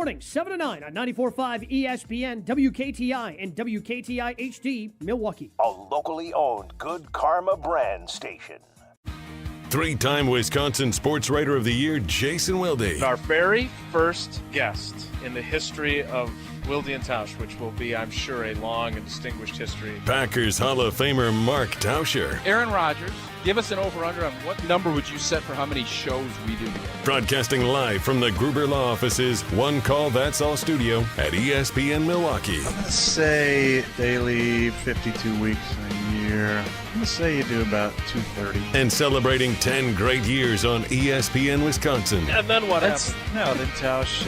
Mornings, 7 to 9 on 94.5 ESPN, WKTI, and WKTI HD, Milwaukee. A locally owned Good Karma brand station. Three-time Wisconsin Sports Writer of the Year, Jason Wilde. Our very first guest in the history of Wilde and Tausch, which will be, I'm sure, a long and distinguished history. Packers Hall of Famer Mark Tauscher. Aaron Rodgers, give us an over-under on what number would you set for how many shows we do together? Broadcasting live from the Gruber Law Offices, One Call That's All studio at ESPN Milwaukee. I'm going to say daily 52 weeks a year. I'm going to say you do about 230. And celebrating 10 great years on ESPN Wisconsin. And then what happens? No, then Tausch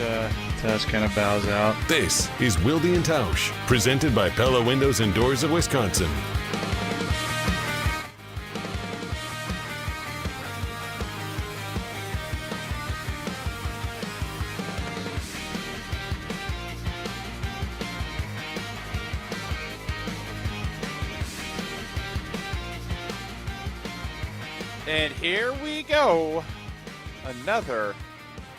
kind of bows out. This is Wilde and Tausch, presented by Pella Windows and Doors of Wisconsin. And here we go. Another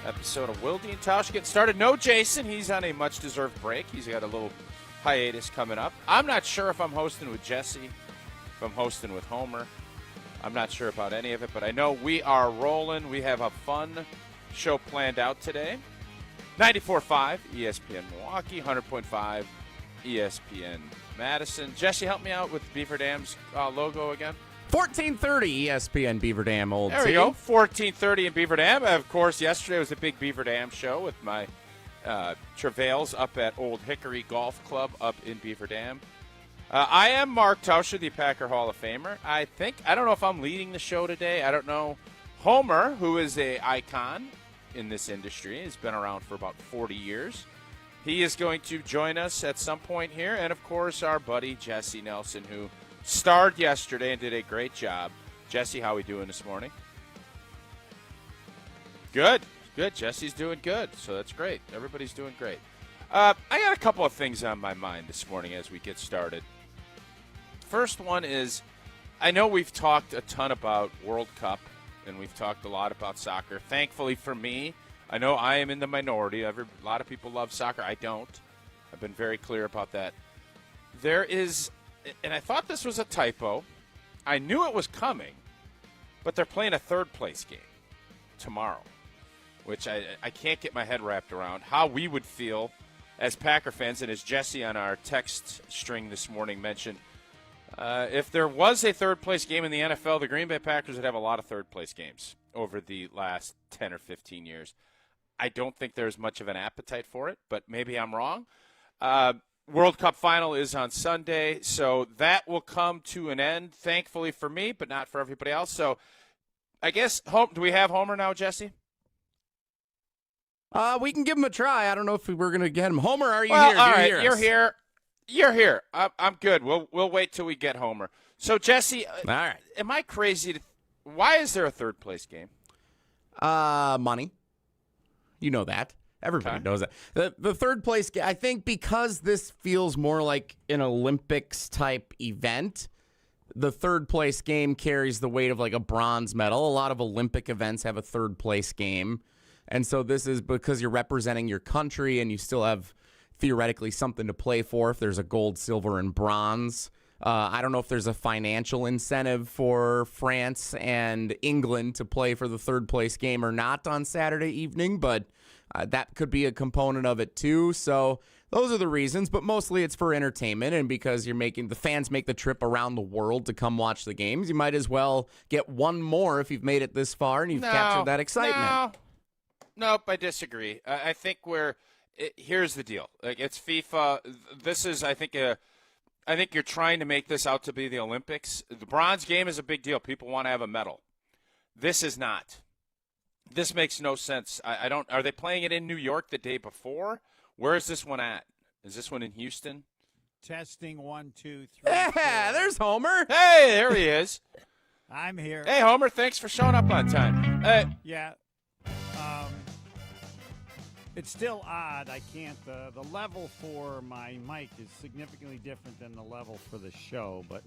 episode of Wilde and Tausch getting started. No Jason. He's on a much-deserved break. He's got a little hiatus coming up. I'm not sure if I'm hosting with Jesse, if I'm hosting with Homer. I'm not sure about any of it, but I know we are rolling. We have a fun show planned out today. 94.5 ESPN Milwaukee, 100.5 ESPN Madison. Jesse, help me out with Beaver Dam's logo again. 1430 ESPN Beaver Dam Old There we go, 1430 in Beaver Dam. Of course, yesterday was a big Beaver Dam show with my travails up at Old Hickory Golf Club up in Beaver Dam. I am Mark Tauscher, the Packer Hall of Famer. I don't know if I'm leading the show today. I don't know. Homer, who is an icon in this industry, has been around for about 40 years. He is going to join us at some point here. And, of course, our buddy Jesse Nelson, who starred yesterday and did a great job. Jesse, how are we doing this morning? Good. Jesse's doing good, so that's great. Everybody's doing great. I got a couple of things on my mind this morning as we get started. First one is, I know we've talked a ton about World Cup, and we've talked a lot about soccer. Thankfully for me, I know I am in the minority. A lot of people love soccer. I don't. I've been very clear about that. There is, and I thought this was a typo. I knew it was coming, but they're playing a third-place game tomorrow, which I can't get my head wrapped around. How we would feel as Packer fans, and as Jesse on our text string this morning mentioned, if there was a third-place game in the NFL, the Green Bay Packers would have a lot of third-place games over the last 10 or 15 years. I don't think there's much of an appetite for it, but maybe I'm wrong. World Cup final is on Sunday, so that will come to an end, thankfully for me, but not for everybody else. So I guess, do we have Homer now, Jesse? We can give him a try. I don't know if we're going to get him. Homer, are you well, here? All right, you're here. You're here. I'm good. We'll wait till we get Homer. So, Jesse, all right. Am I crazy? Why is there a third-place game? Money. You know that. Everybody knows that. The third place, I think because this feels more like an Olympics-type event, the third place game carries the weight of like a bronze medal. A lot of Olympic events have a third place game. And so this is because you're representing your country and you still have theoretically something to play for if there's a gold, silver, and bronze. I don't know if there's a financial incentive for France and England to play for the third place game or not on Saturday evening, but that could be a component of it too. So those are the reasons, but mostly it's for entertainment and because you're making the fans make the trip around the world to come watch the games. You might as well get one more if you've made it this far and you've captured that excitement. Nope, I disagree. I think here's the deal. Like, it's FIFA. This is, I think you're trying to make this out to be the Olympics. The bronze game is a big deal. People want to have a medal. This is not. This makes no sense. I don't. Are they playing it in New York the day before? Where is this one at? Is this one in Houston? Testing 1, 2, 3. Yeah, there's Homer. Hey, there he is. I'm here. Hey, Homer, thanks for showing up on time. Yeah. It's still odd. I can't. The level for my mic is significantly different than the level for the show, but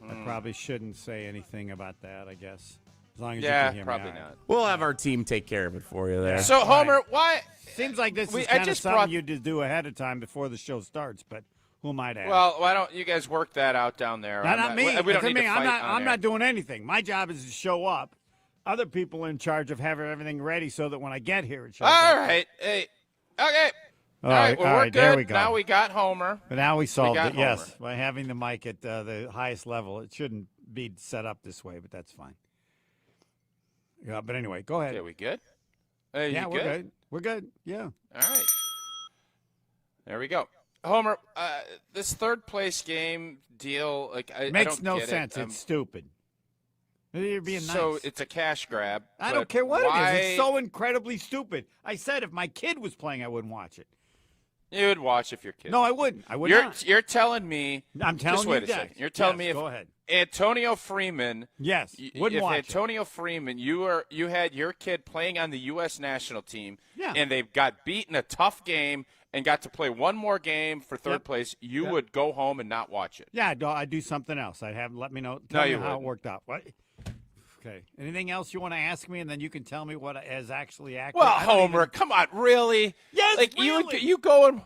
I probably shouldn't say anything about that, I guess. As long as you can hear probably me. not. We'll have our team take care of it for you there. So, Homer, why? Seems like this is I kind of just something brought- you do ahead of time before the show starts, but who might ask? Well, why don't you guys work that out down there? Not me. We don't It's need me. to fight I'm on not air. doing anything. My job is to show up. Other people are in charge of having everything ready so that when I get here, it shows All up. right. Hey. Okay. All right. right, Well, all we're right, good. there we go. Now we got Homer. But now we solved got it, yes. Homer. By having the mic at the highest level. It shouldn't be set up this way, but that's fine. Yeah, but anyway, go ahead. Okay, we good? Yeah, you we're good. We're good. Yeah. All right. There we go. Homer, this third place game deal, like I Makes don't no get sense. It. It's stupid. You're being So nice. it's a cash grab. I don't but care what why, it is. It's so incredibly stupid. I said if my kid was playing, I wouldn't watch it. You would watch if your kid. No, I wouldn't. I would You're not. you're telling me. I'm telling just you wait a that. second. You're telling Yes, me if go ahead. Antonio Freeman. Yes, If wouldn't watch it. Antonio Freeman, you had your kid playing on the U.S. national team, Yeah. and they got beaten a tough game and got to play one more game for third Yep. place, you Yep. would go home and not watch it. Yeah, I'd do something else. I'd have let me know. No, Tell me you how it wouldn't. worked out. What? Okay. Anything else you want to ask me, and then you can tell me what is actually accurate. Well, I don't Homer, even- come on, really? Yes, like really. you go and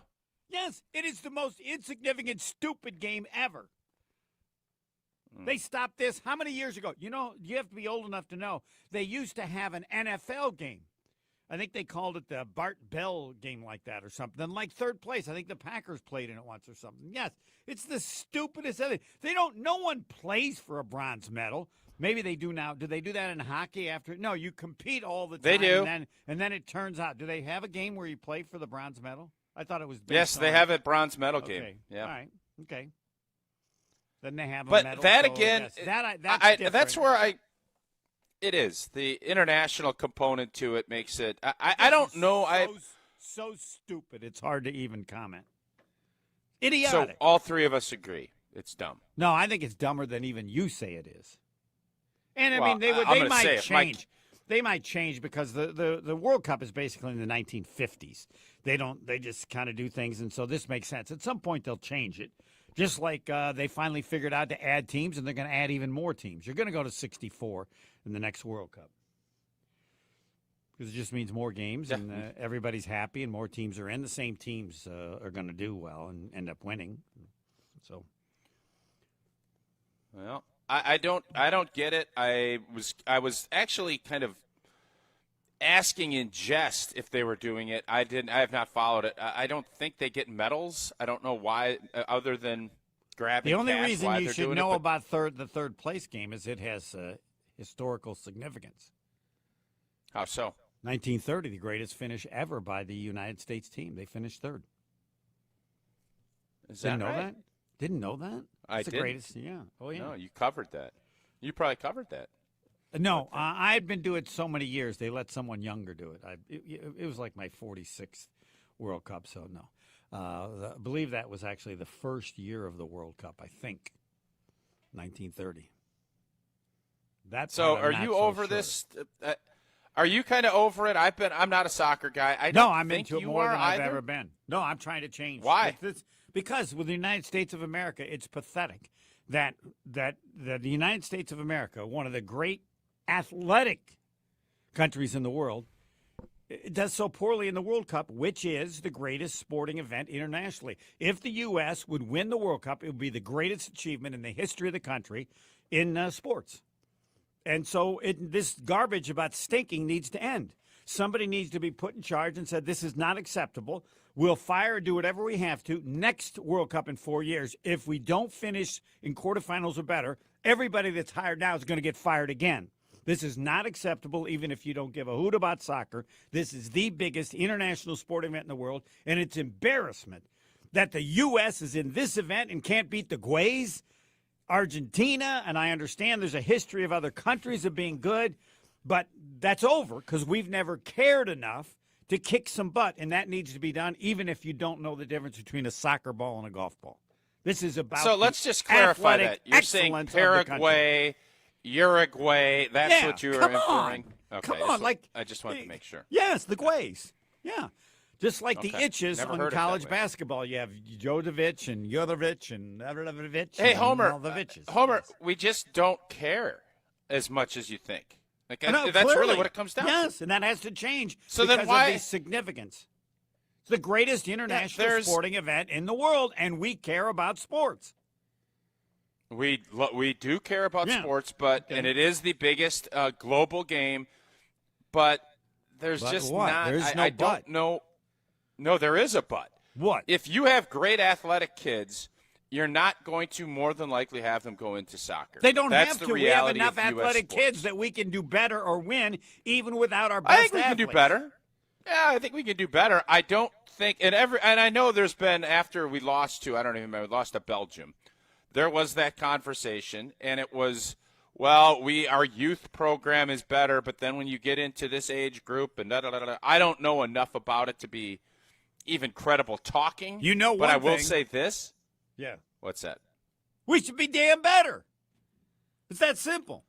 Yes, it is the most insignificant, stupid game ever. They stopped this how many years ago? You know, you have to be old enough to know. They used to have an NFL game. I think they called it the Bart Bell game like that or something. Then like third place, I think the Packers played in it once or something. Yes, it's the stupidest thing. No one plays for a bronze medal. Maybe they do now. Do they do that in hockey after? No, you compete all the time. They do. And then it turns out, do they have a game where you play for the bronze medal? I thought it was based yes, they on- have a bronze medal Okay. game. Yeah. All right. Okay. Then they have a But medal, that so again, yes, that's that's different. where it is the international component to it makes it. I don't know. So stupid. It's hard to even comment. So Idiotic. all three of us agree it's dumb. No, I think it's dumber than even you say it is. And I Well, mean, they I'm gonna might say it, Mike. change. They might change because the World Cup is basically in the 1950s. They just kind of do things, and so this makes sense. At some point, they'll change it. Just like they finally figured out to add teams, and they're going to add even more teams. You're going to go to 64 in the next World Cup because it just means more games, and everybody's happy, and more teams are in. The same teams are going to do well and end up winning. So, Well, I don't get it. I was actually kind of asking in jest if they were doing it. I have not followed it. I don't think they get medals. I don't know why, other than grabbing. the only cash, reason why you they're should doing know it, but- about the third place game is it has historical significance. How so? 1930, the greatest finish ever by the United States team. They finished third. Is that Didn't know right? that? Didn't know that? I It's the didn't. greatest. Yeah. Oh yeah. No, you covered that. You probably covered that. No, I'd been doing it so many years. They let someone younger do it. It was like my 46th World Cup, so no. I believe that was actually the first year of the World Cup, I think, 1930. So, are you over this? Are you kind of over it? I'm not a soccer guy. I'm think into it you more are than I've either. ever been. No, I'm trying to change. Why? Because with the United States of America, it's pathetic that the United States of America, one of the great athletic countries in the world, it does so poorly in the World Cup, which is the greatest sporting event internationally. If the U.S. would win the World Cup, it would be the greatest achievement in the history of the country in sports. And so this garbage about stinking needs to end. Somebody needs to be put in charge and said, this is not acceptable. We'll fire or do whatever we have to next World Cup in 4 years. If we don't finish in quarterfinals or better, everybody that's hired now is going to get fired again. This is not acceptable, even if you don't give a hoot about soccer. This is the biggest international sport event in the world, and it's embarrassment that the U.S. is in this event and can't beat the Guays, Argentina, and I understand there's a history of other countries of being good, but that's over because we've never cared enough to kick some butt, and that needs to be done even if you don't know the difference between a soccer ball and a golf ball. This is about So let's just clarify athletic that. You're saying excellence of the country. Paraguay, Uruguay, that's Yeah, what you are come inferring? on. Okay, Come on, I just wanted to make sure. Yes, the Guays. Yeah. Just like the Okay. itches Never on heard it that college way. basketball. You have Jodovic and Jodovic and Avramovic. Hey, and Homer, all the Viches. Homer, Yes. we just don't care as much as you think. Like, No, that's really clearly. what it comes down to. Yes, and that has to change So because then why- of the significance. It's the greatest international sporting event in the world, and we care about sports. We do care about Yeah. sports, and it is the biggest global game, but there's But just what? not. There's no I but. don't know. No, there is a but. What? If you have great athletic kids, you're not going to more than likely have them go into soccer. They don't That's have the to. We have reality enough of US athletic sports. kids that we can do better or win even without our best I think we can athletes. do better. Yeah, I think we can do better. I don't think, and I know there's been, after we lost to, I don't even remember, we lost to Belgium, there was that conversation, and it was, well, our youth program is better, but then when you get into this age group and da-da-da-da, I don't know enough about it to be even credible talking. You know but I one will thing. say this. Yeah. What's that? We should be damn better. It's that simple.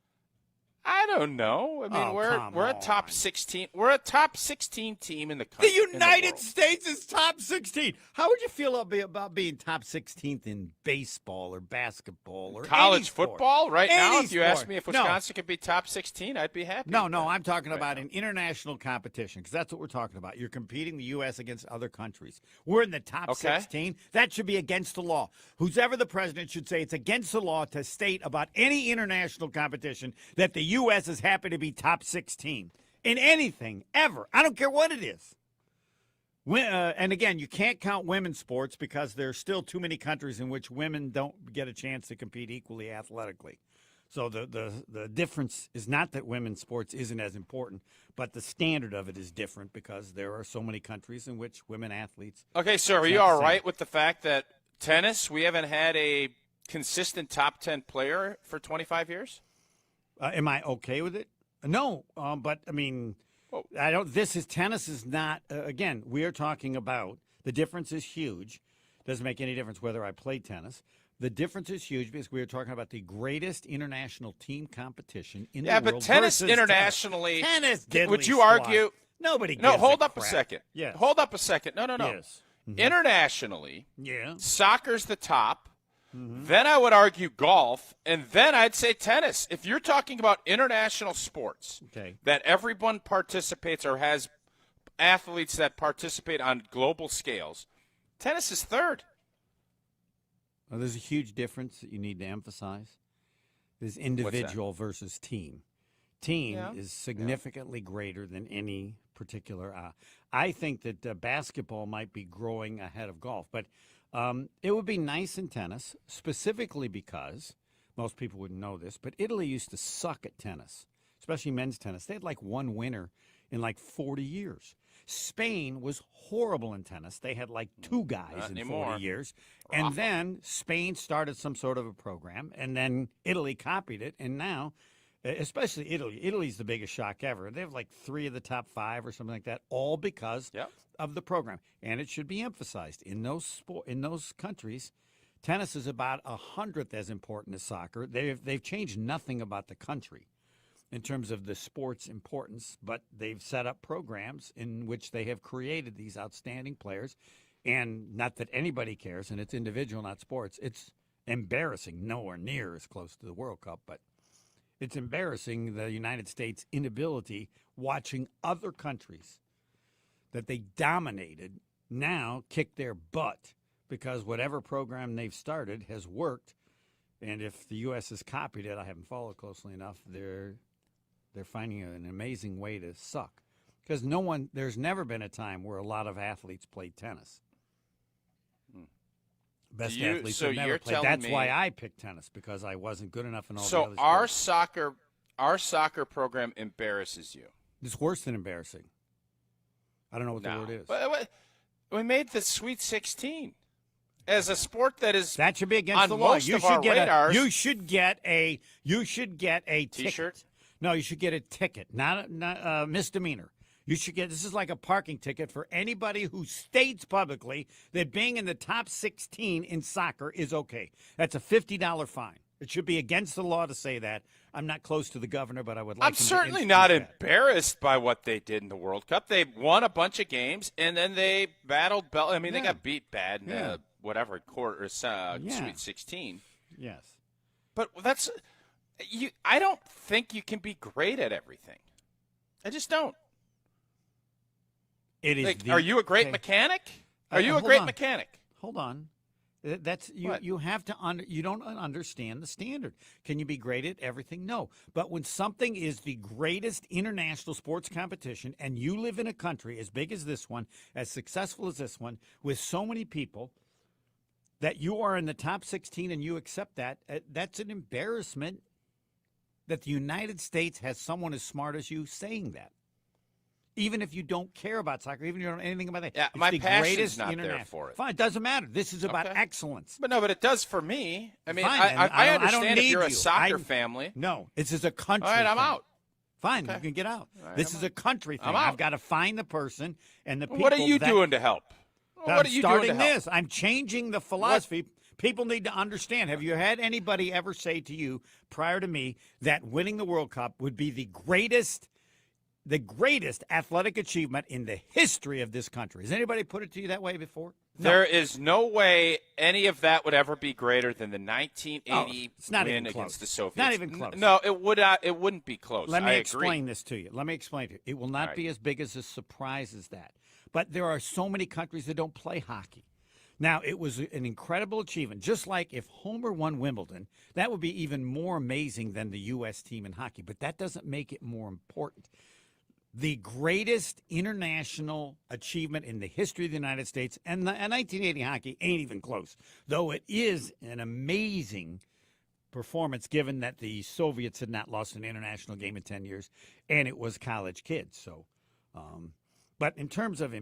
I don't know. I mean, we're a top 16. We're a top 16 team in the country. The United world. States is top 16. How would you feel about being top 16th in baseball or basketball or College any sport? football right now? Any If you ask sport. me if No. Wisconsin could be top 16, I'd be happy. No, with no, that. I'm talking Right about now. an international competition because that's what we're talking about. You're competing the U.S. against other countries. We're in the top Okay. 16. That should be against the law. Who's ever the president should say it's against the law to state about any international competition that the U.S. is happy to be top 16 in anything, ever. I don't care what it is. And again, you can't count women's sports because there's still too many countries in which women don't get a chance to compete equally athletically. So the difference is not that women's sports isn't as important, but the standard of it is different because there are so many countries in which women athletes. Okay, so are It's you not the all same. right with the fact that tennis, we haven't had a consistent top 10 player for 25 years? Am I okay with it? No, but I mean, I don't. Tennis is not. Again, we are talking about the difference is huge. Doesn't make any difference whether I play tennis. The difference is huge because we are talking about the greatest international team competition in the world. Yeah, but tennis versus internationally. tennis. Would you diddly squat. argue? Nobody? No, gives hold a up a crap. second. Yes. Hold up a second. No. Yes. Internationally, Yeah. soccer's the top. Then I would argue golf, and then I'd say tennis. If you're talking about international sports Okay. that everyone participates or has athletes that participate on global scales, tennis is third. Well, there's a huge difference that you need to emphasize. There's individual versus team. Team Yeah. is significantly greater than any particular. I think that basketball might be growing ahead of golf, but it would be nice in tennis, specifically because most people wouldn't know this, but Italy used to suck at tennis, especially men's tennis. They had like one winner in like 40 years. Spain was horrible in tennis. They had like two guys Not in anymore. 40 years. And then Spain started some sort of a program, and then Italy copied it, and now, especially Italy's the biggest shock ever. They have like 3 of the top 5 or something like that, all because of the program. And it should be emphasized in those countries, tennis is about 100th as important as soccer. They've changed nothing about the country in terms of the sport's importance, but they've set up programs in which they have created these outstanding players. And not that anybody cares, and it's individual, not sports. It's embarrassing, nowhere near as close to the World Cup, but it's embarrassing the United States' inability watching other countries that they dominated now kick their butt because whatever program they've started has worked. And if the U.S. has copied it, I haven't followed closely enough, they're finding an amazing way to suck. Because there's never been a time where a lot of athletes played tennis. Best athletes so have never you're played. telling That's me- why I picked tennis, because I wasn't good enough in all the So other sports. our soccer program embarrasses you. It's worse than embarrassing. I don't know what the No. word is. But we made the Sweet 16 as a sport that is That should be against on the law. most You of should our get radars. you should get a ticket. T-shirt? No, you should get a ticket, not a misdemeanor. You should get, this is like a parking ticket for anybody who states publicly that being in the top 16 in soccer is okay. That's a $50 fine. It should be against the law to say that. I'm not close to the governor, but I would like I'm him to certainly institute not that. embarrassed by what they did in the World Cup. They won a bunch of games, and then they battled I mean, they got beat bad in whatever quarter Sweet 16. Yes. But that's I don't think you can be great at everything. I just don't. It is. Are you a great mechanic? Are you a great mechanic? Hold on. That's you. What? You have to you don't understand the standard. Can you be great at everything? No. But when something is the greatest international sports competition, and you live in a country as big as this one, as successful as this one, with so many people, that you are in the top 16 and you accept that, that's an embarrassment. That the United States has someone as smart as you saying that. Even if you don't care about soccer, even if you don't know anything about that. Yeah, it's my the passion's greatest not there for it. Fine, it doesn't matter. This is about Okay. excellence. But it does for me. I mean, Fine, I don't understand if need you're a you. soccer family. No, this is a country. All right, I'm thing. out. Fine, Okay. you can get out. right, This I'm is a country thing. I'm out. I've got to find the person and the people. What are you that, doing to help? I'm What are you starting doing to help? this. I'm changing the philosophy. People need to understand. Have you had anybody ever say to you prior to me that winning the World Cup would be the greatest athletic achievement in the history of this country? Has anybody put it to you that way before? No. There is no way any of that would ever be greater than the 1980 it's not win even close. against the Soviets. Not even close. No, it would. It wouldn't be close. Let I me agree. explain this to you. Let me explain to you. It will not All be right. as big as a surprise as that. But there are so many countries that don't play hockey. Now, it was an incredible achievement. Just like if Homer won Wimbledon, that would be even more amazing than the U.S. team in hockey. But that doesn't make it more important. The greatest international achievement in the history of the United States, and 1980 hockey ain't even close, though it is an amazing performance given that the Soviets had not lost an international game in 10 years, and it was college kids. So, but in terms of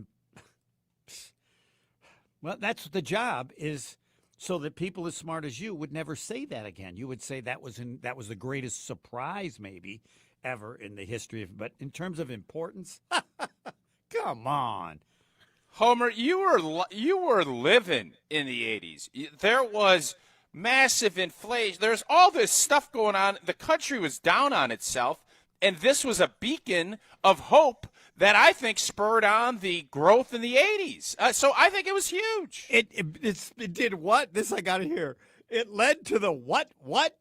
well, that's the job is so that people as smart as you would never say that again. You would say that was the greatest surprise maybe ever in the history of. But in terms of importance, come on, Homer, you were living in the 80s. There was massive inflation. There's all this stuff going on. The country was down on itself, and this was a beacon of hope that I think spurred on the growth in the 80s. So I think it was huge. It did what? This I got to hear. It led to the what? What?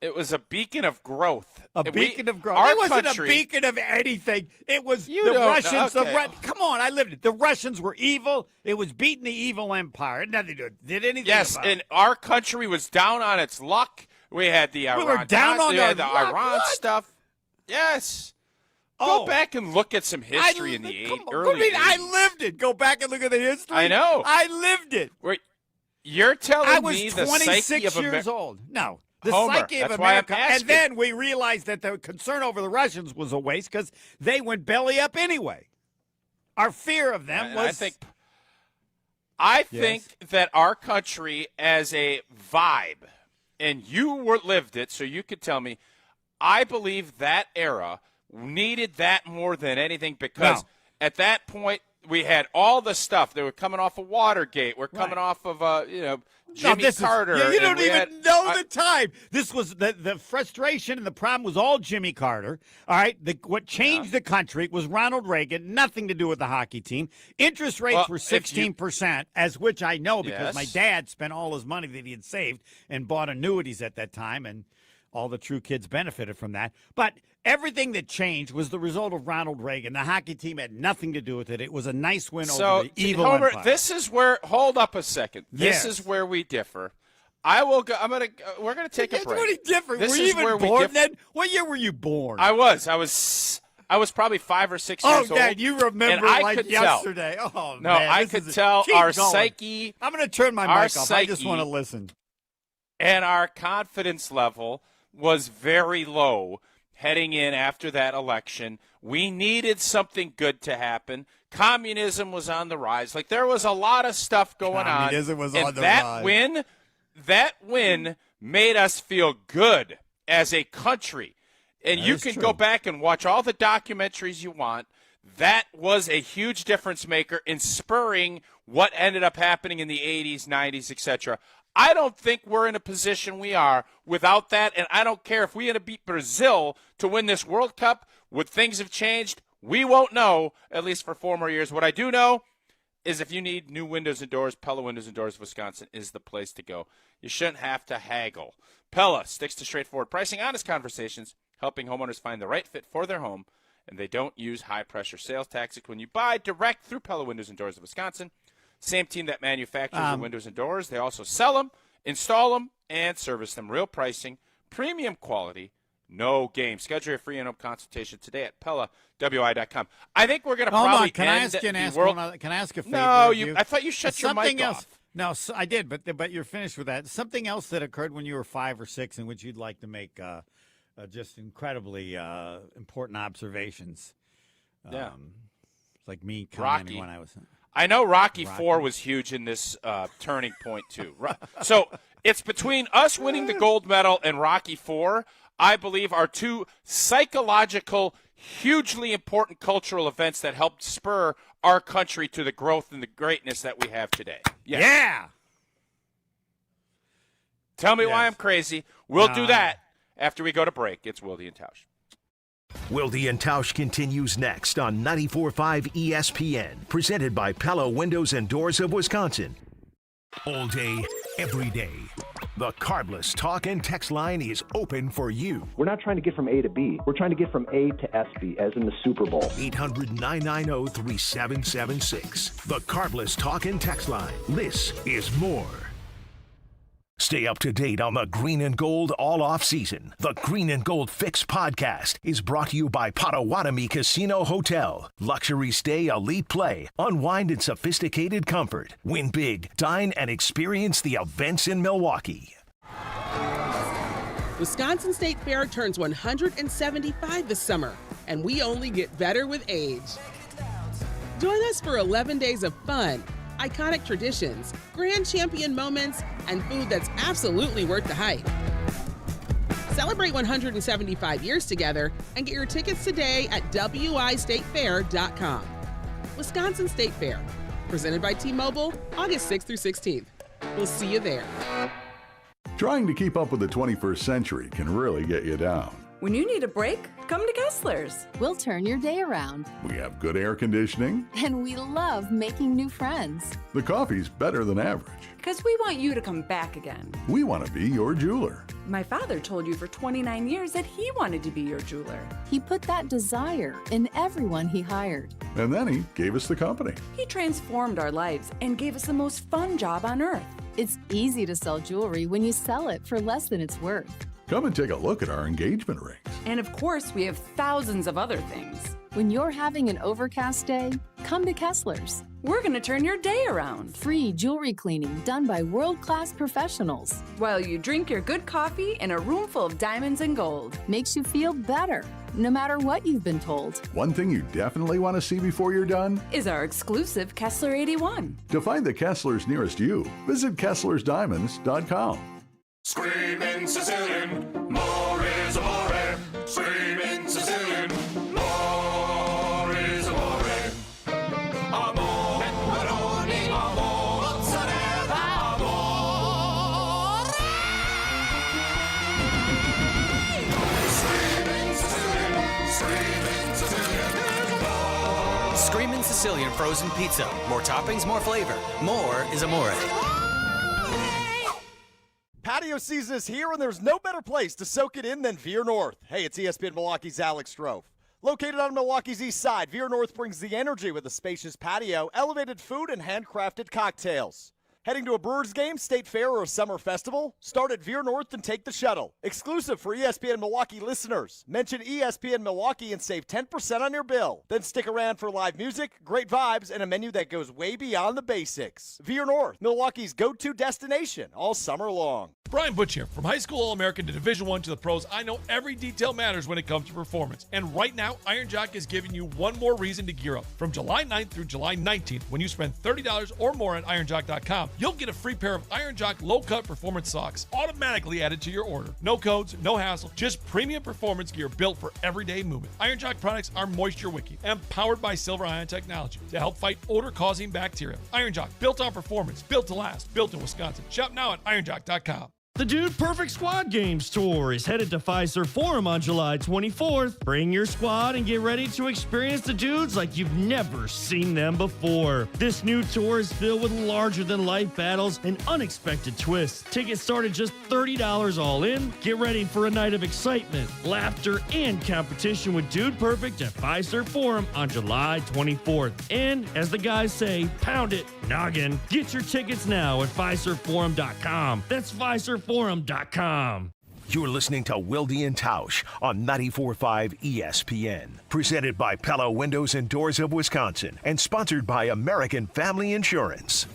It was a beacon of growth. A beacon of growth. Our It wasn't country, a beacon of anything. It was You the don't- Russians. okay. Come on, I lived it. The Russians were evil. It was beating the evil empire. It had nothing to do with did anything. Yes, about and it. our country was down on its luck. We had the Iran. were down on we had our the luck? Iran What? stuff. Yes. Oh. Go back and look at some history in the early 80s. I lived it. Go back and look at the history. I know. I lived it. You're telling I was me the 26 psyche of years America. old. No. The Homer, psyche of that's why I'm America. And asking. then we realized that the concern over the Russians was a waste because they went belly up anyway. Our fear of them was. I think that our country as a vibe, and you lived it, so you could tell me, I believe that era needed that more than anything because at that point we had all the stuff. They were coming off of Watergate. We're coming off of Jimmy Carter. You don't and we even had- know the time. This was the frustration and the problem was all Jimmy Carter. All right. What changed the country was Ronald Reagan, nothing to do with the hockey team. Interest rates were 16%, as which I know because my dad spent all his money that he had saved and bought annuities at that time, and all the true kids benefited from that. But everything that changed was the result of Ronald Reagan. The hocky team had nothing to do with it. It was a nice win over the evil Homer, empire. this is where. Hold up a second. This Yes. is where we differ. I will go. We're gonna take a It's break. really different. This were you is even where we born differ. then? What year were you born? I was probably 5 or 6 years old. Dad, you remember and I like could yesterday. Tell. Oh, No, man, I this could is tell keep our going. psyche. I'm going to turn my our mic off. I just psyche want to listen. And our confidence level was very low heading in after that election. We needed something good to happen. Communism was on the rise. Like there was a lot of stuff going on. Communism was and on the that rise. That win made us feel good as a country. And That you is can true. go back and watch all the documentaries you want. That was a huge difference maker in spurring what ended up happening in the 80s, 90s, etc. I don't think we're in a position we are without that, and I don't care if we had to beat Brazil to win this World Cup. Would things have changed? We won't know, at least for 4 more years. What I do know, is if you need new windows and doors, Pella Windows and Doors of Wisconsin is the place to go. You shouldn't have to haggle. Pella sticks to straightforward pricing, honest conversations, helping homeowners find the right fit for their home, and they don't use high-pressure sales tactics when you buy direct through Pella Windows and Doors of Wisconsin. Same team that manufactures the windows and doors. They also sell them, install them, and service them. Real pricing, premium quality, no game. Schedule your free in-home consultation today at PellaWI.com. I think we're going to probably Can I ask a favor? No, of you? I thought you shut your mic off. No, I did, but you're finished with that. Something else that occurred when you were 5 or 6 in which you'd like to make just incredibly important observations. Yeah. Like me commenting Rocky. when I was. I know Rocky 4 was huge in this turning point, too. So it's between us winning the gold medal and Rocky 4, I believe, are two psychological, hugely important cultural events that helped spur our country to the growth and the greatness that we have today. Yes. Yeah. Tell me why I'm crazy. We'll do that after we go to break. It's Wilde and Tausch. Wilde and Tausch continues next on 94.5 ESPN, presented by Pella Windows and Doors of Wisconsin. All day, every day. The Carbless talk and text line is open for you. We're not trying to get from A to B. We're trying to get from A to SB, as in the Super Bowl. 800-990-3776. The Carbless talk and text line. This is more. Stay up to date on the Green and Gold all off season. The Green and Gold Fix podcast is brought to you by Potawatomi Casino Hotel. Luxury stay, elite play, unwind in sophisticated comfort. Win big, dine, and experience the events in Milwaukee. Wisconsin State Fair turns 175 this summer, and we only get better with age. Join us for 11 days of fun, iconic traditions, grand champion moments, and food that's absolutely worth the hype. Celebrate 175 years together and get your tickets today at wistatefair.com. Wisconsin State Fair, presented by T-Mobile, August 6th through 16th. We'll see you there. Trying to keep up with the 21st century can really get you down. When you need a break, come to Kessler's. We'll turn your day around. We have good air conditioning. And we love making new friends. The coffee's better than average. Because we want you to come back again. We want to be your jeweler. My father told you for 29 years that he wanted to be your jeweler. He put that desire in everyone he hired. And then he gave us the company. He transformed our lives and gave us the most fun job on earth. It's easy to sell jewelry when you sell it for less than it's worth. Come and take a look at our engagement rings. And of course, we have thousands of other things. When you're having an overcast day, come to Kessler's. We're going to turn your day around. Free jewelry cleaning done by world-class professionals. While you drink your good coffee in a room full of diamonds and gold. Makes you feel better, no matter what you've been told. One thing you definitely want to see before you're done is our exclusive Kessler 81. To find the Kesslers nearest you, visit KesslersDiamonds.com. Screaming Sicilian, more is amore. Screaming Sicilian, more is amore. Amore, pepperoni, amore, mozzarella, amore. Screaming Sicilian, screaming Sicilian. Screaming Sicilian frozen pizza. More toppings, more flavor. More is amore. Patio season is here, and there's no better place to soak it in than Veer North. Hey, it's ESPN Milwaukee's Alex Strofe. Located on Milwaukee's east side, Veer North brings the energy with a spacious patio, elevated food, and handcrafted cocktails. Heading to a Brewers game, state fair, or a summer festival? Start at Veer North and take the shuttle. Exclusive for ESPN Milwaukee listeners. Mention ESPN Milwaukee and save 10% on your bill. Then stick around for live music, great vibes, and a menu that goes way beyond the basics. Veer North, Milwaukee's go-to destination all summer long. Brian Butch here. From high school All-American to Division I to the pros, I know every detail matters when it comes to performance. And right now, Iron Jock is giving you one more reason to gear up. From July 9th through July 19th, when you spend $30 or more at ironjock.com, you'll get a free pair of Iron Jock low-cut performance socks automatically added to your order. No codes, no hassle, just premium performance gear built for everyday movement. Iron Jock products are moisture wicking and powered by silver ion technology to help fight odor-causing bacteria. Iron Jock, built on performance, built to last, built in Wisconsin. Shop now at ironjock.com. The Dude Perfect Squad Games Tour is headed to Fiserv Forum on July 24th. Bring your squad and get ready to experience the dudes like you've never seen them before. This new tour is filled with larger-than-life battles and unexpected twists. Tickets start at just $30 all in. Get ready for a night of excitement, laughter, and competition with Dude Perfect at Fiserv Forum on July 24th. And, as the guys say, pound it, noggin. Get your tickets now at FiservForum.com. That's FiservForum.com. You're listening to Wilde and Tausch on 94.5 ESPN. Presented by Pella Windows and Doors of Wisconsin and sponsored by American Family Insurance.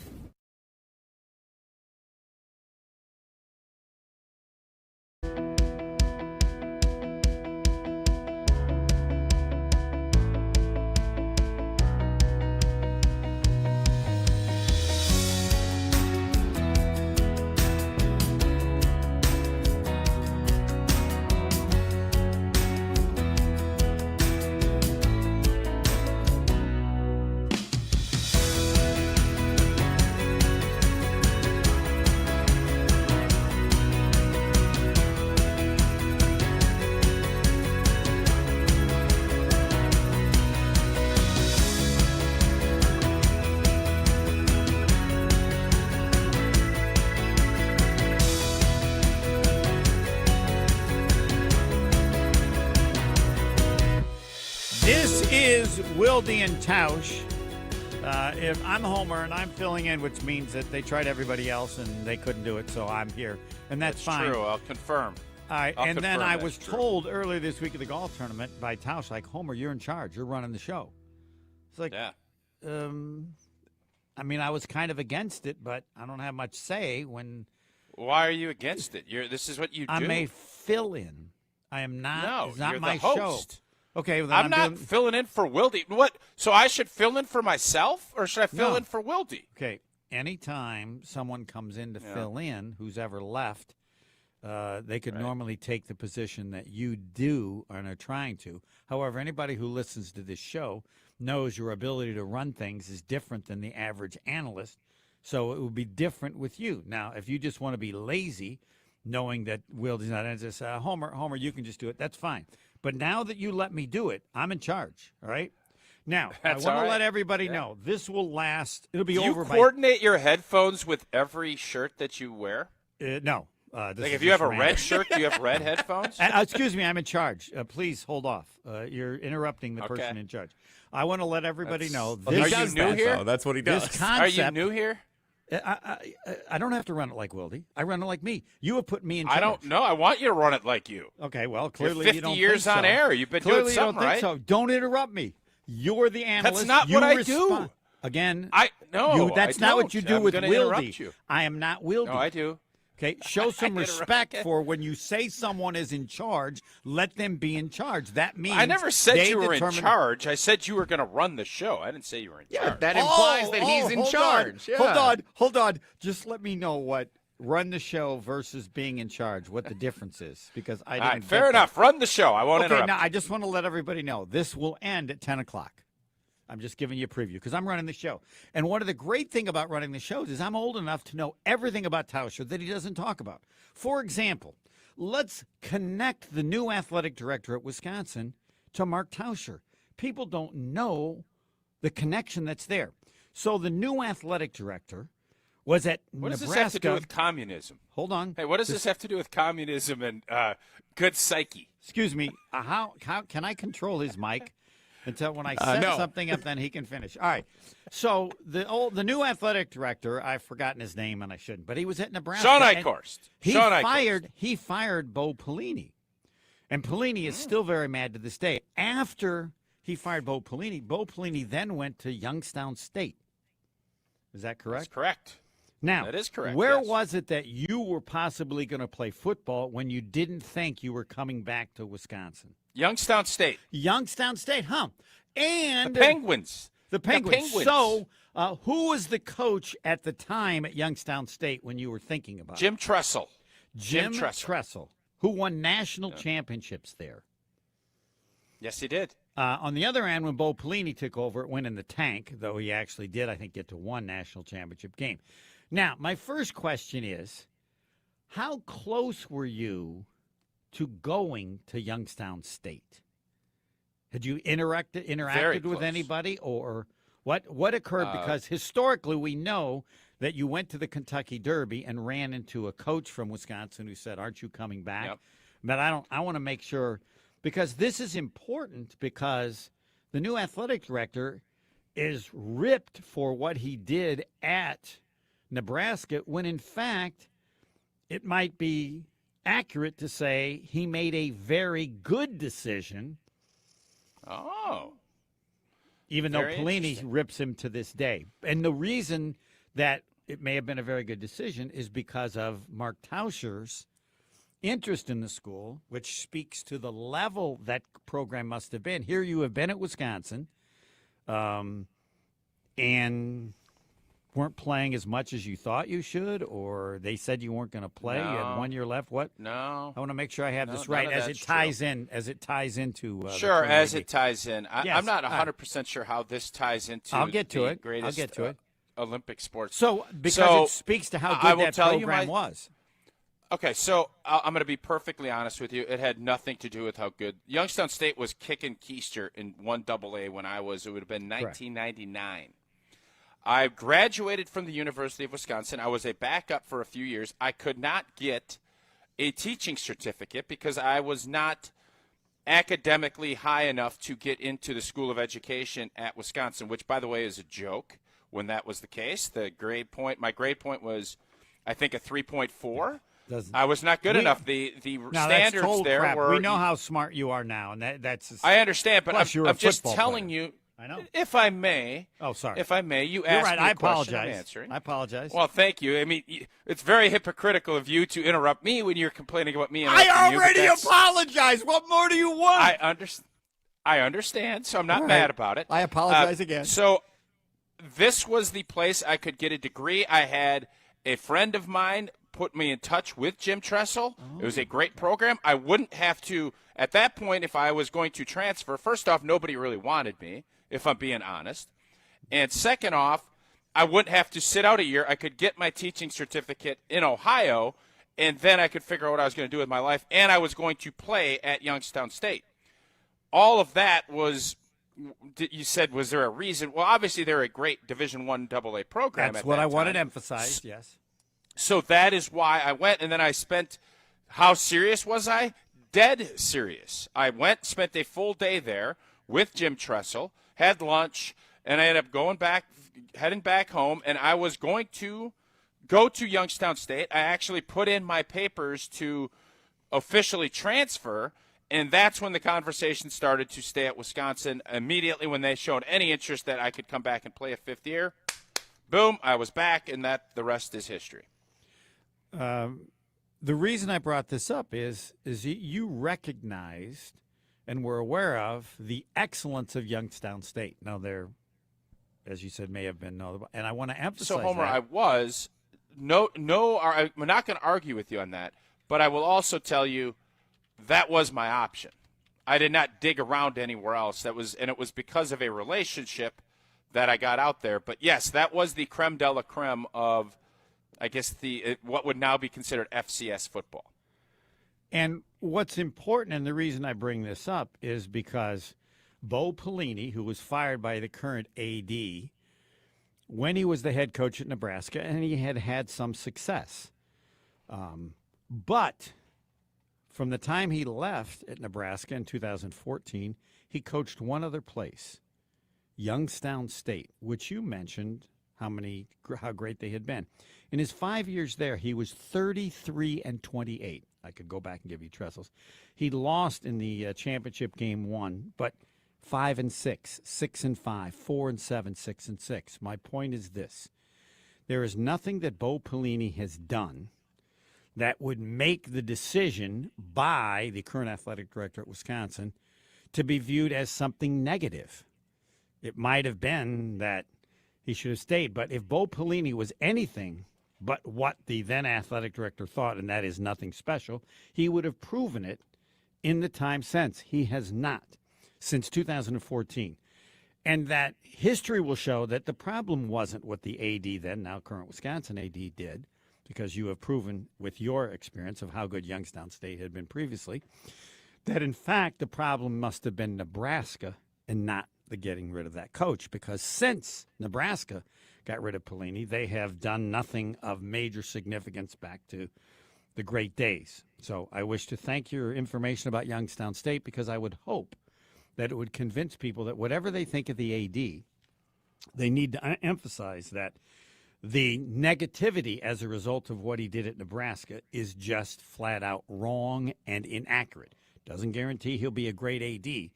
This is Wilde and Tausch. If I'm Homer and I'm filling in, which means that they tried everybody else and they couldn't do it, so I'm here, and that's fine. True. I'll confirm. All right, I'll and then confirm I that's was true. told earlier this week at the golf tournament by Tausch, like, Homer, you're in charge. You're running the show. It's like, Yeah. I mean, I was kind of against it, but I don't have much say when. Why are you against it? This is what you do. I'm a fill-in. I am not. No, it's not you're my the host. show. Okay, well, then I'm not doing- filling in for Wilde. What? So I should fill in for myself, or should I fill No. in for Wilde? Okay, anytime someone comes in to Yeah. fill in, who's ever left, they could normally take the position that you do and are trying to. However, anybody who listens to this show knows your ability to run things is different than the average analyst, so it would be different with you. Now, if you just want to be lazy, knowing that Wilde's not, and just Homer, you can just do it, that's fine. But now that you let me do it, I'm in charge, all right? Now, That's I want all to right. let everybody know this will last. It'll be Do you over by. coordinate your headphones with every shirt that you wear? No. This Like is if you have just a random. red shirt, do you have red headphones? Excuse me, I'm in charge. Please hold off. You're interrupting the person in charge. I want to let everybody know. Are you new here? That's what he does. This concept, Are you new here? I don't have to run it like Wilde. I run it like me. You have put me in charge. I don't know. I want you to run it like you. Okay, well, clearly You're 50 you don't years think on so. air. You've been Clearly doing you don't something think right. so. Don't interrupt me. You're the analyst. That's not You what I do. Again, No, that's I not what don't. you do I'm with gonna Wilde. interrupt you. I am not Wilde. No, I do. Okay, show some I respect interrupt- for when you say someone is in charge, let them be in charge. That means I never said they you were in determine- charge. I said you were going to run the show. I didn't say you were in charge. That implies that he's in hold charge. On. Yeah. Hold on. Just let me know what run the show versus being in charge, what the difference is, because I didn't All right, get fair that. enough. Run the show. I won't Okay, interrupt. now I just want to let everybody know this will end at 10 o'clock. I'm just giving you a preview because I'm running the show. And one of the great thing about running the shows is I'm old enough to know everything about Tauscher that he doesn't talk about. For example, let's connect the new athletic director at Wisconsin to Mark Tauscher. People don't know the connection that's there. So the new athletic director was at What does Nebraska. this have to do with communism? Hold on. Hey, what does this have to do with communism and good psyche? Excuse me. How can I control his mic until when I set No. something up, then he can finish? All right. So the new athletic director, I've forgotten his name and I shouldn't, but he was at Nebraska. Sean and Eichhorst. He Sean Eichhorst. fired Bo Pelini, and Pelini is still very mad to this day. After he fired Bo Pelini then went to Youngstown State. Is that correct? That's correct. Now, That is correct, Where yes. was it that you were possibly going to play football when you didn't think you were coming back to Wisconsin? Youngstown State. Youngstown State, huh? And The Penguins. The Penguins. Penguins. So, who was the coach at the time at Youngstown State when you were thinking about Jim it? Tressel. Jim Tressel. Tressel, who won national championships there. Yes, he did. On the other end, when Bo Pelini took over, it went in the tank, though he actually did, I think, get to one national championship game. Now, my first question is, How close were you to going to Youngstown State? Had you interacted with anybody, or what occurred? Because historically, we know that you went to the Kentucky Derby and ran into a coach from Wisconsin who said, "Aren't you coming back?" Yep. But I want to make sure, because this is important, because the new athletic director is ripped for what he did at Nebraska, when in fact it might be accurate to say he made a very good decision. Oh. Even though Very Pelini interesting. rips him to this day. And the reason that it may have been a very good decision is because of Mark Tauscher's interest in the school, which speaks to the level that program must have been. Here you have been at Wisconsin, and weren't playing as much as you thought you should, or they said you weren't going to play. You had 1 year left. What? No. I want to make sure I have this none right of as that's it ties in. As it ties into. Sure, the as Premier it ties in. Yes, I'm not 100% sure how this ties into I'll get to the it. greatest I'll get to it. Olympic sports. So, because it speaks to how I good will that tell you program was. Okay, so I'm going to be perfectly honest with you. It had nothing to do with how good. Youngstown State was kicking keister in 1AA when it would have been 1999. I graduated from the University of Wisconsin. I was a backup for a few years. I could not get a teaching certificate because I was not academically high enough to get into the School of Education at Wisconsin, which, by the way, is a joke when that was the case. My grade point was, I think, a 3.4. I was not good enough. The standards there crap. were. We know how smart you are now, and that's. I understand, but plus I'm just telling you. I know. If I may. Oh, sorry. If I may, you You're asked right. me a I question, apologize. I'm answering. I apologize. Well, thank you. I mean, it's very hypocritical of you to interrupt me when you're complaining about me. I already apologize. What more do you want? I understand, so I'm not mad about it. I apologize again. So this was the place I could get a degree. I had a friend of mine put me in touch with Jim Tressel. It was a great program. I wouldn't have to, at that point, if I was going to transfer, first off, nobody really wanted me, if I'm being honest. And second off, I wouldn't have to sit out a year. I could get my teaching certificate in Ohio, and then I could figure out what I was going to do with my life, and I was going to play at Youngstown State. All of that was, you said, was there a reason? Well, obviously they're a great Division I AA program. That's at what that I wanted time. emphasized, yes. So that is why I went, and then I spent, how serious was I? Dead serious. I went, spent a full day there with Jim Tressel, had lunch, and I ended up heading back home, and I was going to go to Youngstown State. I actually put in my papers to officially transfer, and that's when the conversation started to stay at Wisconsin. Immediately when they showed any interest that I could come back and play a fifth year, boom, I was back, and the rest is history. The reason I brought this up is you recognized and were aware of the excellence of Youngstown State. Now, there, as you said, may have been no, and I want to emphasize So, Homer, that. I'm not going to argue with you on that, but I will also tell you that was my option. I did not dig around anywhere else. And it was because of a relationship that I got out there. But yes, that was the creme de la creme of, I guess, what would now be considered FCS football. And what's important, and the reason I bring this up, is because Bo Pelini, who was fired by the current AD, when he was the head coach at Nebraska, and he had had some success. But from the time he left at Nebraska in 2014, he coached one other place, Youngstown State, which you mentioned how great they had been. In his 5 years there, he was 33-28. I could go back and give you Trestles. He lost in the championship game 1, but 5-6, 6-5, 4-7, 6-6. My point is this: there is nothing that Bo Pelini has done that would make the decision by the current athletic director at Wisconsin to be viewed as something negative. It might have been that he should have stayed, but if Bo Pelini was anything but what the then athletic director thought, and that is nothing special, he would have proven it in the time since. He has not since 2014. And that history will show that the problem wasn't what the AD then, now current Wisconsin AD, did. because you have proven with your experience of how good Youngstown State had been previously, that in fact the problem must have been Nebraska and not the getting rid of that coach, because since Nebraska got rid of Pelini, they have done nothing of major significance back to the great days. So I wish to thank your information about Youngstown State, because I would hope that it would convince people that whatever they think of the AD, they need to emphasize that the negativity as a result of what he did at Nebraska is just flat out wrong and inaccurate. Doesn't guarantee he'll be a great AD,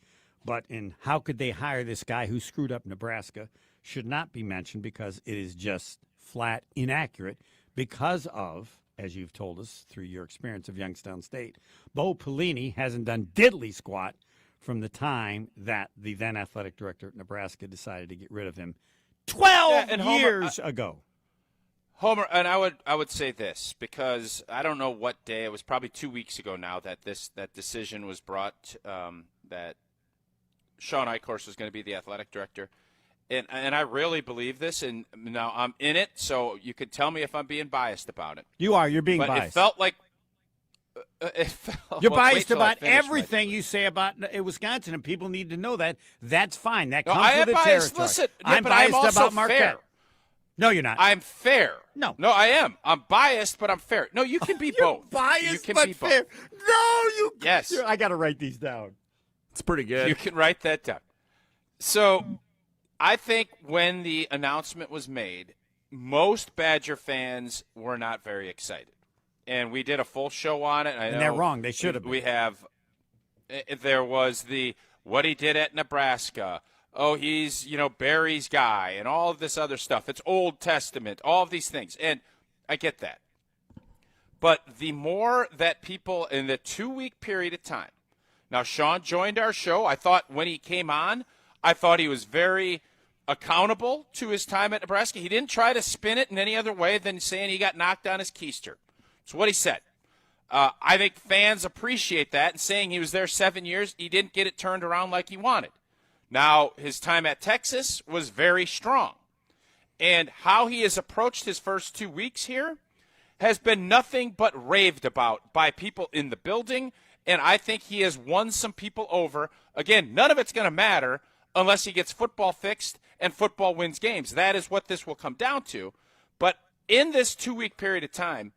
but in how could they hire this guy who screwed up Nebraska should not be mentioned, because it is just flat inaccurate because of, as you've told us through your experience of Youngstown State, Bo Pelini hasn't done diddly squat from the time that the then athletic director at Nebraska decided to get rid of him 12 years ago. Homer, and I would say this, because I don't know what day, it was probably 2 weeks ago now that that decision was brought, that Sean Eichhorst was going to be the athletic director. And I really believe this, and now I'm in it, so you could tell me if I'm being biased about it. You are. You're being but biased. It felt like you're biased about everything you say about Wisconsin, and people need to know that. That's fine. That comes with the territory. Listen, I'm biased about Marquette. Fair. No, you're not. I'm fair. No, I am. I'm biased, but I'm fair. No, you can be both. Biased, you can but be fair. Both. No, you. Yes. I got to write these down. It's pretty good. You can write that down. So, I think when the announcement was made, most Badger fans were not very excited. And we did a full show on it. And they're wrong. They should have been. We have – there was what he did at Nebraska. Oh, he's, Barry's guy and all of this other stuff. It's Old Testament, all of these things. And I get that. But the more that people in the 2-week period of time – now, Sean joined our show. I thought when he came on, I thought he was very accountable to his time at Nebraska. He didn't try to spin it in any other way than saying he got knocked on his keister. That's what he said. I think fans appreciate that, and saying he was there 7 years, he didn't get it turned around like he wanted. Now, his time at Texas was very strong. And how he has approached his first 2 weeks here has been nothing but raved about by people in the building, and I think he has won some people over. Again, none of it's going to matter unless he gets football fixed and football wins games. That is what this will come down to. But in this 2-week period of time,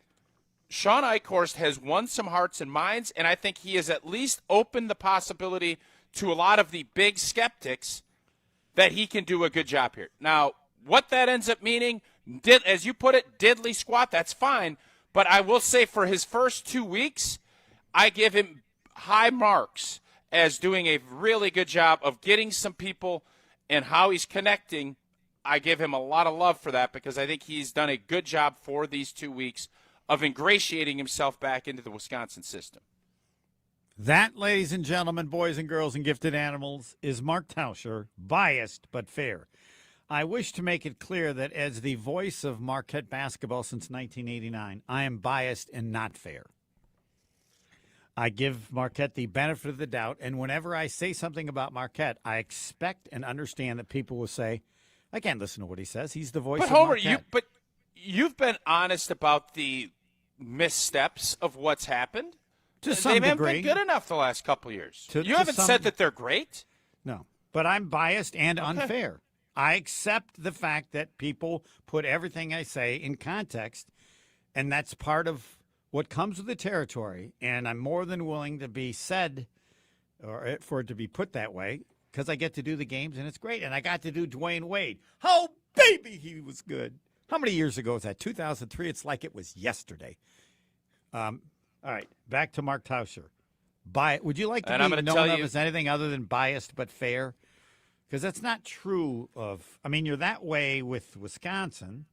Sean Eichhorst has won some hearts and minds, and I think he has at least opened the possibility to a lot of the big skeptics that he can do a good job here. Now, what that ends up meaning, as you put it, diddly squat, that's fine. But I will say for his first 2 weeks, I give him high marks as doing a really good job of getting some people and how he's connecting. I give him a lot of love for that, because I think he's done a good job for these 2 weeks of ingratiating himself back into the Wisconsin system. That, ladies and gentlemen, boys and girls and gifted animals, is Mark Tauscher, biased but fair. I wish to make it clear that as the voice of Marquette basketball since 1989, I am biased and not fair. I give Marquette the benefit of the doubt, and whenever I say something about Marquette, I expect and understand that people will say, I can't listen to what he says. He's the voice of Marquette. But you've been honest about the missteps of what's happened. To some degree. They haven't been good enough the last couple of years. You haven't said that they're great. No, but I'm biased and unfair. I accept the fact that people put everything I say in context, and that's part of what comes with the territory. And I'm more than willing to be said, or for it to be put that way, because I get to do the games, and it's great. And I got to do Dwayne Wade. Oh, baby, he was good. How many years ago was that? 2003? It's like it was yesterday. All right, back to Mark Tauscher. Would you like to be known of as anything other than biased but fair? Because that's not true of – I mean, you're that way with Wisconsin,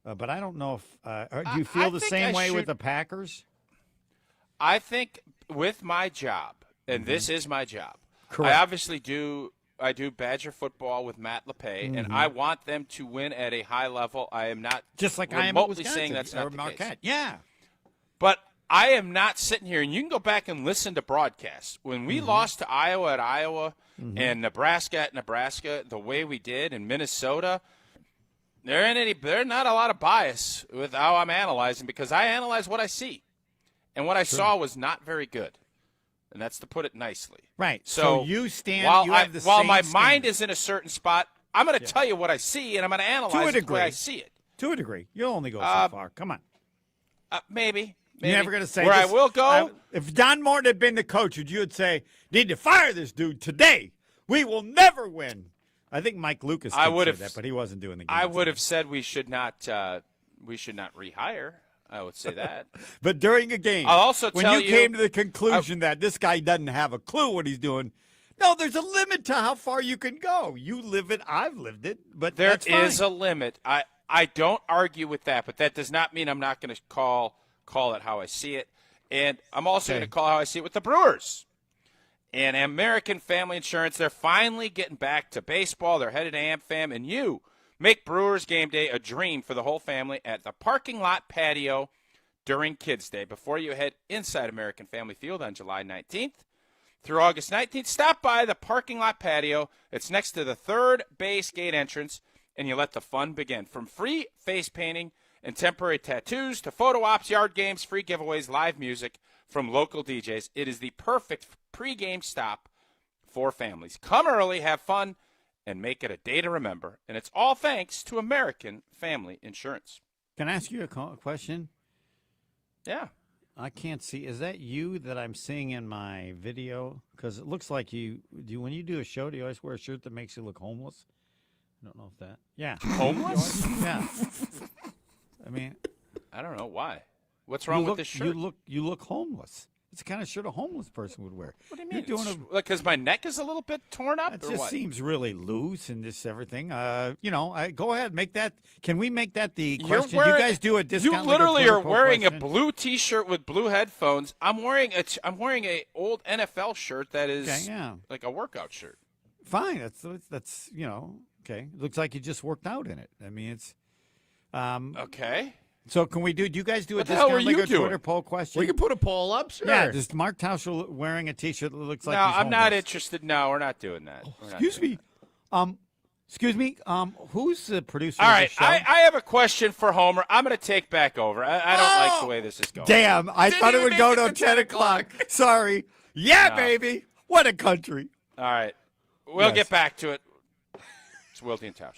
but I don't know if do you feel the same way with the Packers? I think with my job, and this is my job, Correct. I obviously I do Badger football with Matt LePay, and I want them to win at a high level. I am not just like I am at Wisconsin, saying that's not the Marquette. case. Yeah. But I am not sitting here, and you can go back and listen to broadcasts. When we lost to Iowa at Iowa and Nebraska at Nebraska, the way we did in Minnesota, There's not a lot of bias with how I'm analyzing because I analyze what I see. And what I saw was not very good. And that's to put it nicely. Right. So you stand, while, you have the while same my standard. mind is in a certain spot, I'm going to tell you what I see, and I'm going to analyze it the way I see it. To a degree. You'll only go so far. Come on. Maybe. You're never going to say where this. I will go. If Don Morton had been the coach, you would say, need to fire this dude today. We will never win. I think Mike Lucas could say that, but he wasn't doing the game. I would have said we should not rehire. I would say that. But during a game, I'll also when tell you came to the conclusion that this guy doesn't have a clue what he's doing, no, there's a limit to how far you can go. You live it, I've lived it, but there that's fine. is a limit. I don't argue with that, but that does not mean I'm not going to call it how I see it. And I'm also going to call it how I see it with the Brewers. And American Family Insurance, they're finally getting back to baseball. They're headed to AmFam, and you make Brewers game day a dream for the whole family at the parking lot patio during Kids Day. Before you head inside American Family Field on July 19th through August 19th, stop by the parking lot patio. It's next to the third base gate entrance, and you let the fun begin. From free face painting and temporary tattoos to photo ops, yard games, free giveaways, live music from local DJs, it is the perfect pregame stop for families. Come early, have fun, and make it a day to remember. And it's all thanks to American Family Insurance. Can I ask you a question? Yeah. I can't see. Is that you that I'm seeing in my video? Because it looks like when you do a show, do you always wear a shirt that makes you look homeless? I don't know if that. Yeah. Homeless? Yeah. I mean, I don't know why. What's wrong with this shirt? You look homeless. It's the kind of shirt a homeless person would wear. What do you mean? Because my neck is a little bit torn up? It just seems really loose and this everything. Go ahead, make that. Can we make that the question? You guys do a discount. You literally are wearing a blue T-shirt with blue headphones. I'm wearing a old NFL shirt that is like a workout shirt. Fine, that's okay. It looks like you just worked out in it. I mean, it's okay. So can we do you guys do a What the hell discount were you like a doing? Twitter poll question? We can put a poll up, sure. Yeah, just Mark Tauscher wearing a T-shirt that looks like No, he's I'm not homeless. interested. No, we're not doing that. Excuse me. Who's the producer All of right, the show? I have a question for Homer. I'm going to take back over. I don't like the way this is going. Damn, I thought it would go to 10 o'clock. Sorry. Yeah, No. baby. What a country. All right. We'll Yes. get back to it. It's Wilde and Tausch.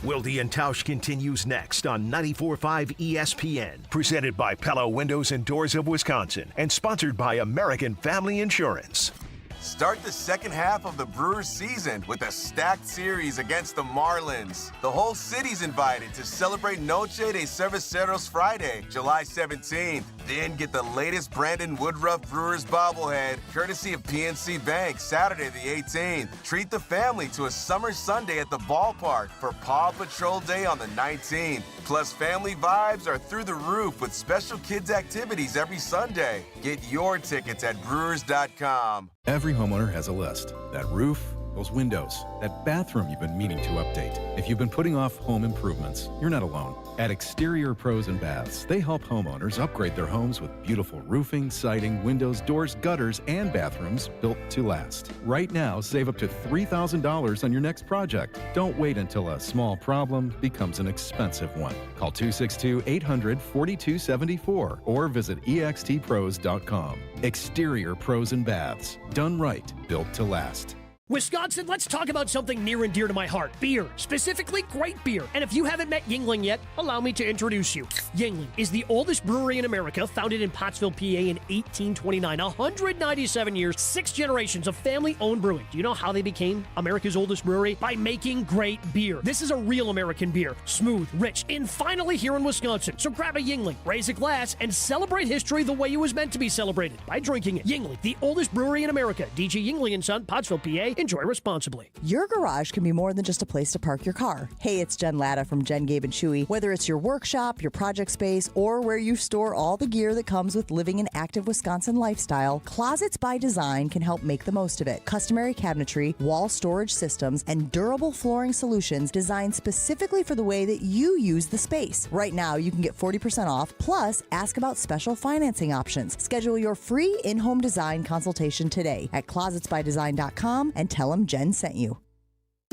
Wilde and Tausch continues next on 94.5 ESPN, presented by Pella Windows and Doors of Wisconsin, and sponsored by American Family Insurance. Start the second half of the Brewers season with a stacked series against the Marlins. The whole city's invited to celebrate Noche de Cerveceros Friday, July 17th. Then get the latest Brandon Woodruff Brewers bobblehead, courtesy of PNC Bank, Saturday the 18th. Treat the family to a summer Sunday at the ballpark for Paw Patrol Day on the 19th. Plus, family vibes are through the roof with special kids activities every Sunday. Get your tickets at brewers.com. Every homeowner has a list. That roof, those windows, that bathroom you've been meaning to update. If you've been putting off home improvements, you're not alone. At Exterior Pros and Baths, they help homeowners upgrade their homes with beautiful roofing, siding, windows, doors, gutters, and bathrooms built to last. Right now, save up to $3,000 on your next project. Don't wait until a small problem becomes an expensive one. Call 262-800-4274 or visit extpros.com. Exterior Pros and Baths. Done right, built to last. Wisconsin, let's talk about something near and dear to my heart. Beer. Specifically, great beer. And if you haven't met Yuengling yet, allow me to introduce you. Yuengling is the oldest brewery in America, founded in Pottsville, PA in 1829. 197 years, 6 generations of family-owned brewing. Do you know how they became America's oldest brewery? By making great beer. This is a real American beer. Smooth, rich, and finally here in Wisconsin. So grab a Yuengling, raise a glass, and celebrate history the way it was meant to be celebrated, by drinking it. Yuengling, the oldest brewery in America. DG Yuengling & Son, Pottsville, PA. Enjoy responsibly. Your garage can be more than just a place to park your car. Hey, it's Jen Latta from Jen, Gabe, and Chewy. Whether it's your workshop, your project space, or where you store all the gear that comes with living an active Wisconsin lifestyle, Closets by Design can help make the most of it. Customary cabinetry, wall storage systems, and durable flooring solutions designed specifically for the way that you use the space. Right now, you can get 40% off, plus ask about special financing options. Schedule your free in-home design consultation today at closetsbydesign.com and tell them Jen sent you.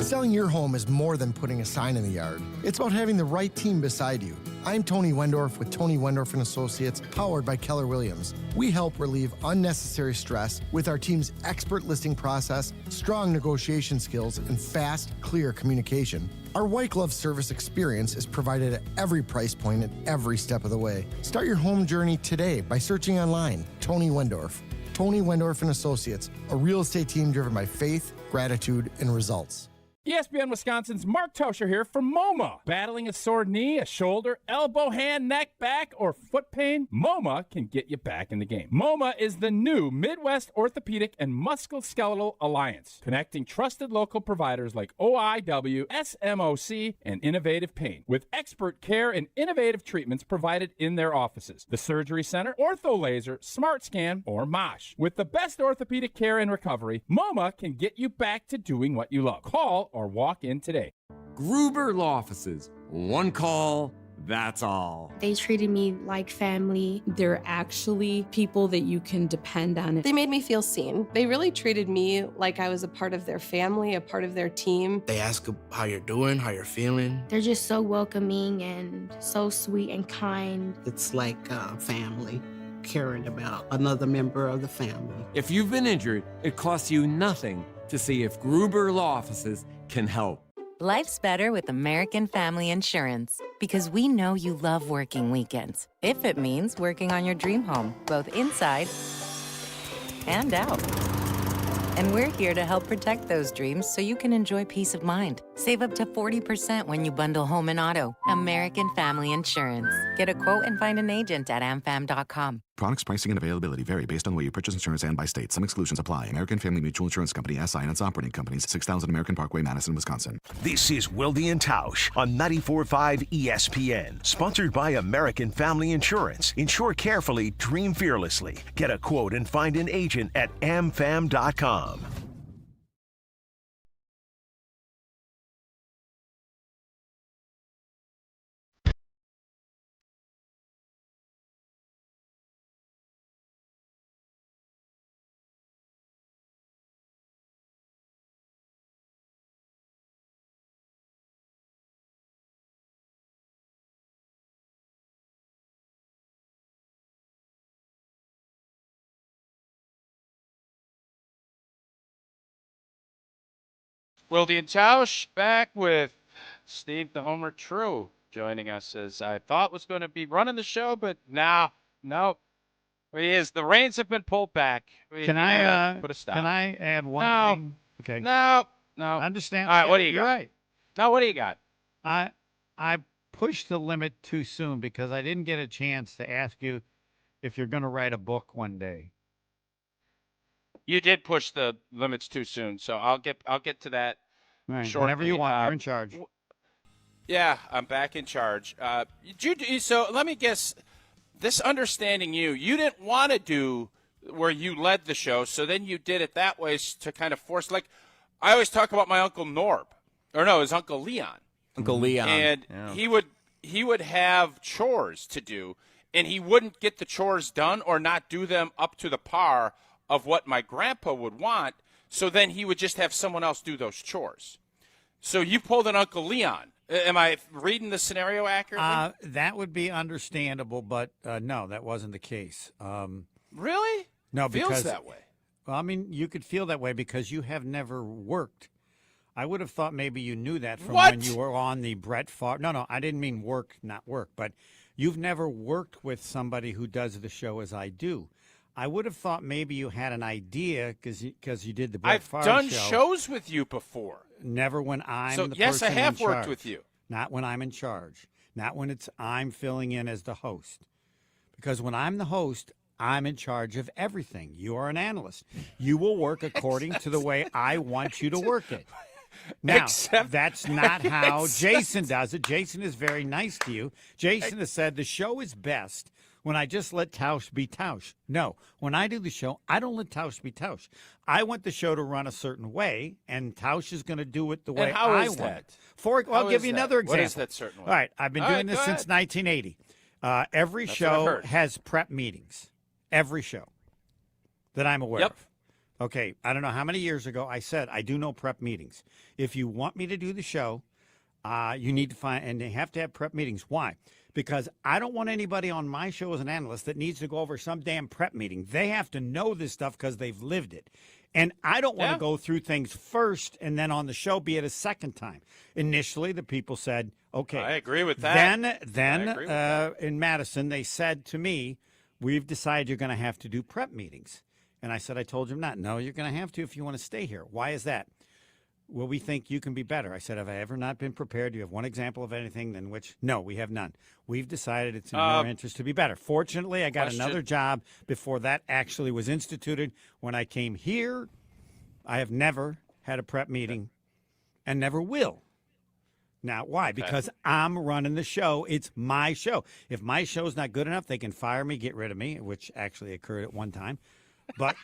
Selling your home is more than putting a sign in the yard. It's about having the right team beside you. I'm Tony Wendorf with Tony Wendorf and Associates, powered by Keller Williams. We help relieve unnecessary stress with our team's expert listing process, strong negotiation skills, and fast, clear communication. Our white glove service experience is provided at every price point at every step of the way. Start your home journey today by searching online, Tony Wendorf. Tony Wendorf and Associates, a real estate team driven by faith, gratitude, and results. ESPN Wisconsin's Mark Tauscher here from MoMA. Battling a sore knee, a shoulder, elbow, hand, neck, back, or foot pain? MoMA can get you back in the game. MoMA is the new Midwest Orthopedic and Musculoskeletal Alliance, connecting trusted local providers like OIW, SMOC, and Innovative Pain, with expert care and innovative treatments provided in their offices. The Surgery Center, Ortho Laser, Smart Scan, or MOSH. With the best orthopedic care and recovery, MoMA can get you back to doing what you love. Call or walk in today. Gruber Law Offices. One call, that's all. They treated me like family. They're actually people that you can depend on. They made me feel seen. They really treated me like I was a part of their family, a part of their team. They ask how you're doing, how you're feeling. They're just so welcoming and so sweet and kind. It's like family, caring about another member of the family. If you've been injured, it costs you nothing to see if Gruber Law Offices can help. Life's better with American Family Insurance because we know you love working weekends. If it means working on your dream home, both inside and out. And we're here to help protect those dreams so you can enjoy peace of mind. Save up to 40% when you bundle home and auto. American Family Insurance. Get a quote and find an agent at amfam.com. Products, pricing, and availability vary based on the way you purchase insurance and by state. Some exclusions apply. American Family Mutual Insurance Company, SI, and its operating companies, 6000 American Parkway, Madison, Wisconsin. This is Wilde and Tausch on 94.5 ESPN. Sponsored by American Family Insurance. Insure carefully, dream fearlessly. Get a quote and find an agent at amfam.com. Wilde and Tausch back with Steve the Homer True joining us, as I thought was going to be running the show, but no, he is. The reins have been pulled back. Can I put a stop? Can I add one thing? Okay. No. I understand. All right, what do you got? You're right. No, what do you got? I pushed the limit too soon because I didn't get a chance to ask you if you're going to write a book one day. You did push the limits too soon, so I'll get to that shortly. Whenever you want, you're in charge. Yeah, I'm back in charge. So let me guess, this understanding you didn't want to do where you led the show, so then you did it that way to kind of force, like, I always talk about my Uncle Norb, or no, his Uncle Leon. Uncle Leon. And he would have chores to do, and he wouldn't get the chores done or not do them up to the par of what my grandpa would want, so then he would just have someone else do those chores. So you pulled an Uncle Leon. Am I reading the scenario accurately? That would be understandable, but no, that wasn't the case. Really? No, because feels that way. Well, I mean, you could feel that way because you have never worked. I would have thought maybe you knew that from when you were on the Brett Favre. No, I didn't mean work, not work, but you've never worked with somebody who does the show as I do. I would have thought maybe you had an idea because you did the Brett Favre show. I've done shows with you before. Never when I'm the person yes, I have in charge. worked with you. Not when I'm in charge. Not when I'm filling in as the host. Because when I'm the host, I'm in charge of everything. You are an analyst. You will work according to the way I want you to work it. Now, that's not how Jason does it. Jason is very nice to you. Jason has said the show is best when I just let Tausch be Tausch. No, when I do the show, I don't let Tausch be Tausch. I want the show to run a certain way, and Tausch is going to do it the way I want it. I'll give you another example. What is that certain way? All right, I've been doing this since 1980. Every show has prep meetings. Every show that I'm aware of. Okay, I don't know how many years ago I said I do no prep meetings. If you want me to do the show, you need to find, and they have to have prep meetings. Why? Because I don't want anybody on my show as an analyst that needs to go over some damn prep meeting. They have to know this stuff because they've lived it. And I don't want to go through things first and then on the show be it a second time. Initially, the people said, okay. I agree with that. Then in Madison, they said to me, we've decided you're going to have to do prep meetings. And I said, I told you not. No, you're going to have to if you want to stay here. Why is that? Well, we think you can be better. I said, have I ever not been prepared? Do you have one example of anything in which? No, we have none. We've decided it's in your interest to be better. Fortunately, I got another job before that actually was instituted. When I came here, I have never had a prep meeting and never will. Now, why? Because I'm running the show. It's my show. If my show's not good enough, they can fire me, get rid of me, which actually occurred at one time. But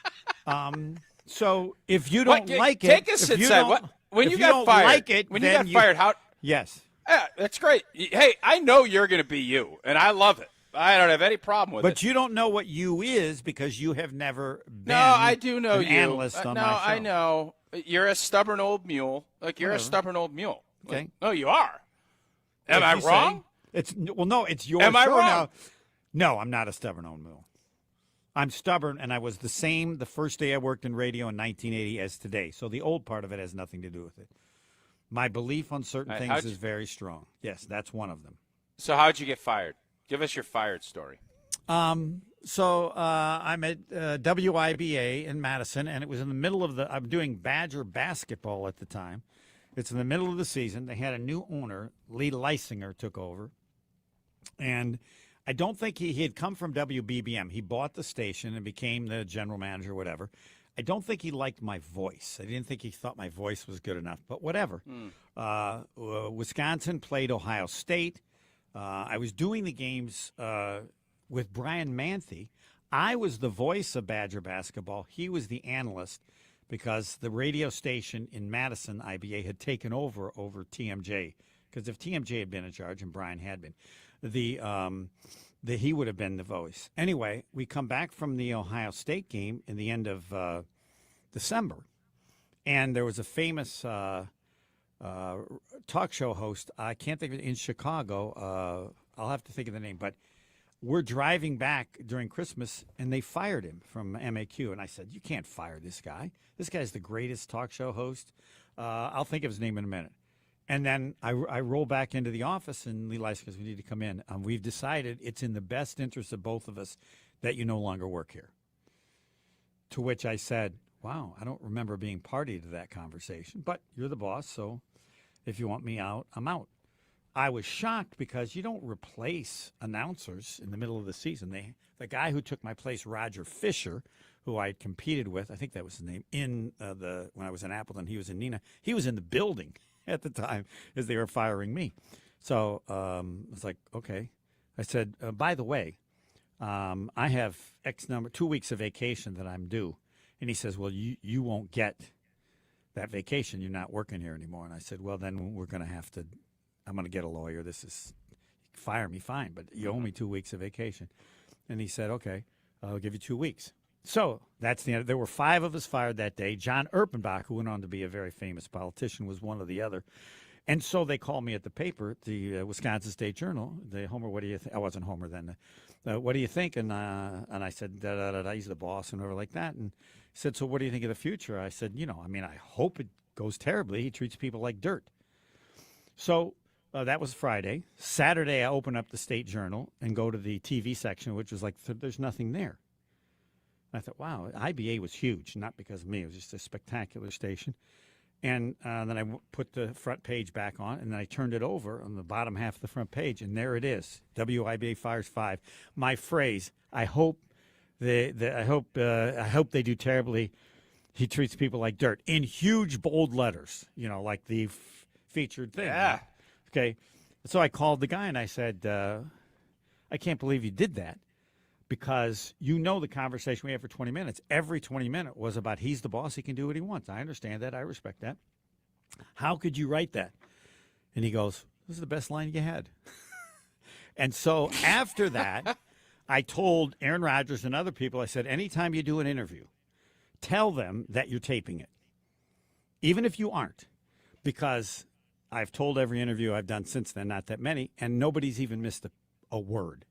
so if you don't like it, take us inside. When you got fired, like it, when you got fired, how? Yes. Yeah, that's great. Hey, I know you're going to be you, and I love it. I don't have any problem with it. But you don't know what you is because you have never been. No, I do know an you. Analyst on my show. I know. You're a stubborn old mule. Like you're a stubborn old mule. Okay. No, you are. Am I wrong? No, it's your Am show I wrong? now. No, I'm not a stubborn old mule. I'm stubborn, and I was the same the first day I worked in radio in 1980 as today. So the old part of it has nothing to do with it. My belief on certain things is very strong. Yes, that's one of them. So how'd you get fired? Give us your fired story. So I'm at WIBA in Madison, and it was in the middle of I'm doing Badger basketball at the time. It's in the middle of the season. They had a new owner, Lee Leisinger, took over, and I don't think he had come from WBBM. He bought the station and became the general manager, whatever. I don't think he liked my voice. I didn't think he thought my voice was good enough, but whatever. Wisconsin played Ohio State. I was doing the games with Brian Manthe. I was the voice of Badger basketball. He was the analyst because the radio station in Madison, IBA, had taken over TMJ. Because if TMJ had been in charge and Brian had been, he would have been the voice. Anyway, we come back from the Ohio State game in the end of December, and there was a famous talk show host. I can't think of it, in Chicago. I'll have to think of the name, but we're driving back during Christmas, and they fired him from MAQ. And I said, you can't fire this guy. This guy's the greatest talk show host. I'll think of his name in a minute. And then I roll back into the office, and Lee Leisinger says, we need to come in. We've decided it's in the best interest of both of us that you no longer work here. To which I said, wow, I don't remember being party to that conversation. But you're the boss, so if you want me out, I'm out. I was shocked because you don't replace announcers in the middle of the season. The guy who took my place, Roger Fisher, who I had competed with, I think that was his name, when I was in Appleton, he was in Neenah. He was in the building at the time as they were firing me. So I was like, okay. I said, by the way, I have 2 weeks of vacation that I'm due. And he says, well, you won't get that vacation. You're not working here anymore. And I said, well, then I'm going to get a lawyer. Fire me, fine, but you owe me 2 weeks of vacation. And he said, okay, I'll give you 2 weeks. So that's the end. There were 5 of us fired that day. John Erpenbach, who went on to be a very famous politician, was one of the other. And so they called me at the paper, the Wisconsin State Journal. Homer, what do you think? I wasn't Homer then. What do you think? And I said, da-da-da-da, he's the boss and whatever like that. And he said, so what do you think of the future? I said, I hope it goes terribly. He treats people like dirt. So that was Friday. Saturday, I open up the State Journal and go to the TV section, which was like, there's nothing there. I thought, wow, IBA was huge, not because of me. It was just a spectacular station. And then I put the front page back on, and then I turned it over on the bottom half of the front page, and there it is. WIBA fires 5. My phrase, I hope they do terribly. He treats people like dirt in huge bold letters, like the featured thing. Yeah. Right? Okay. So I called the guy and I said, I can't believe you did that. Because the conversation we had for 20 minutes, every 20 minutes was about he's the boss, he can do what he wants. I understand that. I respect that. How could you write that? And he goes, this is the best line you had. And so after that, I told Aaron Rodgers and other people, I said, anytime you do an interview, tell them that you're taping it, even if you aren't, because I've told every interview I've done since then, not that many, and nobody's even missed a word.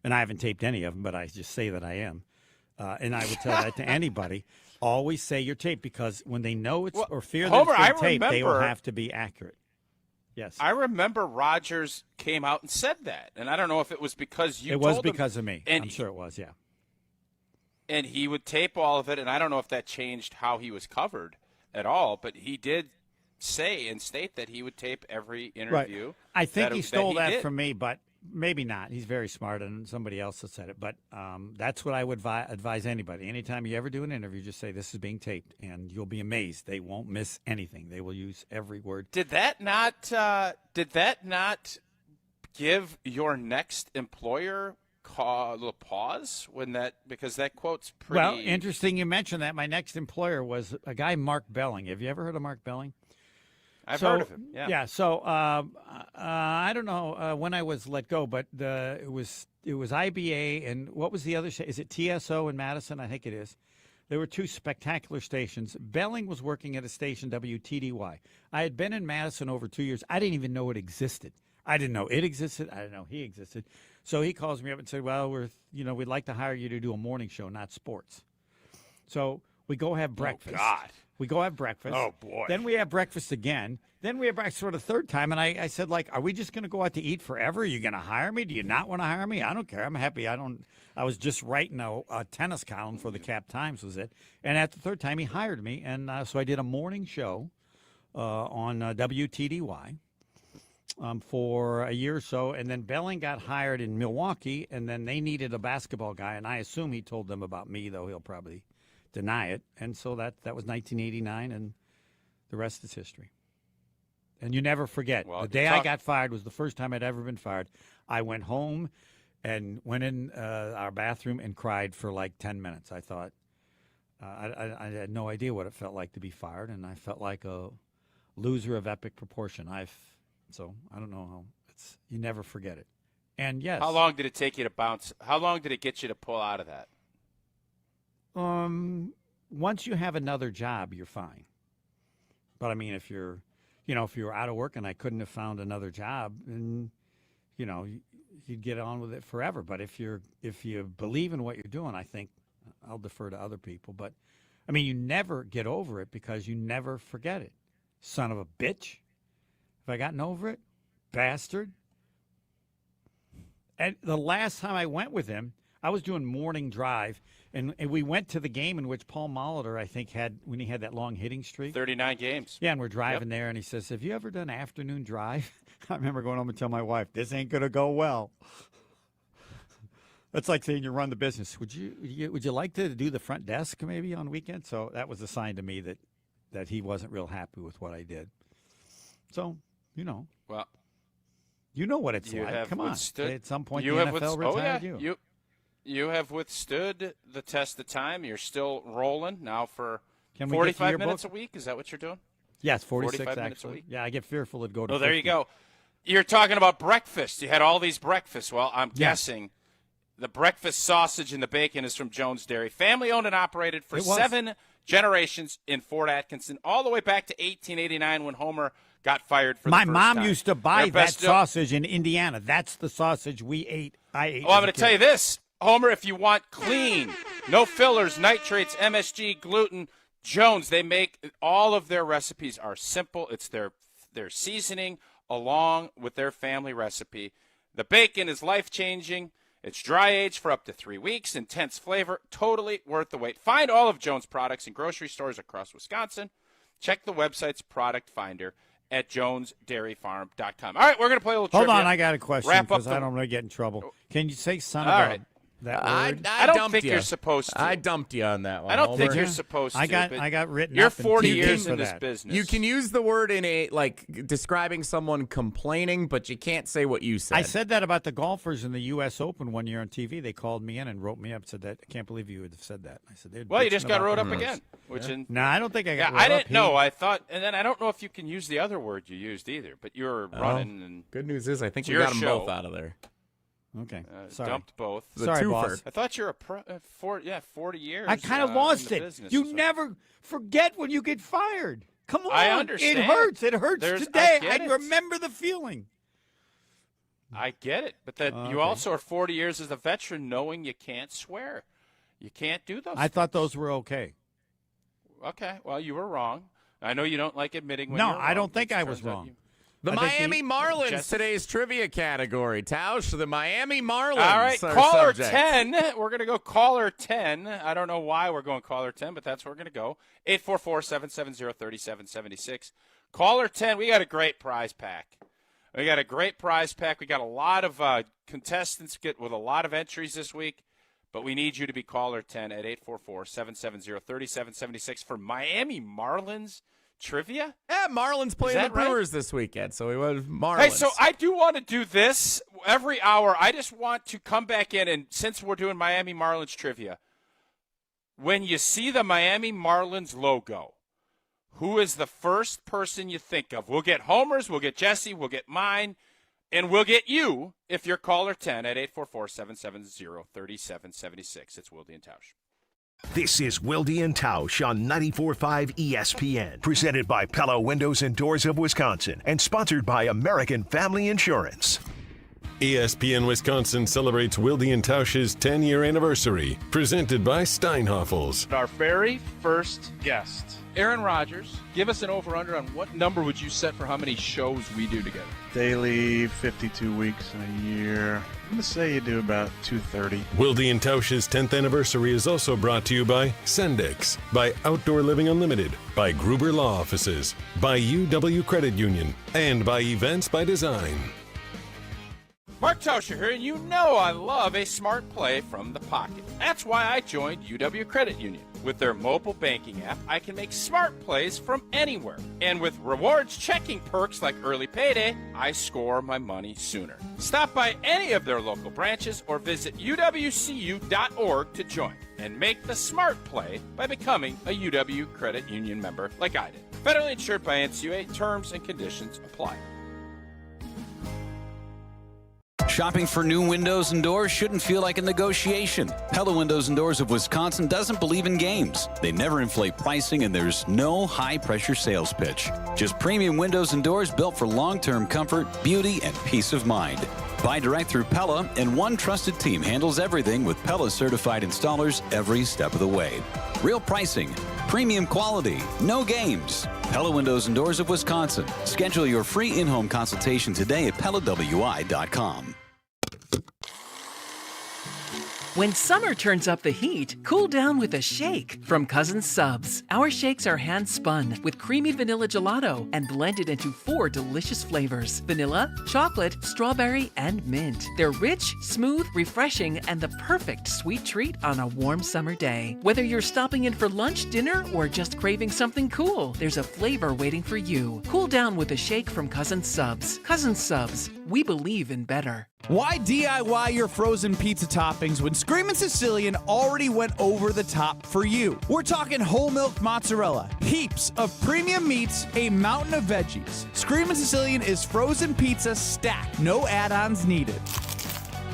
And I haven't taped any of them, but I just say that I am. And I would tell that to anybody. Always say you're taped, because when they know it's or fear that it's been taped, they will have to be accurate. Yes. I remember Rogers came out and said that, and I don't know if it was because you told him. It was because of me. I'm sure it was, yeah. And he would tape all of it, and I don't know if that changed how he was covered at all, but he did say and state that he would tape every interview. Right. I think he stole that from me, but maybe not. He's very smart, and somebody else has said it. But that's what I would advise anybody. Anytime you ever do an interview, just say this is being taped, and you'll be amazed. They won't miss anything. They will use every word. Did that not give your next employer a little pause when that, because that quote's pretty... Well, interesting you mentioned that. My next employer was a guy, Mark Belling. Have you ever heard of Mark Belling? I've heard of him, yeah. Yeah, so I don't know when I was let go, but it was IBA, and what was the other? Is it TSO in Madison? I think it is. There were two spectacular stations. Belling was working at a station, WTDY. I had been in Madison over 2 years. I didn't even know it existed. I didn't know it existed. I didn't know he existed. So he calls me up and said, well, we'd like to hire you to do a morning show, not sports. So we go have breakfast. Oh, God. We go have breakfast. Oh, boy. Then we have breakfast again. Then we have breakfast for the third time. And I said, are we just going to go out to eat forever? Are you going to hire me? Do you not want to hire me? I don't care. I'm happy. I was just writing a tennis column for the Cap Times was it. And at the third time, he hired me. And so I did a morning show on WTDY for a year or so. And then Belling got hired in Milwaukee. And then they needed a basketball guy. And I assume he told them about me, though he'll probably deny it. And so that was 1989, and the rest is history. And you never forget. Well, the day I got fired was the first time I'd ever been fired. I went home and went in our bathroom and cried for like 10 minutes. I thought, I had no idea what it felt like to be fired, and I felt like a loser of epic proportion. So I don't know how you never forget it. And yes. How long did it take you to bounce? How long did it get you to pull out of that? Once you have another job, you're fine. But I mean, if you're out of work and I couldn't have found another job, then, you'd get on with it forever. But if you believe in what you're doing, I think I'll defer to other people. But I mean, you never get over it because you never forget it. Son of a bitch. Have I gotten over it? Bastard. And the last time I went with him, I was doing morning drive, and we went to the game in which Paul Molitor, I think, when he had that long hitting streak. 39 games. Yeah, and we're driving there, and he says, have you ever done afternoon drive? I remember going home and telling my wife, this ain't going to go well. That's like saying you run the business. Would you like to do the front desk maybe on weekends? So that was a sign to me that he wasn't real happy with what I did. So, Well, you know what it's like. Come on. At some point, the NFL retired you. You have withstood the test of time. You're still rolling now for Can we 45 minutes a week. Is that what you're doing? Yes, 46 minutes actually. a week. Yeah, I get fearful it'd go to 50. There you go. You're talking about breakfast. You had all these breakfasts. Well, I'm guessing the breakfast sausage and the bacon is from Jones Dairy. Family owned and operated for 7 generations in Fort Atkinson, all the way back to 1889 when Homer got fired for the first time. My mom used to buy that sausage in Indiana. That's the sausage we ate. I ate. Oh, I'm going to tell you this. Homer, if you want clean, no fillers, nitrates, MSG, gluten, Jones, they make all of their recipes are simple. It's their seasoning along with their family recipe. The bacon is life-changing. It's dry-aged for up to 3 weeks. Intense flavor, totally worth the wait. Find all of Jones' products in grocery stores across Wisconsin. Check the website's product finder at jonesdairyfarm.com. All right, we're going to play a little trivia. Hold on, I got a question because I don't want to get in trouble. Can you say son of a... That word? I don't think you're supposed to. I dumped you on that one. I don't think you're supposed to. I got written. You're up 40 in years for in this that. business. You can use the word in describing someone complaining, but you can't say what you said. I said that about the golfers in the U.S. Open one year on TV. They called me in and wrote me up and said that. I can't believe you would have said that. I said, well, you just got wrote up again. No, I don't think I got wrote I didn't up. know. I thought, and then I don't know if you can use the other word you used either, but you're running. And good news is I think we got them both out of there. Okay. Sorry. Dumped both. Sorry, boss. I thought you were 40 years. I kind of lost in the it. business, You so. never forget when you get fired. Come on. I understand. It hurts. It hurts today. I it. remember the feeling. I get it. But you also are 40 years as a veteran knowing you can't swear. You can't do those I thought those were okay. Okay. Well, you were wrong. I know you don't like admitting when No, you're wrong. I don't think I was wrong. The Miami Marlins, today's trivia category. Tausch, the Miami Marlins. All right, are caller subject. 10. We're going to go caller 10. I don't know why we're going caller 10, but that's where we're going to go. 844-770-3776. Caller 10, we got a great prize pack. We got a lot of contestants with a lot of entries this week, but we need you to be caller 10 at 844-770-3776 for Miami Marlins trivia? Yeah, Marlins playing the Brewers this weekend, so we went Marlins. Hey, so I do want to do this every hour. I just want to come back in, and since we're doing Miami Marlins trivia, when you see the Miami Marlins logo, who is the first person you think of? We'll get Homer's, we'll get Jesse, we'll get mine, and we'll get you if you're caller 10 at 844-770-3776. It's Wilde and Tausch. This is Wilde and Tausch on 94.5 ESPN, presented by Pella Windows and Doors of Wisconsin, and sponsored by American Family Insurance. ESPN Wisconsin celebrates Wilde and Tausch's 10-year anniversary, presented by Steinhoffels. Our very first guest, Aaron Rodgers. Give us an over-under on what number would you set for how many shows we do together? Daily, 52 weeks in a year. I'm going to say you do about 230. Wilde and Tausch's 10th anniversary is also brought to you by Sendix, by Outdoor Living Unlimited, by Gruber Law Offices, by UW Credit Union, and by Events by Design. Mark Tauscher here, and you know I love a smart play from the pocket. That's why I joined UW Credit Union. With their mobile banking app, I can make smart plays from anywhere. And with rewards checking perks like early payday, I score my money sooner. Stop by any of their local branches or visit uwcu.org to join and make the smart play by becoming a UW Credit Union member like I did. Federally insured by NCUA. Terms and conditions apply. Shopping for new windows and doors shouldn't feel like a negotiation. Pella Windows and Doors of Wisconsin doesn't believe in games. They never inflate pricing, and there's no high-pressure sales pitch. Just premium windows and doors built for long-term comfort, beauty, and peace of mind. Buy direct through Pella, and one trusted team handles everything with Pella certified installers every step of the way. Real pricing, premium quality, no games. Pella Windows and Doors of Wisconsin. Schedule your free in-home consultation today at PellaWI.com. When summer turns up the heat, cool down with a shake from Cousin Subs. Our shakes are hand-spun with creamy vanilla gelato and blended into 4 delicious flavors: vanilla, chocolate, strawberry, and mint. They're rich, smooth, refreshing, and the perfect sweet treat on a warm summer day. Whether you're stopping in for lunch, dinner, or just craving something cool, there's a flavor waiting for you. Cool down with a shake from Cousin Subs. Cousin Subs, we believe in better. Why DIY your frozen pizza toppings when Screamin' Sicilian already went over the top for you? We're talking whole milk mozzarella, heaps of premium meats, a mountain of veggies. Screamin' Sicilian is frozen pizza stacked, no add-ons needed.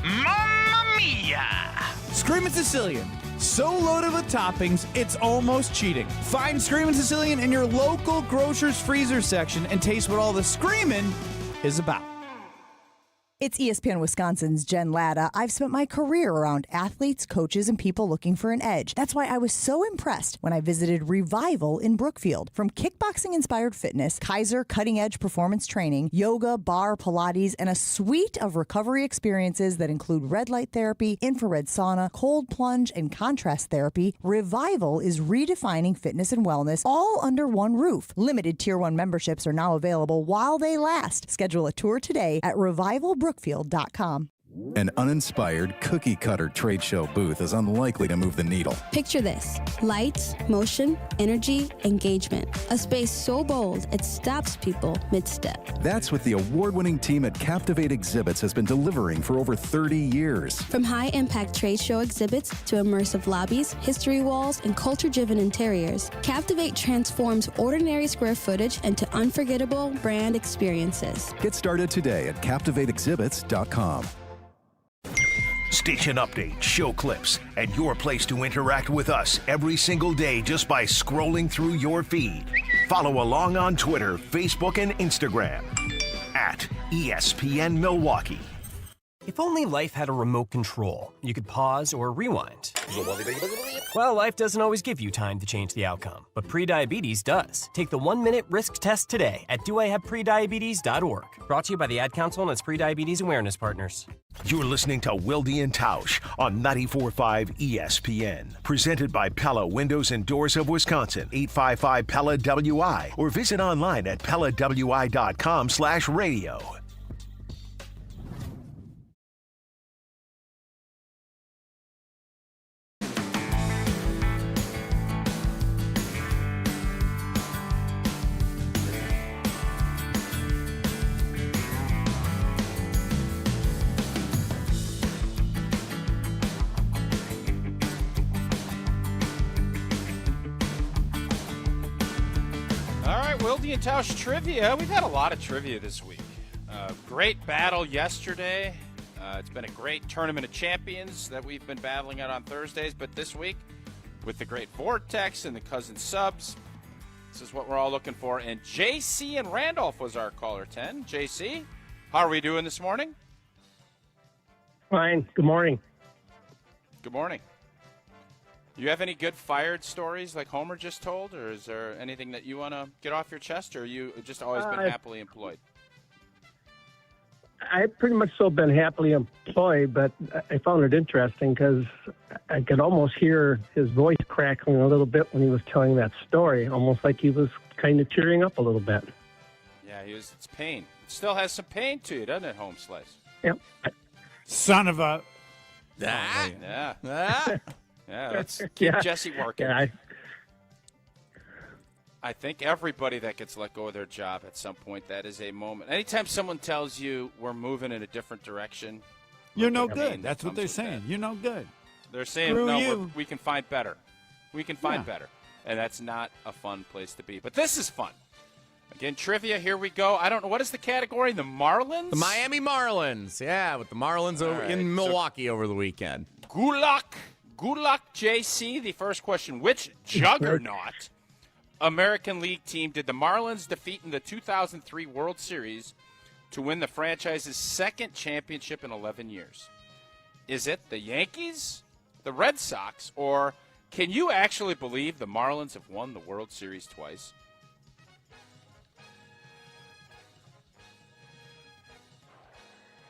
Mamma mia! Screamin' Sicilian, so loaded with toppings, it's almost cheating. Find Screamin' Sicilian in your local grocer's freezer section and taste what all the screamin' is about. It's ESPN Wisconsin's Jen Latta. I've spent my career around athletes, coaches, and people looking for an edge. That's why I was so impressed when I visited Revival in Brookfield. From kickboxing-inspired fitness, Kaiser cutting-edge performance training, yoga, bar, Pilates, and a suite of recovery experiences that include red light therapy, infrared sauna, cold plunge, and contrast therapy, Revival is redefining fitness and wellness all under one roof. Limited Tier 1 memberships are now available while they last. Schedule a tour today at revivalbrookfield.com. An uninspired cookie-cutter trade show booth is unlikely to move the needle. Picture this: lights, motion, energy, engagement. A space so bold it stops people mid-step. That's what the award-winning team at Captivate Exhibits has been delivering for over 30 years. From high-impact trade show exhibits to immersive lobbies, history walls, and culture-driven interiors, Captivate transforms ordinary square footage into unforgettable brand experiences. Get started today at CaptivateExhibits.com. station updates, show clips, and your place to interact with us every single day just by scrolling through your feed. Follow along on Twitter, Facebook, and Instagram at ESPN Milwaukee. If only life had a remote control, you could pause or rewind. Well, life doesn't always give you time to change the outcome, but prediabetes does. Take the 1-minute risk test today at doihaveprediabetes.org. Brought to you by the Ad Council and its prediabetes awareness partners. You're listening to Wilde and Tausch on 94.5 ESPN. Presented by Pella Windows and Doors of Wisconsin, 855 Pella WI, or visit online at PellaWI.com/radio. Wilde and Tausch trivia. We've had a lot of trivia this week. Great battle yesterday. It's been a great tournament of champions that we've been battling out on Thursdays. But this week, with the great Vortex and the Cousin Subs, this is what we're all looking for. And JC and Randolph was our caller 10. JC, how are we doing this morning? Fine. Good morning. Good morning. You have any good fired stories like Homer just told, or is there anything that you want to get off your chest, or you just always been happily employed? I've pretty much still been happily employed, but I found it interesting because I could almost hear his voice crackling a little bit when he was telling that story, almost like he was kind of tearing up a little bit. Yeah, it's pain. It still has some pain to you, doesn't it, Home Slice? Yep. Son of a... Yeah. Yeah, let's keep Jesse working. Yeah, I think everybody that gets let go of their job at some point, that is a moment. Anytime someone tells you we're moving in a different direction, you're no good. That's what they're saying. You're no good. They're saying, Screw no, you. we can find better. We can find better. And that's not a fun place to be. But this is fun. Again, trivia, here we go. I don't know. What is the category? The Marlins? The Miami Marlins. Yeah, with the Marlins in Milwaukee over the weekend. Good luck, JC. The first question, which juggernaut American League team did the Marlins defeat in the 2003 World Series to win the franchise's second championship in 11 years? Is it the Yankees, the Red Sox, or can you actually believe the Marlins have won the World Series twice?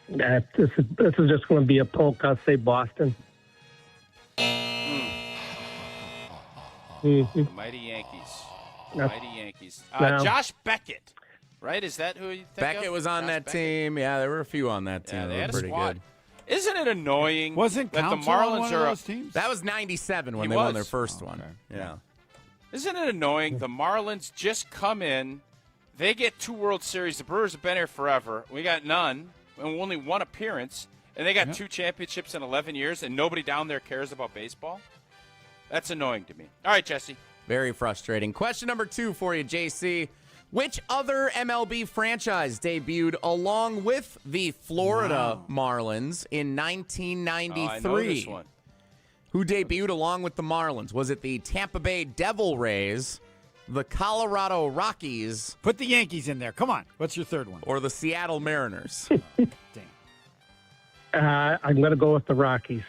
Yeah, this is just going to be a poke. I'll say Boston. The mighty Yankees. Josh Beckett, right? Is that who you think Beckett of? was on that team. Yeah, there were a few on that team. Yeah, they had a pretty squad. Good. Isn't it annoying that the Marlins are those teams? That was 97 when they won their first one. Yeah. Isn't it annoying? The Marlins just come in. They get 2 World Series. The Brewers have been here forever. We got none, and only 1 appearance. And they got 2 championships in 11 years, and nobody down there cares about baseball? That's annoying to me. All right, Jesse. Very frustrating. Question number 2 for you, JC. Which other MLB franchise debuted along with the Florida Marlins in 1993? I know this one. Who debuted along with the Marlins? Was it the Tampa Bay Devil Rays, the Colorado Rockies? Put the Yankees in there. Come on. What's your third one? Or the Seattle Mariners? I'm going to go with the Rockies.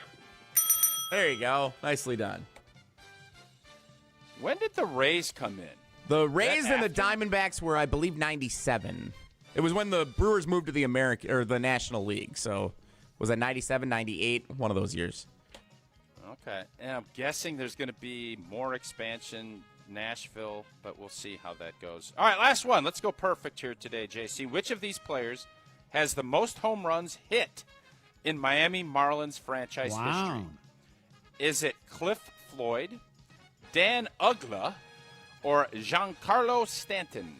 There you go. Nicely done. When did the Rays come in? The Rays and the Diamondbacks were, I believe, 97. It was when the Brewers moved to the the National League. So was it 97, 98? One of those years. Okay. And I'm guessing there's going to be more expansion, Nashville, but we'll see how that goes. All right, last one. Let's go perfect here today, JC. Which of these players has the most home runs hit in Miami Marlins franchise history? Is it Cliff Floyd, Dan Uggla, or Giancarlo Stanton?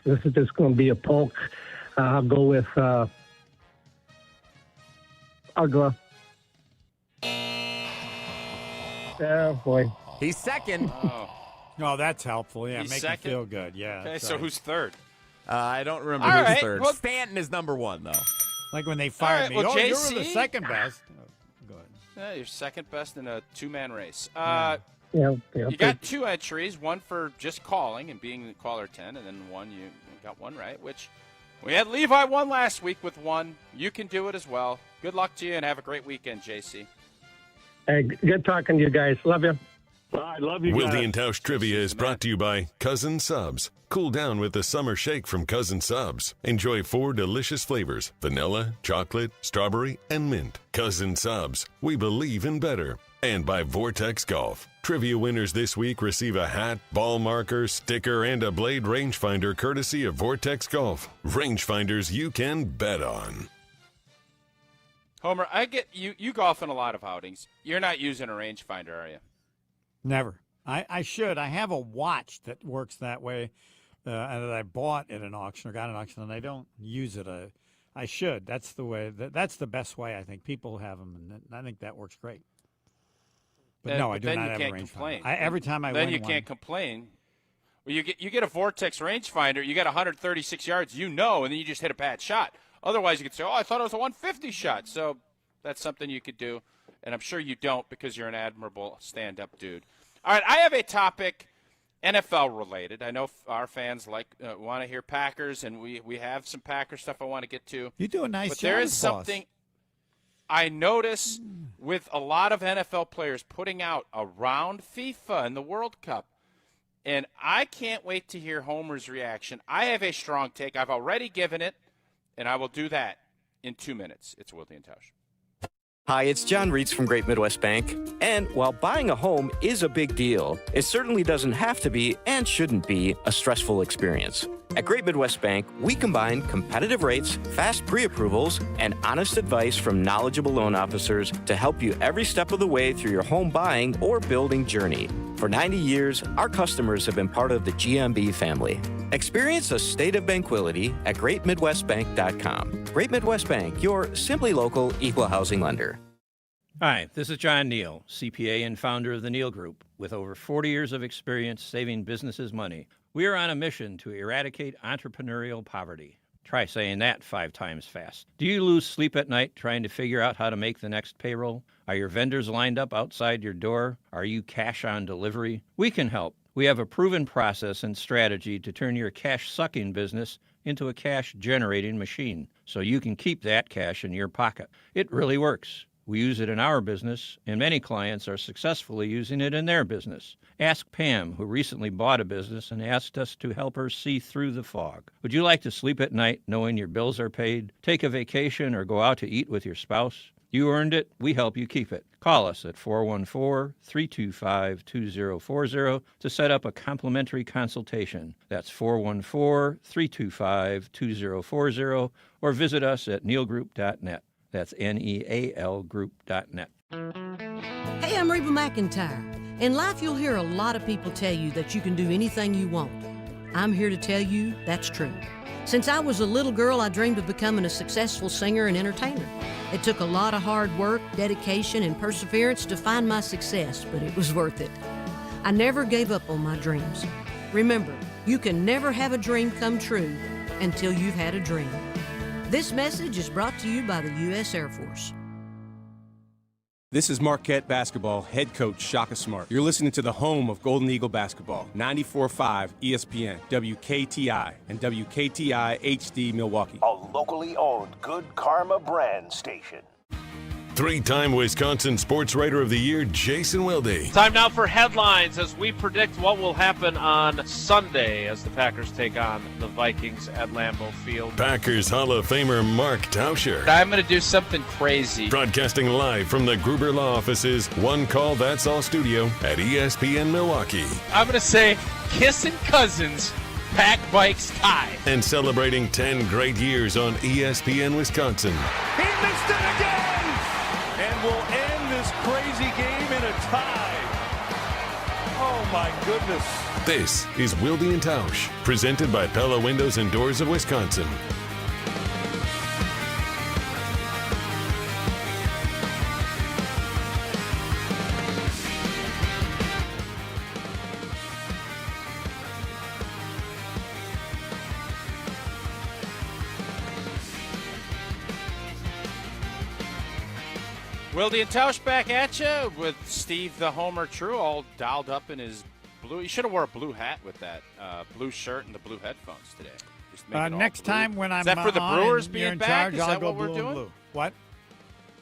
This is just going to be a poke. I'll go with Uggla. Oh, boy. He's second. Oh, that's helpful. Yeah, He's make second? you feel good. Yeah. Okay, so who's third? I don't remember All who's right, third. well- Stanton is number one, though. Like when they fired me. well, Oh, you JC? were the second best. Oh, go ahead. Yeah, you're second best in a two-man race. Yeah, You got 2 entries, one for just calling and being the caller 10, and then one you got one right, which we had Levi won last week with 1. You can do it as well. Good luck to you, and have a great weekend, JC. Hey, good talking to you guys. Love you. I love you Wilde guys. and Tausch Trivia is brought to you by Cousin Subs. Cool down with the summer shake from Cousin Subs. Enjoy 4 delicious flavors: vanilla, chocolate, strawberry, and mint. Cousin Subs. We believe in better. And by Vortex Golf. Trivia winners this week receive a hat, ball marker, sticker, and a blade rangefinder courtesy of Vortex Golf. Rangefinders you can bet on. Homer, I get you golf in a lot of outings. You're not using a rangefinder, are you? Never. I should. I have a watch that works that way and that I bought at an auction or got at an auction, and I don't use it. I should. That's the way. That's the best way, I think. People have them, and I think that works great. But no, I do not have a rangefinder. Every time I then win you one, can't complain. Well, you get a Vortex rangefinder. You got 136 yards, and then you just hit a bad shot. Otherwise, you could say, "Oh, I thought it was a 150 shot." So that's something you could do, and I'm sure you don't because you're an admirable stand-up dude. All right, I have a topic, NFL related. I know our fans want to hear Packers, and we have some Packers stuff I want to get to. You do a nice but job. there is boss. something I notice with a lot of NFL players putting out around FIFA and the World Cup, and I can't wait to hear Homer's reaction. I have a strong take. I've already given it, and I will do that in 2 minutes. It's Wilde and Tausch. Hi, it's John Reitz from Great Midwest Bank. And while buying a home is a big deal, it certainly doesn't have to be and shouldn't be a stressful experience. At Great Midwest Bank, we combine competitive rates, fast pre-approvals, and honest advice from knowledgeable loan officers to help you every step of the way through your home buying or building journey. For 90 years, our customers have been part of the GMB family. Experience a state of tranquility at GreatMidwestBank.com. Great Midwest Bank, your simply local equal housing lender. Hi, this is John Neal, CPA and founder of the Neal Group. With over 40 years of experience saving businesses money, we are on a mission to eradicate entrepreneurial poverty. Try saying that 5 times fast. Do you lose sleep at night trying to figure out how to make the next payroll? Are your vendors lined up outside your door? Are you cash on delivery? We can help. We have a proven process and strategy to turn your cash-sucking business into a cash-generating machine so you can keep that cash in your pocket. It really works. We use it in our business, and many clients are successfully using it in their business. Ask Pam, who recently bought a business and asked us to help her see through the fog. Would you like to sleep at night knowing your bills are paid, take a vacation, or go out to eat with your spouse? You earned it. We help you keep it. Call us at 414-325-2040 to set up a complimentary consultation. That's 414-325-2040, or visit us at nealgroup.net. That's NEAL group.net. Hey, I'm Reba McEntire. In life, you'll hear a lot of people tell you that you can do anything you want. I'm here to tell you that's true. Since I was a little girl, I dreamed of becoming a successful singer and entertainer. It took a lot of hard work, dedication, and perseverance to find my success, but it was worth it. I never gave up on my dreams. Remember, you can never have a dream come true until you've had a dream. This message is brought to you by the U.S. Air Force. This is Marquette basketball head coach Shaka Smart. You're listening to the home of Golden Eagle basketball, 94.5 ESPN, WKTI, and WKTI HD Milwaukee. A locally owned Good Karma brand station. 3-time Wisconsin Sports Writer of the Year, Jason Wilde. Time now for headlines as we predict what will happen on Sunday as the Packers take on the Vikings at Lambeau Field. Packers Hall of Famer Mark Tauscher. I'm going to do something crazy. Broadcasting live from the Gruber Law Office's One Call That's All studio at ESPN Milwaukee. I'm going to say Kissing Cousins, Pack Bikes tie. And celebrating 10 great years on ESPN Wisconsin. He missed it again! And we'll end this crazy game in a tie. Oh, my goodness. This is Wilde and Tausch, presented by Pella Windows and Doors of Wisconsin. Wilde and Tausch back at you with Steve the Homer True all dialed up in his blue. You should have wore a blue hat with that blue shirt and the blue headphones today. Just make it all Next blue. time when I'm Is that for the on Brewers and you're being in back? charge, Is I'll that go what we're blue and doing? blue. What?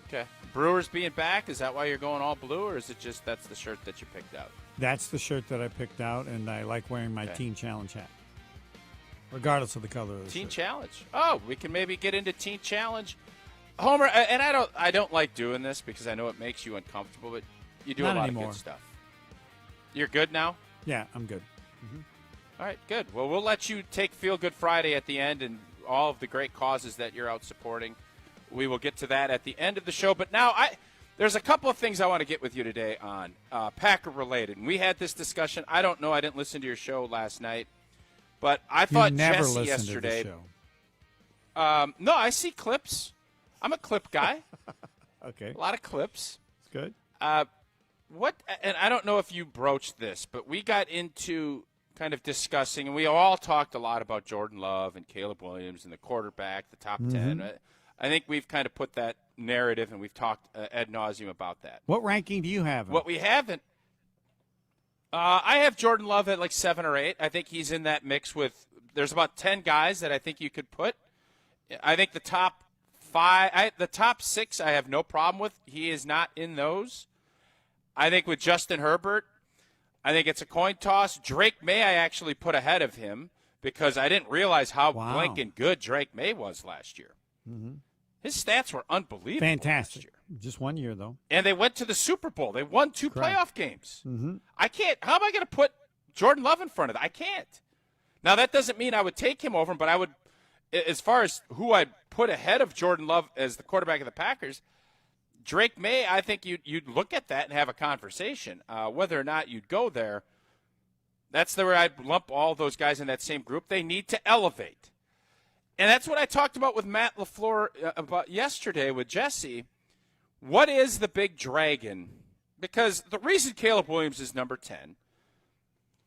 Okay. Brewers being back, is that why you're going all blue, or is it just that's the shirt that you picked out? That's the shirt that I picked out, and I like wearing my Teen Challenge hat, regardless of the color of the Teen shirt. Challenge. Oh, we can maybe get into Teen Challenge. Homer, and I don't like doing this because I know it makes you uncomfortable, but you do Not a lot anymore. of good stuff. You're good now? Yeah, I'm good. All right, good. Well, we'll let you take Feel Good Friday at the end and all of the great causes that you're out supporting. We will get to that at the end of the show. But now there's a couple of things I want to get with you today on Packer-related. And we had this discussion. I don't know. I didn't listen to your show last night. But I thought Jesse yesterday. To the show. No, I see clips. I'm a clip guy. Okay. A lot of clips. It's good. What? And I don't know if you broached this, but we got into kind of discussing, and we all talked a lot about Jordan Love and Caleb Williams and the quarterback, the top 10. I think we've kind of put that narrative, and we've talked ad nauseum about that. What ranking do you have? What we haven't, I have Jordan Love at like 7 or 8. I think he's in that mix with. There's about 10 guys that I think you could put. I think the top 5, the top 6, I have no problem with. He is not in those. I think with Justin Herbert, I think it's a coin toss. Drake May I actually put ahead of him because I didn't realize how blanking good Drake May was last year. Mm-hmm. His stats were unbelievable. Fantastic. Last year. Just 1 year, though. And they went to the Super Bowl. They won 2 Correct. playoff games. Mm-hmm. I can't. How am I going to put Jordan Love in front of that? I can't. Now, that doesn't mean I would take him over him, but I would, as far as who I'd put ahead of Jordan Love as the quarterback of the Packers, Drake May, I think you'd look at that and have a conversation. Whether or not you'd go there, that's where I'd lump all those guys in that same group. They need to elevate. And that's what I talked about with Matt LaFleur about yesterday with Jesse. What is the big dragon? Because the reason Caleb Williams is number 10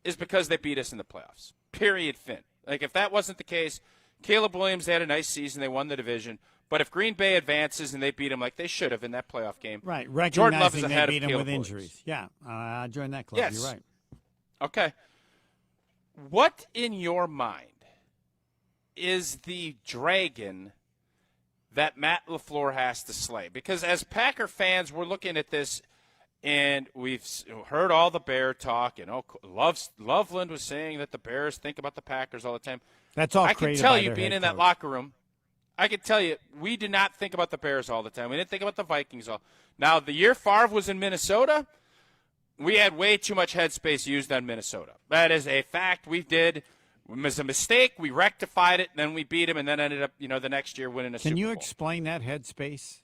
is because they beat us in the playoffs. Period, fin. Like, if that wasn't the case, Caleb Williams, they had a nice season. They won the division. But if Green Bay advances and they beat them like they should have in that playoff game, Right, Jordan Love is recognizing ahead they beat of him Caleb with Williams. injuries. Yeah, I joined that club. Yes. You're right. Okay. What in your mind is the dragon that Matt LaFleur has to slay? Because as Packer fans, we're looking at this, and we've heard all the Bear talk, and Loveland was saying that the Bears think about the Packers all the time. That's all I can created tell by you, their being head in that coach. locker room, I can tell you, we did not think about the Bears all the time. We didn't think about the Vikings all. Now, the year Favre was in Minnesota, we had way too much headspace used on Minnesota. That is a fact. We did. It was a mistake. We rectified it, and then we beat him, and then ended up, the next year winning a Super Can you Bowl. explain that headspace?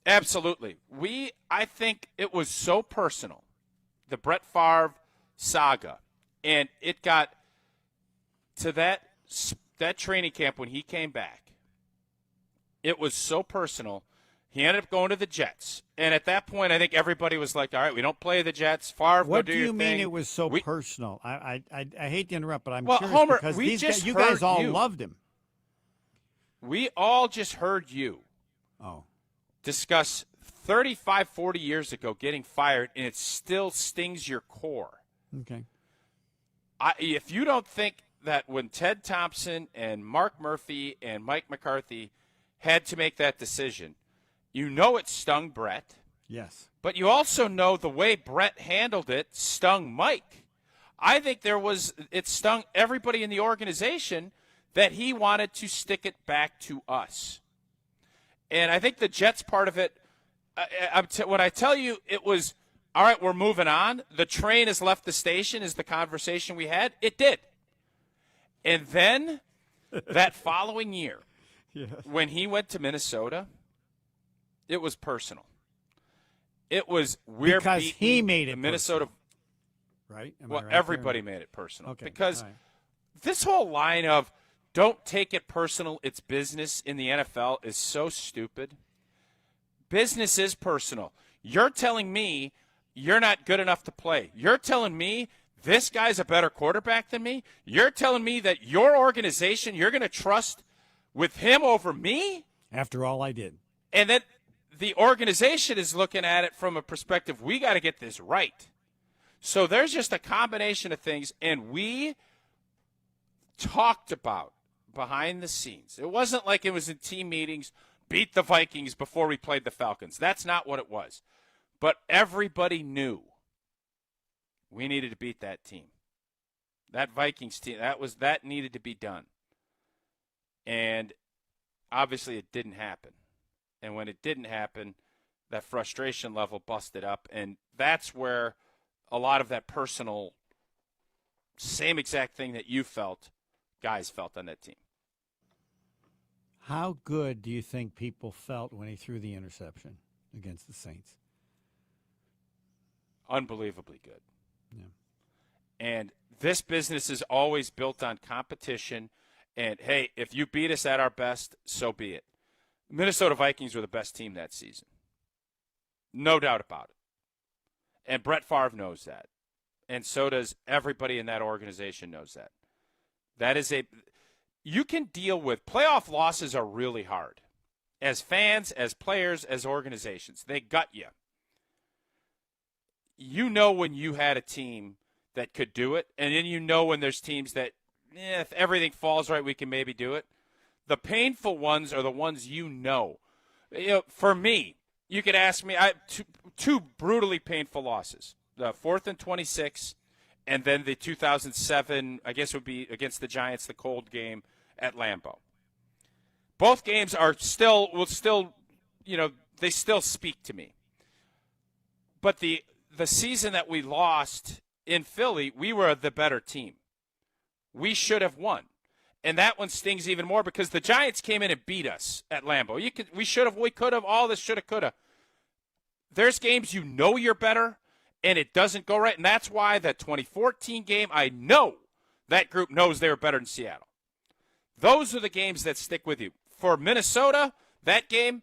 Absolutely. I think it was so personal, the Brett Favre saga, and it got to that training camp when he came back. It was so personal. He ended up going to the Jets, and at that point, I think everybody was like, "All right, we don't play the Jets. Favre, What go do your you mean thing." it was so personal? I hate to interrupt, but I'm Well, curious Homer, because we just you guys heard all you. loved him. We all just heard you discuss 35, 40 years ago getting fired, and it still stings your core. Okay. If you don't think that when Ted Thompson and Mark Murphy and Mike McCarthy had to make that decision, it stung Brett. Yes. But you also know the way Brett handled it stung Mike. I think it stung everybody in the organization that he wanted to stick it back to us. And I think the Jets part of it, when I tell you it was, all right, we're moving on, the train has left the station is the conversation we had, it did. And then that following year, when he went to Minnesota, it was personal. It was Because he made it Minnesota. Right? Am I Well, right everybody there? made it personal. Okay. Because all right. this whole line of don't take it personal, it's business in the NFL is so stupid. Business is personal. You're telling me you're not good enough to play. You're telling me this guy's a better quarterback than me. You're telling me that your organization, you're going to trust with him over me? After all I did. And the organization is looking at it from a perspective, we got to get this right. So there's just a combination of things, and we talked about behind the scenes. It wasn't like it was in team meetings, beat the Vikings before we played the Falcons. That's not what it was. But everybody knew we needed to beat that team. That Vikings team, that needed to be done. And obviously it didn't happen. And when it didn't happen, that frustration level busted up. And that's where a lot of that personal, same exact thing that you felt, guys felt on that team. How good do you think people felt when he threw the interception against the Saints? Unbelievably good. Yeah. And this business is always built on competition. And, hey, if you beat us at our best, so be it. Minnesota Vikings were the best team that season. No doubt about it. And Brett Favre knows that. And so does everybody in that organization knows that. That is you can deal with playoff losses are really hard. As fans, as players, as organizations, they gut you. You know when you had a team that could do it, and then you know when there's teams that, if everything falls right, we can maybe do it. The painful ones are the ones you know. For me, you could ask me, two brutally painful losses. The 4th and 26, and then the 2007, I guess it would be against the Giants, the cold game at Lambeau. Both games are will still, they still speak to me. But the season that we lost in Philly, we were the better team. We should have won. And that one stings even more because the Giants came in and beat us at Lambeau. We could have, all this shoulda, coulda. There's games you know you're better, and it doesn't go right. And that's why that 2014 game, I know that group knows they were better than Seattle. Those are the games that stick with you. For Minnesota, that game,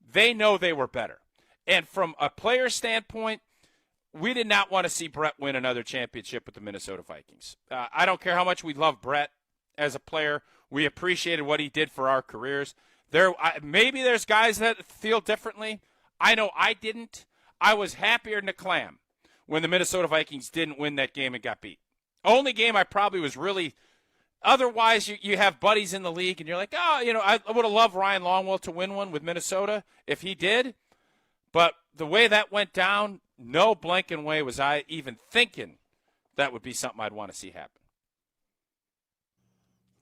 they know they were better. And from a player standpoint, we did not want to see Brett win another championship with the Minnesota Vikings. I don't care how much we love Brett as a player. We appreciated what he did for our careers. Maybe there's guys that feel differently. I know I didn't. I was happier than a clam when the Minnesota Vikings didn't win that game and got beat. Only game I probably was really – otherwise, you have buddies in the league, and you're like, I would have loved Ryan Longwell to win one with Minnesota if he did. But the way that went down, no blanking way was I even thinking that would be something I'd want to see happen.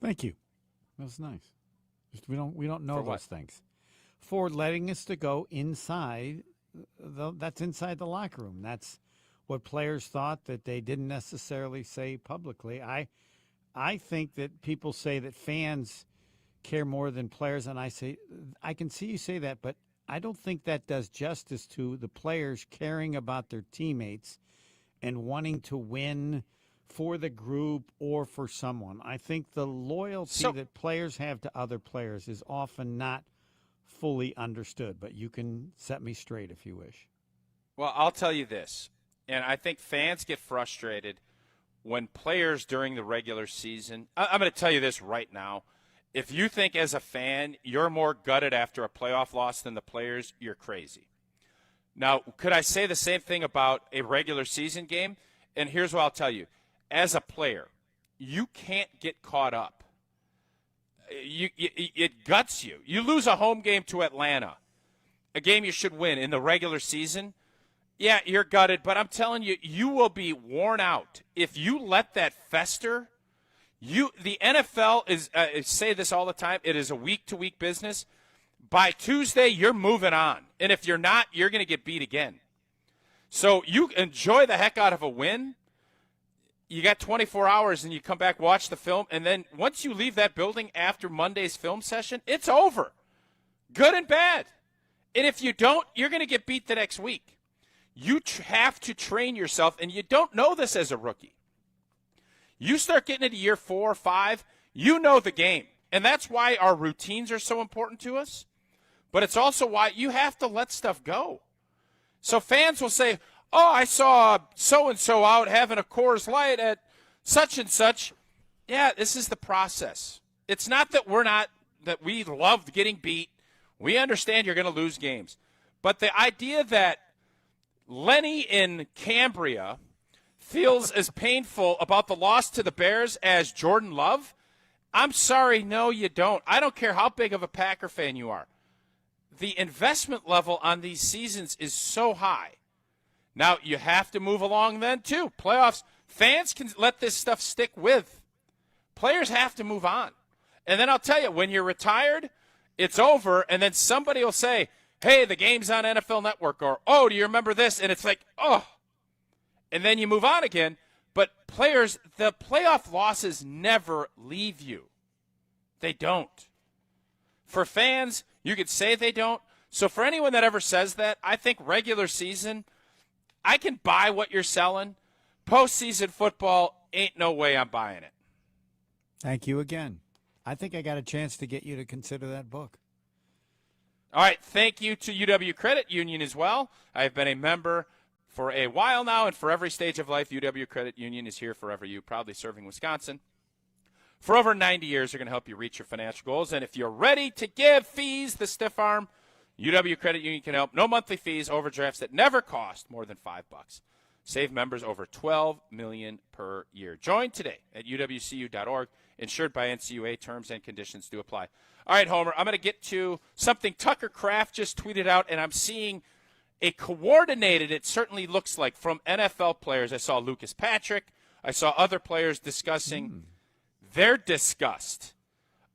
Thank you. That was nice. We don't know those things. For letting us to go inside, that's inside the locker room. That's what players thought that they didn't necessarily say publicly. I think that people say that fans care more than players, and I say I can see you say that, but I don't think that does justice to the players caring about their teammates and wanting to win for the group or for someone. I think the loyalty that players have to other players is often not fully understood, but you can set me straight if you wish. Well, I'll tell you this, and I think fans get frustrated when players during the regular season, I'm going to tell you this right now, if you think as a fan you're more gutted after a playoff loss than the players, you're crazy. Now, could I say the same thing about a regular season game? And here's what I'll tell you. As a player, you can't get caught up. It guts you. You lose a home game to Atlanta, a game you should win in the regular season. Yeah, you're gutted, but I'm telling you, you will be worn out if you let that fester. The NFL is I say this all the time. It is a week-to-week business. By Tuesday, you're moving on, and if you're not, you're going to get beat again. So you enjoy the heck out of a win. You got 24 hours, and you come back, watch the film, and then once you leave that building after Monday's film session, it's over, good and bad. And if you don't, you're going to get beat the next week. You have to train yourself, and you don't know this as a rookie. You start getting into year 4 or 5, you know the game. And that's why our routines are so important to us. But it's also why you have to let stuff go. So fans will say, oh, I saw so-and-so out having a Coors Light at such and such. Yeah, this is the process. It's not that that we loved getting beat. We understand you're going to lose games. But the idea that Lenny in Cambria feels as painful about the loss to the Bears as Jordan Love, I'm sorry, no, you don't. I don't care how big of a Packer fan you are. The investment level on these seasons is so high. Now, you have to move along then, too. Playoffs, fans can let this stuff stick with. Players have to move on. And then I'll tell you, when you're retired, it's over, and then somebody will say, hey, the game's on NFL Network, or, oh, do you remember this? And it's like, oh. And then you move on again. But players, the playoff losses never leave you. They don't. For fans, you could say they don't. So for anyone that ever says that, I think regular season, I can buy what you're selling. Postseason football, ain't no way I'm buying it. Thank you again. I think I got a chance to get you to consider that book. All right, thank you to UW Credit Union as well. I've been a member for a while now, and for every stage of life, UW Credit Union is here forever you, proudly serving Wisconsin. For over 90 years, they're going to help you reach your financial goals, and if you're ready to give fees the stiff arm, UW Credit Union can help. No monthly fees, overdrafts that never cost more than $5. Save members over $12 million per year. Join today at uwcu.org. Insured by NCUA. Terms and conditions do apply. All right, Homer, I'm going to get to something Tucker Kraft just tweeted out, and I'm seeing a coordinated, it certainly looks like, from NFL players. I saw Lucas Patrick. I saw other players discussing their disgust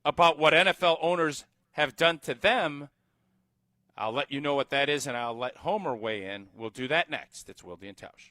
about what NFL owners have done to them. I'll let you know what that is, and I'll let Homer weigh in. We'll do that next. It's Wilde and Tausch.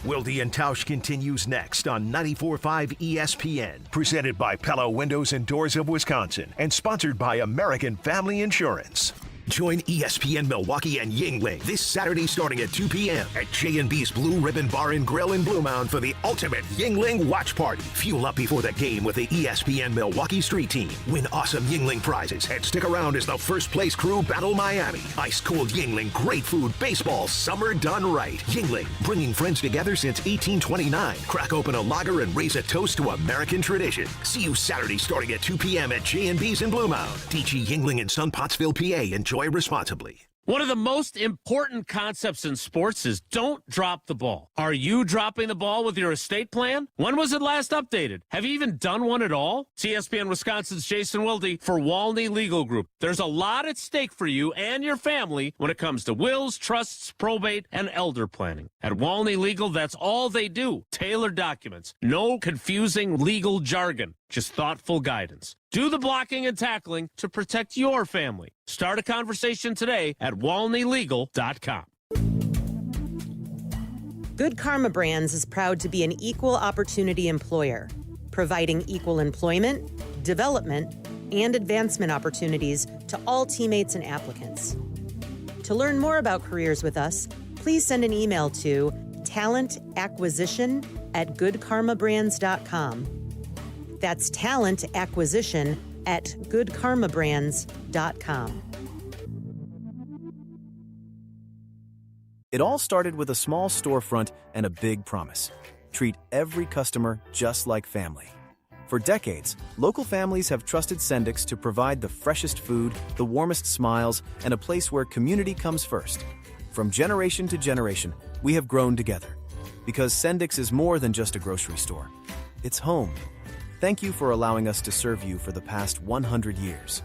Wilde and Tausch continues next on 94.5 ESPN, presented by Pella Windows and Doors of Wisconsin, and sponsored by American Family Insurance. Join ESPN Milwaukee and Yingling this Saturday starting at 2 p.m. at J&B's Blue Ribbon Bar and Grill in Blue Mound for the ultimate Yingling watch party. Fuel up before the game with the ESPN Milwaukee Street Team. Win awesome Yingling prizes and stick around as the first place crew battle Miami. Ice cold Yingling, great food, baseball, summer done right. Yingling, bringing friends together since 1829. Crack open a lager and raise a toast to American tradition. See you Saturday starting at 2 p.m. at J&B's in Blue Mound. DG Yingling in Sun Pottsville, PA. Enjoy responsibly. One of the most important concepts in sports is don't drop the ball. Are you dropping the ball with your estate plan? When was it last updated? Have you even done one at all? It's ESPN Wisconsin's Jason Wilde for Walney Legal Group. There's a lot at stake for you and your family when it comes to wills, trusts, probate, and elder planning. At Walney Legal, that's all they do. Tailored documents. No confusing legal jargon. Just thoughtful guidance. Do the blocking and tackling to protect your family. Start a conversation today at walneylegal.com. Good Karma Brands is proud to be an equal opportunity employer, providing equal employment, development, and advancement opportunities to all teammates and applicants. To learn more about careers with us, please send an email to talentacquisition@goodkarmabrands.com. That's talentacquisition@goodkarmabrands.com. It all started with a small storefront and a big promise. Treat every customer just like family. For decades, local families have trusted Sendix to provide the freshest food, the warmest smiles, and a place where community comes first. From generation to generation, we have grown together. Because Sendix is more than just a grocery store. It's home. Thank you for allowing us to serve you for the past 100 years.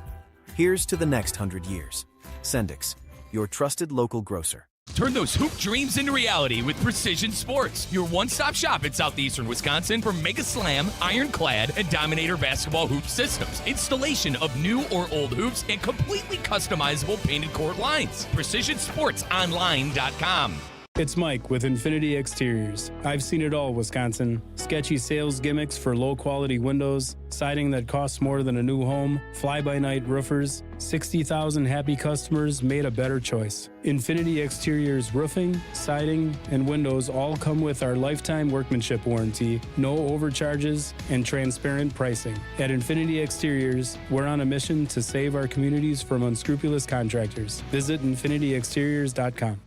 Here's to the next 100 years. Sendix, your trusted local grocer. Turn those hoop dreams into reality with Precision Sports, your one-stop shop in southeastern Wisconsin for Mega Slam, Ironclad, and Dominator basketball hoop systems, installation of new or old hoops, and completely customizable painted court lines. PrecisionSportsOnline.com. It's Mike with Infinity Exteriors. I've seen it all, Wisconsin. Sketchy sales gimmicks for low-quality windows, siding that costs more than a new home, fly-by-night roofers. 60,000 happy customers made a better choice. Infinity Exteriors roofing, siding, and windows all come with our lifetime workmanship warranty, no overcharges, and transparent pricing. At Infinity Exteriors, we're on a mission to save our communities from unscrupulous contractors. Visit infinityexteriors.com.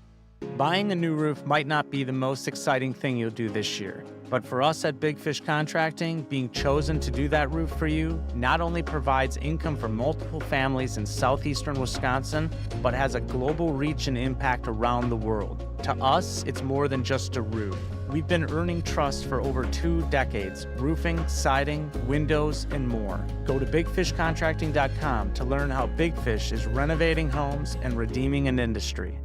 Buying a new roof might not be the most exciting thing you'll do this year, but for us at Big Fish Contracting, being chosen to do that roof for you not only provides income for multiple families in southeastern Wisconsin, but has a global reach and impact around the world. To us, it's more than just a roof. We've been earning trust for over 2 decades, roofing, siding, windows, and more. Go to bigfishcontracting.com to learn how Big Fish is renovating homes and redeeming an industry.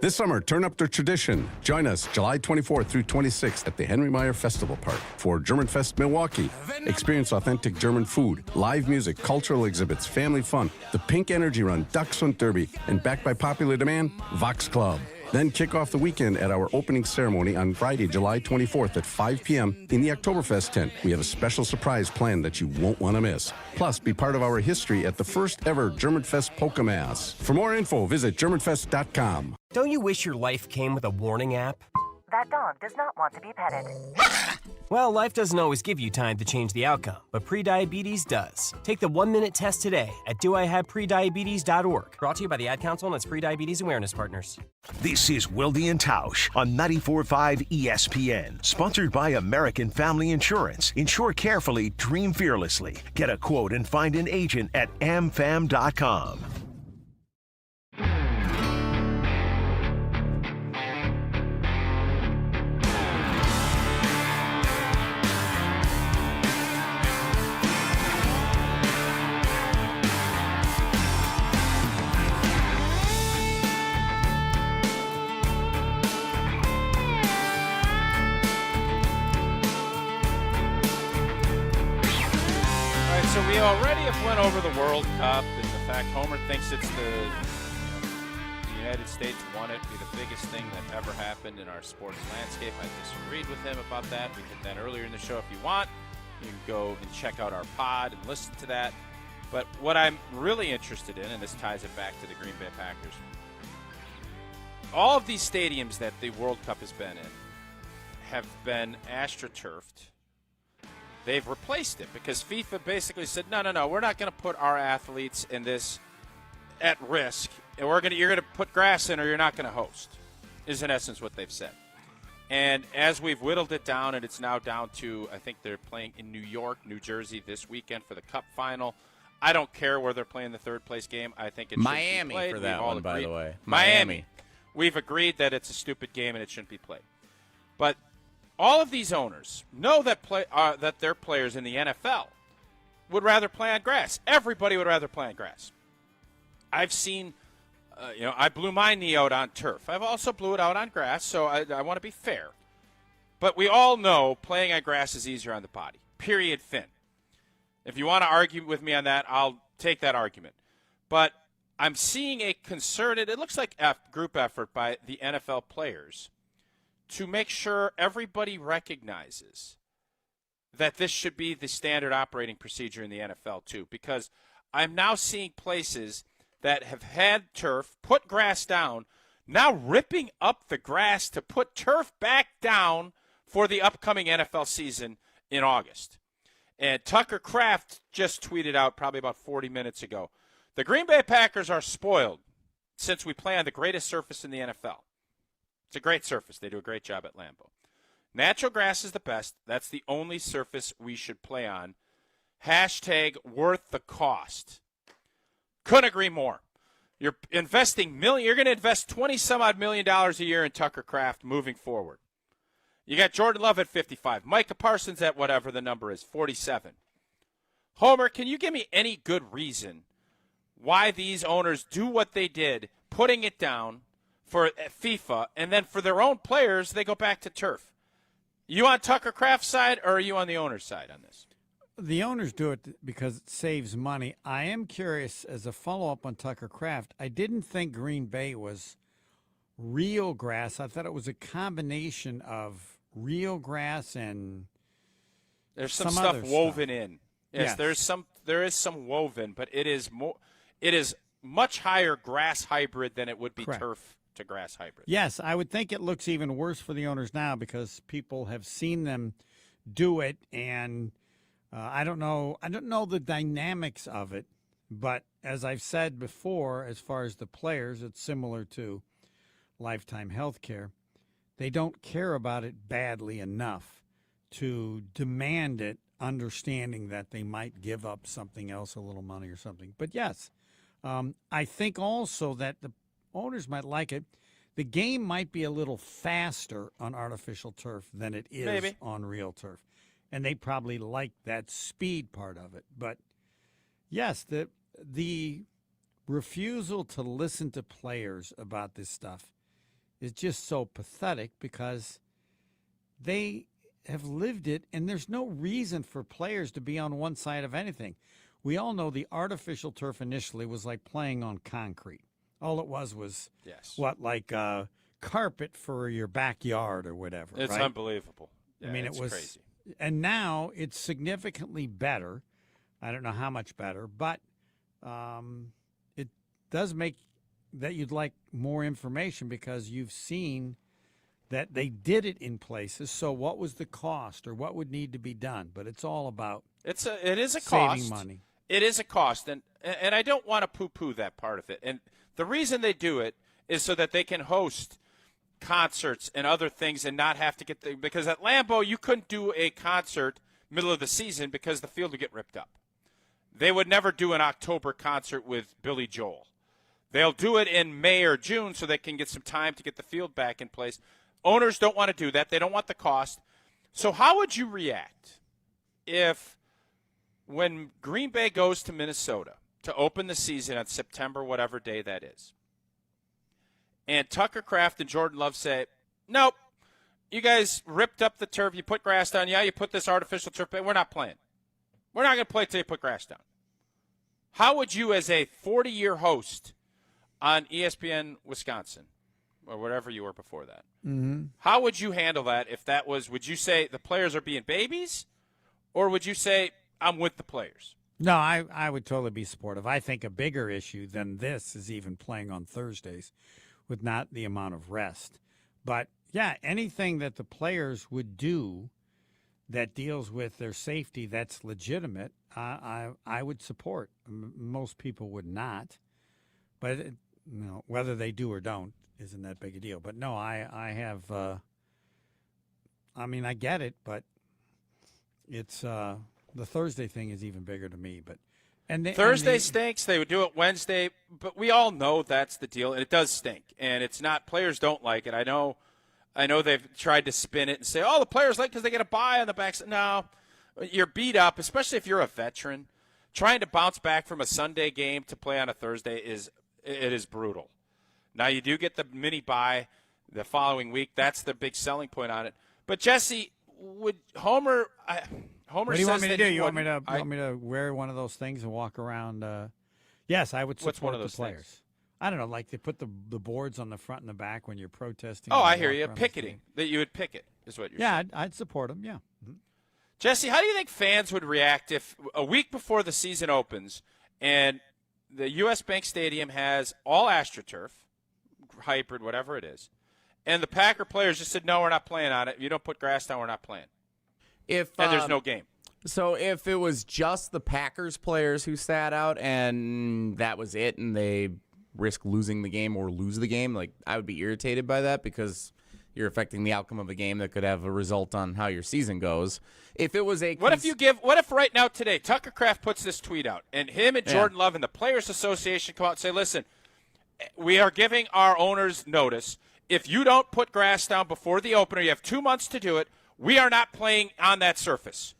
This summer, turn up the tradition. Join us July 24th through 26th at the Henry Meyer Festival Park for German Fest Milwaukee. Experience authentic German food, live music, cultural exhibits, family fun, the Pink Energy Run, Dachshund Derby, and backed by popular demand, Vox Club. Then kick off the weekend at our opening ceremony on Friday, July 24th at 5 p.m. in the Oktoberfest tent. We have a special surprise planned that you won't want to miss. Plus, be part of our history at the first ever Germanfest Polka Mass. For more info, visit germanfest.com. Don't you wish your life came with a warning app? That dog does not want to be petted. Well, life doesn't always give you time to change the outcome, but prediabetes does. Take the 1-minute test today at doihaveprediabetes.org. Brought to you by the Ad Council and its Prediabetes Awareness Partners. This is Wilde and Tausch on 94.5 ESPN. Sponsored by American Family Insurance. Insure carefully, dream fearlessly. Get a quote and find an agent at amfam.com. So we already have went over the World Cup, and the fact Homer thinks it's the United States won it, be the biggest thing that ever happened in our sports landscape. I disagreed with him about that. We did that earlier in the show. If you want, you can go and check out our pod and listen to that. But what I'm really interested in, and this ties it back to the Green Bay Packers, all of these stadiums that the World Cup has been in have been astroturfed. They've replaced it because FIFA basically said, no, we're not going to put our athletes in this at risk. And you're going to put grass in or you're not going to host, is in essence what they've said. And as we've whittled it down, and it's now down to, I think they're playing in New York, New Jersey this weekend for the Cup final. I don't care where they're playing the third-place game. I think it should Miami be played. for that one, by the way. Miami. We've agreed that it's a stupid game and it shouldn't be played. But all of these owners know that that their players in the NFL would rather play on grass. Everybody would rather play on grass. I've seen, I blew my knee out on turf. I've also blew it out on grass, so I want to be fair. But we all know playing on grass is easier on the body. Period. Fin. If you want to argue with me on that, I'll take that argument. But I'm seeing a concerted, it looks like a group effort by the NFL players to make sure everybody recognizes that this should be the standard operating procedure in the NFL too, because I'm now seeing places that have had turf, put grass down, now ripping up the grass to put turf back down for the upcoming NFL season in August. And Tucker Kraft just tweeted out probably about 40 minutes ago, the Green Bay Packers are spoiled since we play on the greatest surface in the NFL. It's a great surface. They do a great job at Lambeau. Natural grass is the best. That's the only surface we should play on. Hashtag worth the cost. Couldn't agree more. You're investing You're going to invest $20-some-odd million a year in Tucker Kraft moving forward. You got Jordan Love at 55. Micah Parsons at whatever the number is, 47. Homer, can you give me any good reason why these owners do what they did, putting it down for FIFA, and then for their own players, they go back to turf? You on Tucker Kraft's side, or are you on the owner's side on this? The owners do it because it saves money. I am curious, as a follow-up on Tucker Kraft, I didn't think Green Bay was real grass. I thought it was a combination of real grass and there's some stuff woven in. Yes, there is some woven, but it is much higher grass hybrid than it would be Correct. turf to grass hybrid. Yes, I would think it looks even worse for the owners now because people have seen them do it, and I don't know the dynamics of it. But as I've said before, as far as the players, it's similar to lifetime health care. They don't care about it badly enough to demand it, understanding that they might give up something else, a little money or something. But yes, I think also that the owners might like it. The game might be a little faster on artificial turf than it is on real turf. And they probably like that speed part of it. But yes, the refusal to listen to players about this stuff is just so pathetic because they have lived it, and there's no reason for players to be on one side of anything. We all know the artificial turf initially was like playing on concrete. All it was like carpet for your backyard or whatever. It's right? Unbelievable. Yeah, I mean, it was crazy. And now it's significantly better. I don't know how much better, but it does make that you'd like more information because you've seen that they did it in places. So what was the cost or what would need to be done? But it's all about it is a saving cost. Money. It is a cost, and I don't want to poo-poo that part of it. And the reason they do it is so that they can host concerts and other things and not have to get because at Lambeau you couldn't do a concert middle of the season because the field would get ripped up. They would never do an October concert with Billy Joel. They'll do it in May or June so they can get some time to get the field back in place. Owners don't want to do that. They don't want the cost. So how would you react if when Green Bay goes to Minnesota to open the season on September, whatever day that is, and Tucker Kraft and Jordan Love say, nope, you guys ripped up the turf, you put grass down, you put this artificial turf, but we're not playing. We're not going to play until you put grass down. How would you, as a 40-year host on ESPN Wisconsin, or whatever you were before that, how would you handle that if that was, would you say the players are being babies, or would you say I'm with the players? No, I would totally be supportive. I think a bigger issue than this is even playing on Thursdays with not the amount of rest. But, yeah, anything that the players would do that deals with their safety that's legitimate, I would support. Most people would not. But, whether they do or don't isn't that big a deal. But, no, I have I get it, but it's the Thursday thing is even bigger to me. But Thursday stinks. They would do it Wednesday, but we all know that's the deal, and it does stink. And it's not players don't like it. I know they've tried to spin it and say, oh, the players like because they get a bye on the back. No, you're beat up, especially if you're a veteran. Trying to bounce back from a Sunday game to play on a Thursday is brutal. Now you do get the mini bye the following week. That's the big selling point on it. But Jesse, would Homer? Homer what do you want says me to that do? You want me to wear one of those things and walk around? Yes, I would support What's one of those the players. Things? I don't know, like they put the boards on the front and the back when you're protesting. Oh, I hear you. Picketing. That you would picket is what you're saying. Yeah, I'd support them, yeah. Jesse, how do you think fans would react if a week before the season opens and the U.S. Bank Stadium has all AstroTurf, hybrid, whatever it is, and the Packer players just said, no, we're not playing on it. If you don't put grass down, we're not playing. And there's no game. So if it was just the Packers players who sat out and that was it and they risk losing the game or lose the game, like I would be irritated by that because you're affecting the outcome of a game that could have a result on how your season goes. If it was what if right now today Tucker Kraft puts this tweet out and him and Jordan Love and the Players Association come out and say, listen, we are giving our owners notice. If you don't put grass down before the opener, you have 2 months to do it. We are not playing on that surface.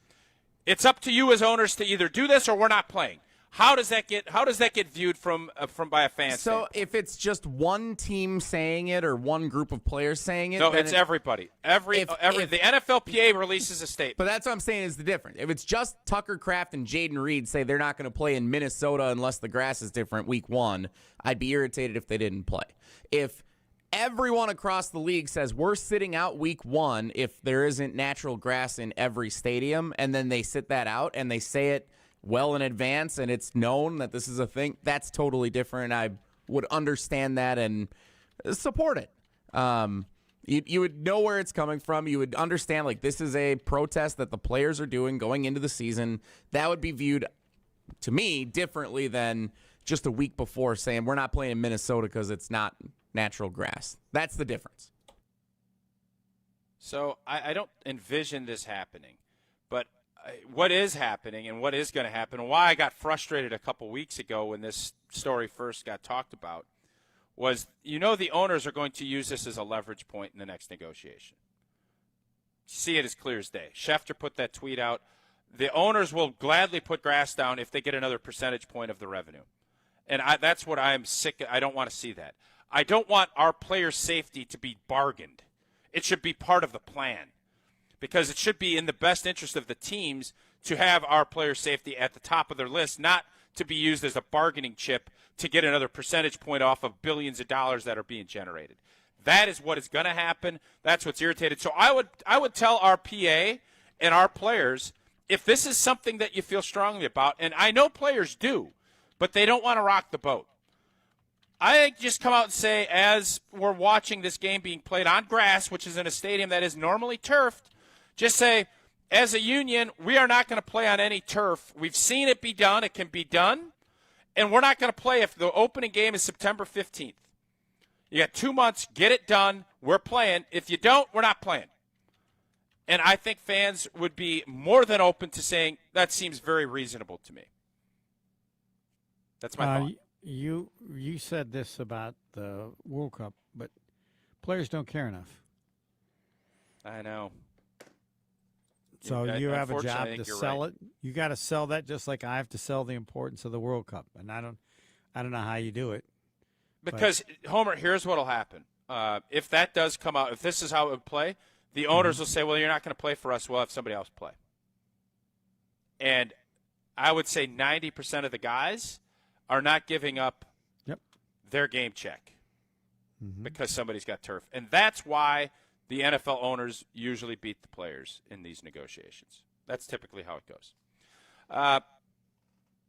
It's up to you as owners to either do this or we're not playing. How does that get viewed from by a fan? So if it's just one team saying it or one group of players saying it, no, it's everybody. The NFLPA releases a statement. But that's what I'm saying is the difference. If it's just Tucker Kraft and Jaden Reed say they're not going to play in Minnesota unless the grass is different week 1, I'd be irritated if they didn't play. If everyone across the league says we're sitting out week 1 if there isn't natural grass in every stadium, and then they sit that out and they say it well in advance and it's known that this is a thing, that's totally different. I would understand that and support it. You would know where it's coming from. You would understand, like, this is a protest that the players are doing going into the season. That would be viewed to me, differently than just a week before saying we're not playing in Minnesota because it's not natural grass. That's the difference. So I don't envision this happening. But what is happening and what is going to happen, and why I got frustrated a couple weeks ago when this story first got talked about, was the owners are going to use this as a leverage point in the next negotiation. See it as clear as day. Schefter put that tweet out. The owners will gladly put grass down if they get another percentage point of the revenue. And that's what I'm sick of. I don't want to see that. I don't want our player safety to be bargained. It should be part of the plan, because it should be in the best interest of the teams to have our player safety at the top of their list, not to be used as a bargaining chip to get another percentage point off of billions of dollars that are being generated. That is what is going to happen. That's what's irritated. So I would tell our PA and our players, if this is something that you feel strongly about, and I know players do, but they don't want to rock the boat. I just come out and say, as we're watching this game being played on grass, which is in a stadium that is normally turfed, just say, as a union, we are not going to play on any turf. We've seen it be done. It can be done. And we're not going to play if the opening game is September 15th. You got 2 months. Get it done. We're playing. If you don't, we're not playing. And I think fans would be more than open to saying, that seems very reasonable to me. That's my thought. You said this about the World Cup, but players don't care enough. I know. So you have a job to sell it. You got to sell that just like I have to sell the importance of the World Cup, and I don't know how you do it. Because Homer, here's what'll happen. If that does come out, if this is how it would play, the owners will say, "Well, you're not going to play for us. We'll have somebody else play." And I would say 90% of the guys are not giving up their game check because somebody's got turf, and that's why the NFL owners usually beat the players in these negotiations. That's typically how it goes.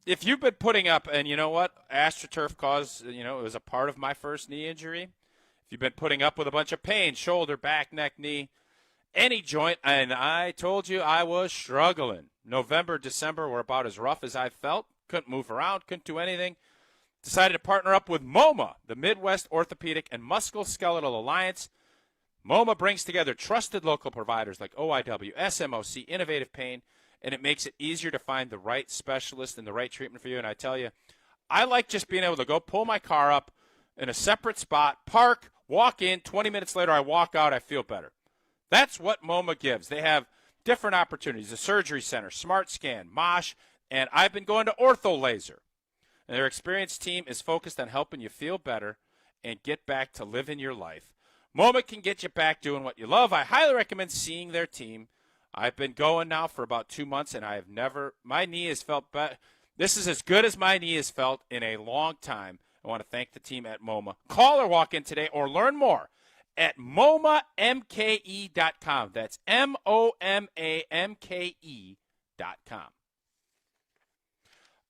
If you've been putting up, and you know what, AstroTurf caused, it was a part of my first knee injury. If you've been putting up with a bunch of pain, shoulder, back, neck, knee, any joint, and I told you I was struggling. November, December were about as rough as I felt. Couldn't move around, couldn't do anything. Decided to partner up with MoMA, the Midwest Orthopedic and Musculoskeletal Alliance. MoMA brings together trusted local providers like OIW, SMOC, Innovative Pain, and it makes it easier to find the right specialist and the right treatment for you. And I tell you, I like just being able to go pull my car up in a separate spot, park, walk in, 20 minutes later I walk out, I feel better. That's what MoMA gives. They have different opportunities, the Surgery Center, Smart Scan, Mosh, and I've been going to Ortho Laser. And their experienced team is focused on helping you feel better and get back to living your life. MoMA can get you back doing what you love. I highly recommend seeing their team. I've been going now for about 2 months, and my knee has felt better. This is as good as my knee has felt in a long time. I want to thank the team at MoMA. Call or walk in today or learn more at MoMAMKE.com. That's MoMAMKE.com.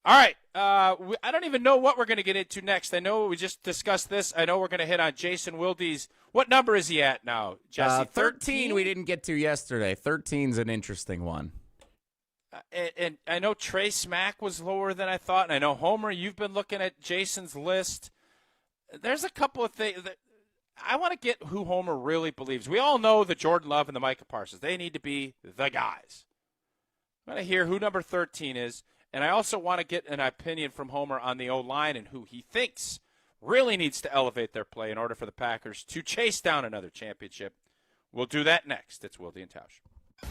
All right. I don't even know what we're going to get into next. I know we just discussed this. I know we're going to hit on Jason Wilde's. What number is he at now, Jesse? 13 we didn't get to yesterday. 13's an interesting one. And I know Trey Smack was lower than I thought. And I know, Homer, you've been looking at Jason's list. There's a couple of things that I want to get who Homer really believes. We all know the Jordan Love and the Micah Parsons. They need to be the guys. I want to hear who number 13 is. And I also want to get an opinion from Homer on the O-line and who he thinks really needs to elevate their play in order for the Packers to chase down another championship. We'll do that next. It's Wilde and Tausch.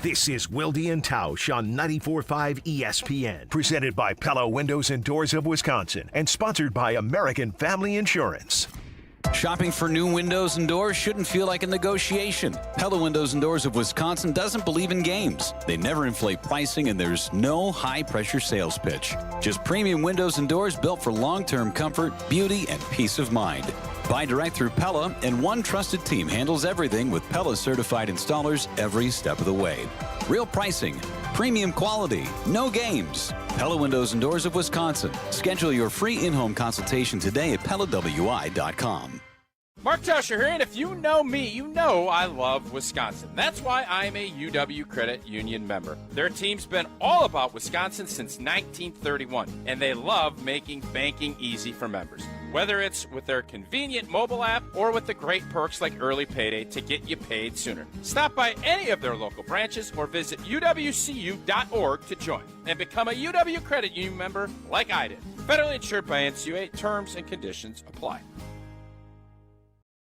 This is Wilde and Tausch on 94.5 ESPN, presented by Pella Windows and Doors of Wisconsin and sponsored by American Family Insurance. Shopping for new windows and doors shouldn't feel like a negotiation. Pella Windows and Doors of Wisconsin doesn't believe in games. They never inflate pricing, and there's no high-pressure sales pitch. Just premium windows and doors built for long-term comfort, beauty, and peace of mind. Buy direct through Pella, and one trusted team handles everything with Pella-certified installers every step of the way. Real pricing, premium quality, no games. Pella Windows and Doors of Wisconsin. Schedule your free in-home consultation today at PellaWI.com. Mark Tauscher here, and if you know me, you know I love Wisconsin. That's why I'm a UW Credit Union member. Their team's been all about Wisconsin since 1931, and they love making banking easy for members. Whether it's with their convenient mobile app or with the great perks like early payday to get you paid sooner. Stop by any of their local branches or visit uwcu.org to join and become a UW Credit Union member like I did. Federally insured by NCUA. Terms and conditions apply.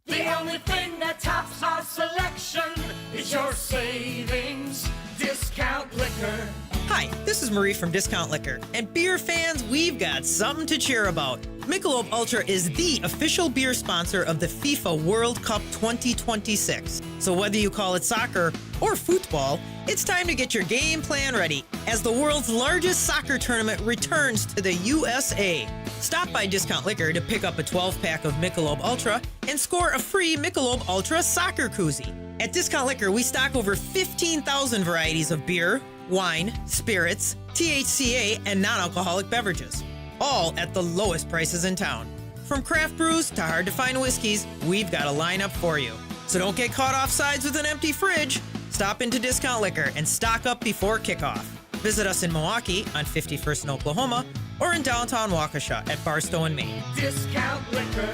The only thing that tops our selection is your savings discount liquor. Hi, this is Marie from Discount Liquor. And beer fans, we've got something to cheer about. Michelob Ultra is the official beer sponsor of the FIFA World Cup 2026. So whether you call it soccer or football, it's time to get your game plan ready as the world's largest soccer tournament returns to the USA. Stop by Discount Liquor to pick up a 12-pack of Michelob Ultra and score a free Michelob Ultra soccer koozie. At Discount Liquor, we stock over 15,000 varieties of beer, wine, spirits, THCA, and non-alcoholic beverages, all at the lowest prices in town. From craft brews to hard-to-find whiskeys, we've got a lineup for you. So don't get caught off sides with an empty fridge. Stop into Discount Liquor and stock up before kickoff. Visit us in Milwaukee on 51st and Oklahoma or in downtown Waukesha at Barstow and Maine. Discount liquor.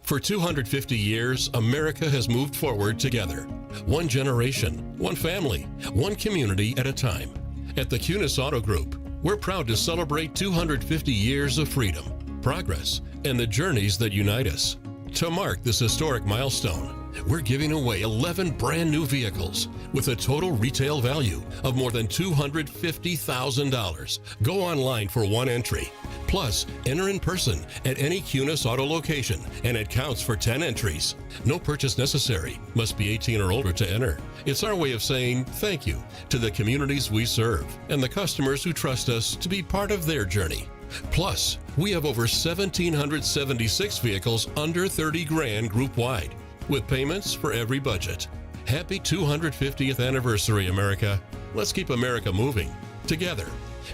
For 250 years, America has moved forward together. One generation, one family, one community at a time. At the Cunis Auto Group, we're proud to celebrate 250 years of freedom, progress, and the journeys that unite us. To mark this historic milestone, we're giving away 11 brand new vehicles with a total retail value of more than $250,000. Go online for one entry. Plus, enter in person at any Cunis Auto location, and it counts for 10 entries. No purchase necessary. Must be 18 or older to enter. It's our way of saying thank you to the communities we serve and the customers who trust us to be part of their journey. Plus, we have over 1,776 vehicles under 30 grand group-wide, with payments for every budget. Happy 250th anniversary, America. Let's keep America moving together.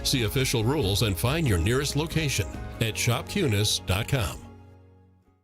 See official rules and find your nearest location at shopcunis.com.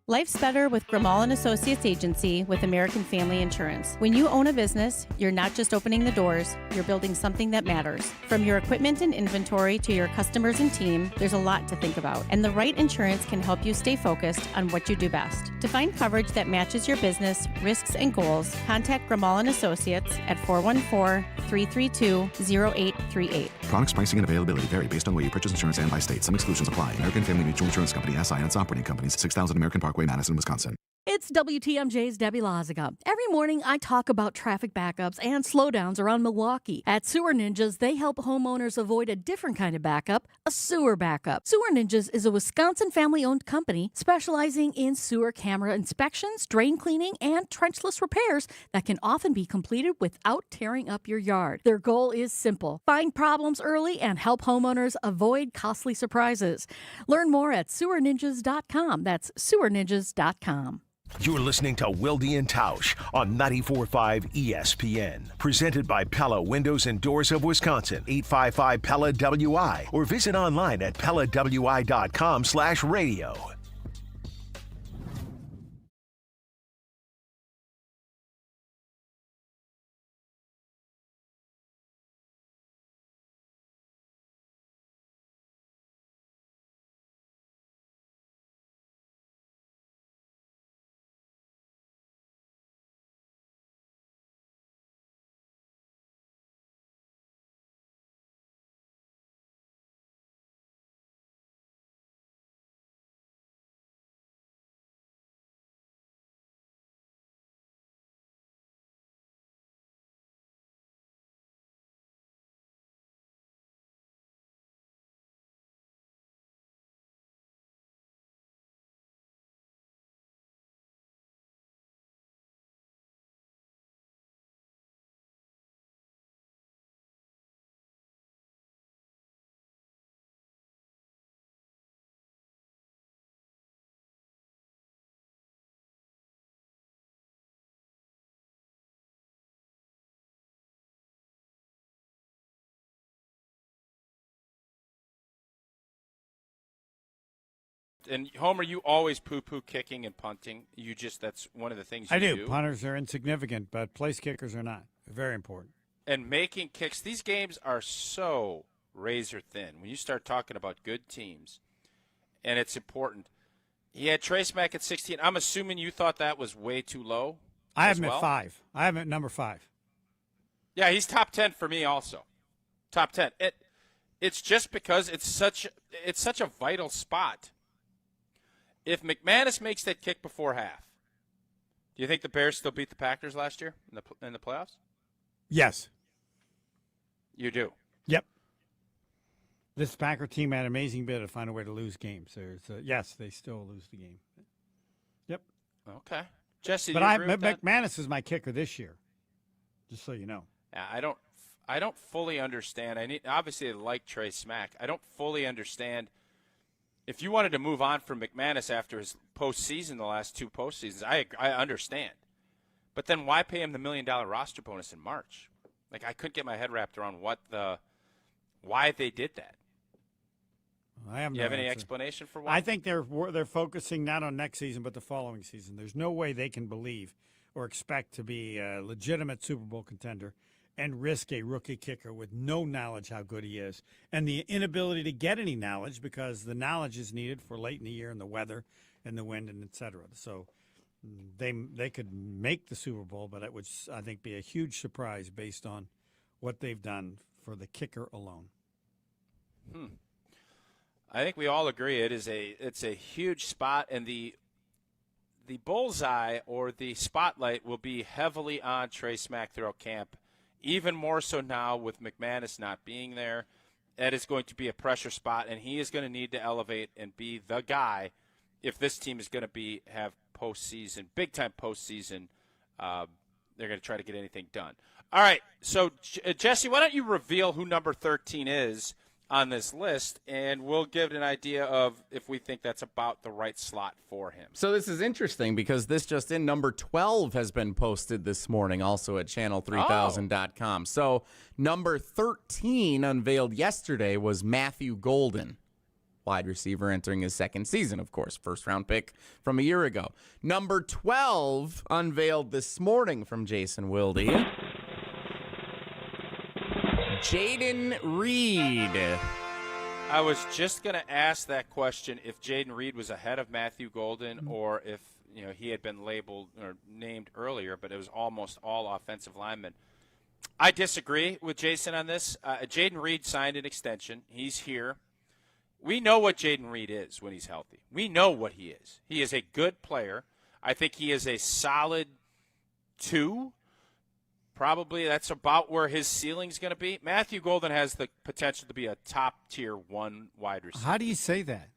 Life's better with Grimal & Associates Agency with American Family Insurance. When you own a business, you're not just opening the doors, you're building something that matters. From your equipment and inventory to your customers and team, there's a lot to think about. And the right insurance can help you stay focused on what you do best. To find coverage that matches your business, risks, and goals, contact Grimal & Associates at 414-332-0838. Products, pricing, and availability vary based on where you purchase insurance and by state. Some exclusions apply. American Family Mutual Insurance Company, SI, and its operating companies, 6000 American Parkway, Madison, Wisconsin. It's WTMJ's Debbie Loziga. Every morning I talk about traffic backups and slowdowns around Milwaukee. At Sewer Ninjas, they help homeowners avoid a different kind of backup, a sewer backup. Sewer Ninjas is a Wisconsin family-owned company specializing in sewer camera inspections, drain cleaning, and trenchless repairs that can often be completed without tearing up your yard. Their goal is simple: find problems early and help homeowners avoid costly surprises. Learn more at sewerninjas.com. That's sewerninjas.com. You're listening to Wilde and Tausch on 94.5 ESPN. Presented by Pella Windows and Doors of Wisconsin, 855 Pella WI, or visit online at PellaWI.com/radio. And Homer, you always poo-poo kicking and punting. That's one of the things you do. Punters are insignificant, but place kickers are not. They're very important. And making kicks, these games are so razor thin. When you start talking about good teams, and it's important. He had Trace Mack at 16. I'm assuming you thought that was way too low. I have him at 5. I have him at number 5. Yeah, he's top 10 for me also. Top 10. It's just because it's such a vital spot. If McManus makes that kick before half, do you think the Bears still beat the Packers last year in the playoffs? Yes. You do? Yep. This Packer team had an amazing bit to find a way to lose games. Yes, they still lose the game. Yep. Okay. Jesse, but do you agree with that? McManus is my kicker this year, just so you know. Yeah, I don't fully understand. Obviously I like Trace Mack. I don't fully understand. If you wanted to move on from McManus after his postseason, the last 2 postseasons, I understand. But then why pay him the $1 million roster bonus in March? Like, I couldn't get my head wrapped around why they did that. I have Do you have any explanation for why? I think they're focusing not on next season but the following season. There's no way they can believe or expect to be a legitimate Super Bowl contender and risk a rookie kicker with no knowledge how good he is and the inability to get any knowledge because the knowledge is needed for late in the year and the weather and the wind and et cetera. So they could make the Super Bowl, but it would, I think, be a huge surprise based on what they've done for the kicker alone. I think we all agree it's a huge spot, and the bullseye or the spotlight will be heavily on Trace Mack throughout camp, even more so now with McManus not being there. That is going to be a pressure spot, and he is going to need to elevate and be the guy if this team is going to have postseason, big-time postseason. They're going to try to get anything done. All right, so, Jesse, why don't you reveal who number 13 is on this list, and we'll give an idea of if we think that's about the right slot for him. So this is interesting because this just in, number 12 has been posted this morning, also at channel3000.com. So number 13 unveiled yesterday was Matthew Golden, wide receiver entering his second season, of course, first-round pick from a year ago. Number 12 unveiled this morning from Jason Wilde, Jayden Reed. I was just going to ask that question if Jayden Reed was ahead of Matthew Golden or if he had been labeled or named earlier, but it was almost all offensive linemen. I disagree with Jason on this. Jayden Reed signed an extension. He's here. We know what Jayden Reed is when he's healthy. We know what he is. He is a good player. I think he is a solid 2. Probably that's about where his ceiling's going to be. Matthew Golden has the potential to be a top-tier 1 wide receiver. How do you say that?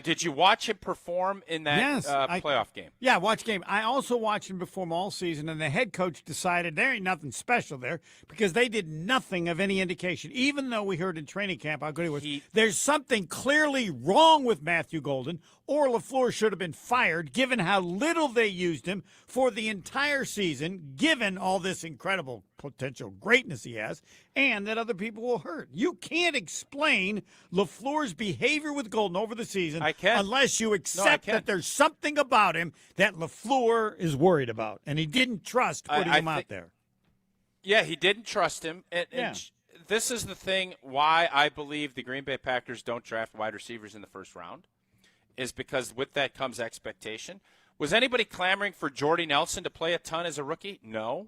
Did you watch him perform in that playoff game? Yeah, watch game. I also watched him perform all season, and the head coach decided there ain't nothing special there because they did nothing of any indication, even though we heard in training camp how good he was. There's something clearly wrong with Matthew Golden, or LaFleur should have been fired given how little they used him for the entire season, given all this incredible potential greatness he has, and that other people will hurt. You can't explain LaFleur's behavior with Golden over the season unless you accept that there's something about him that LaFleur is worried about, and he didn't trust putting him out there. Yeah, he didn't trust him. And this is the thing why I believe the Green Bay Packers don't draft wide receivers in the first round, is because with that comes expectation. Was anybody clamoring for Jordy Nelson to play a ton as a rookie? No.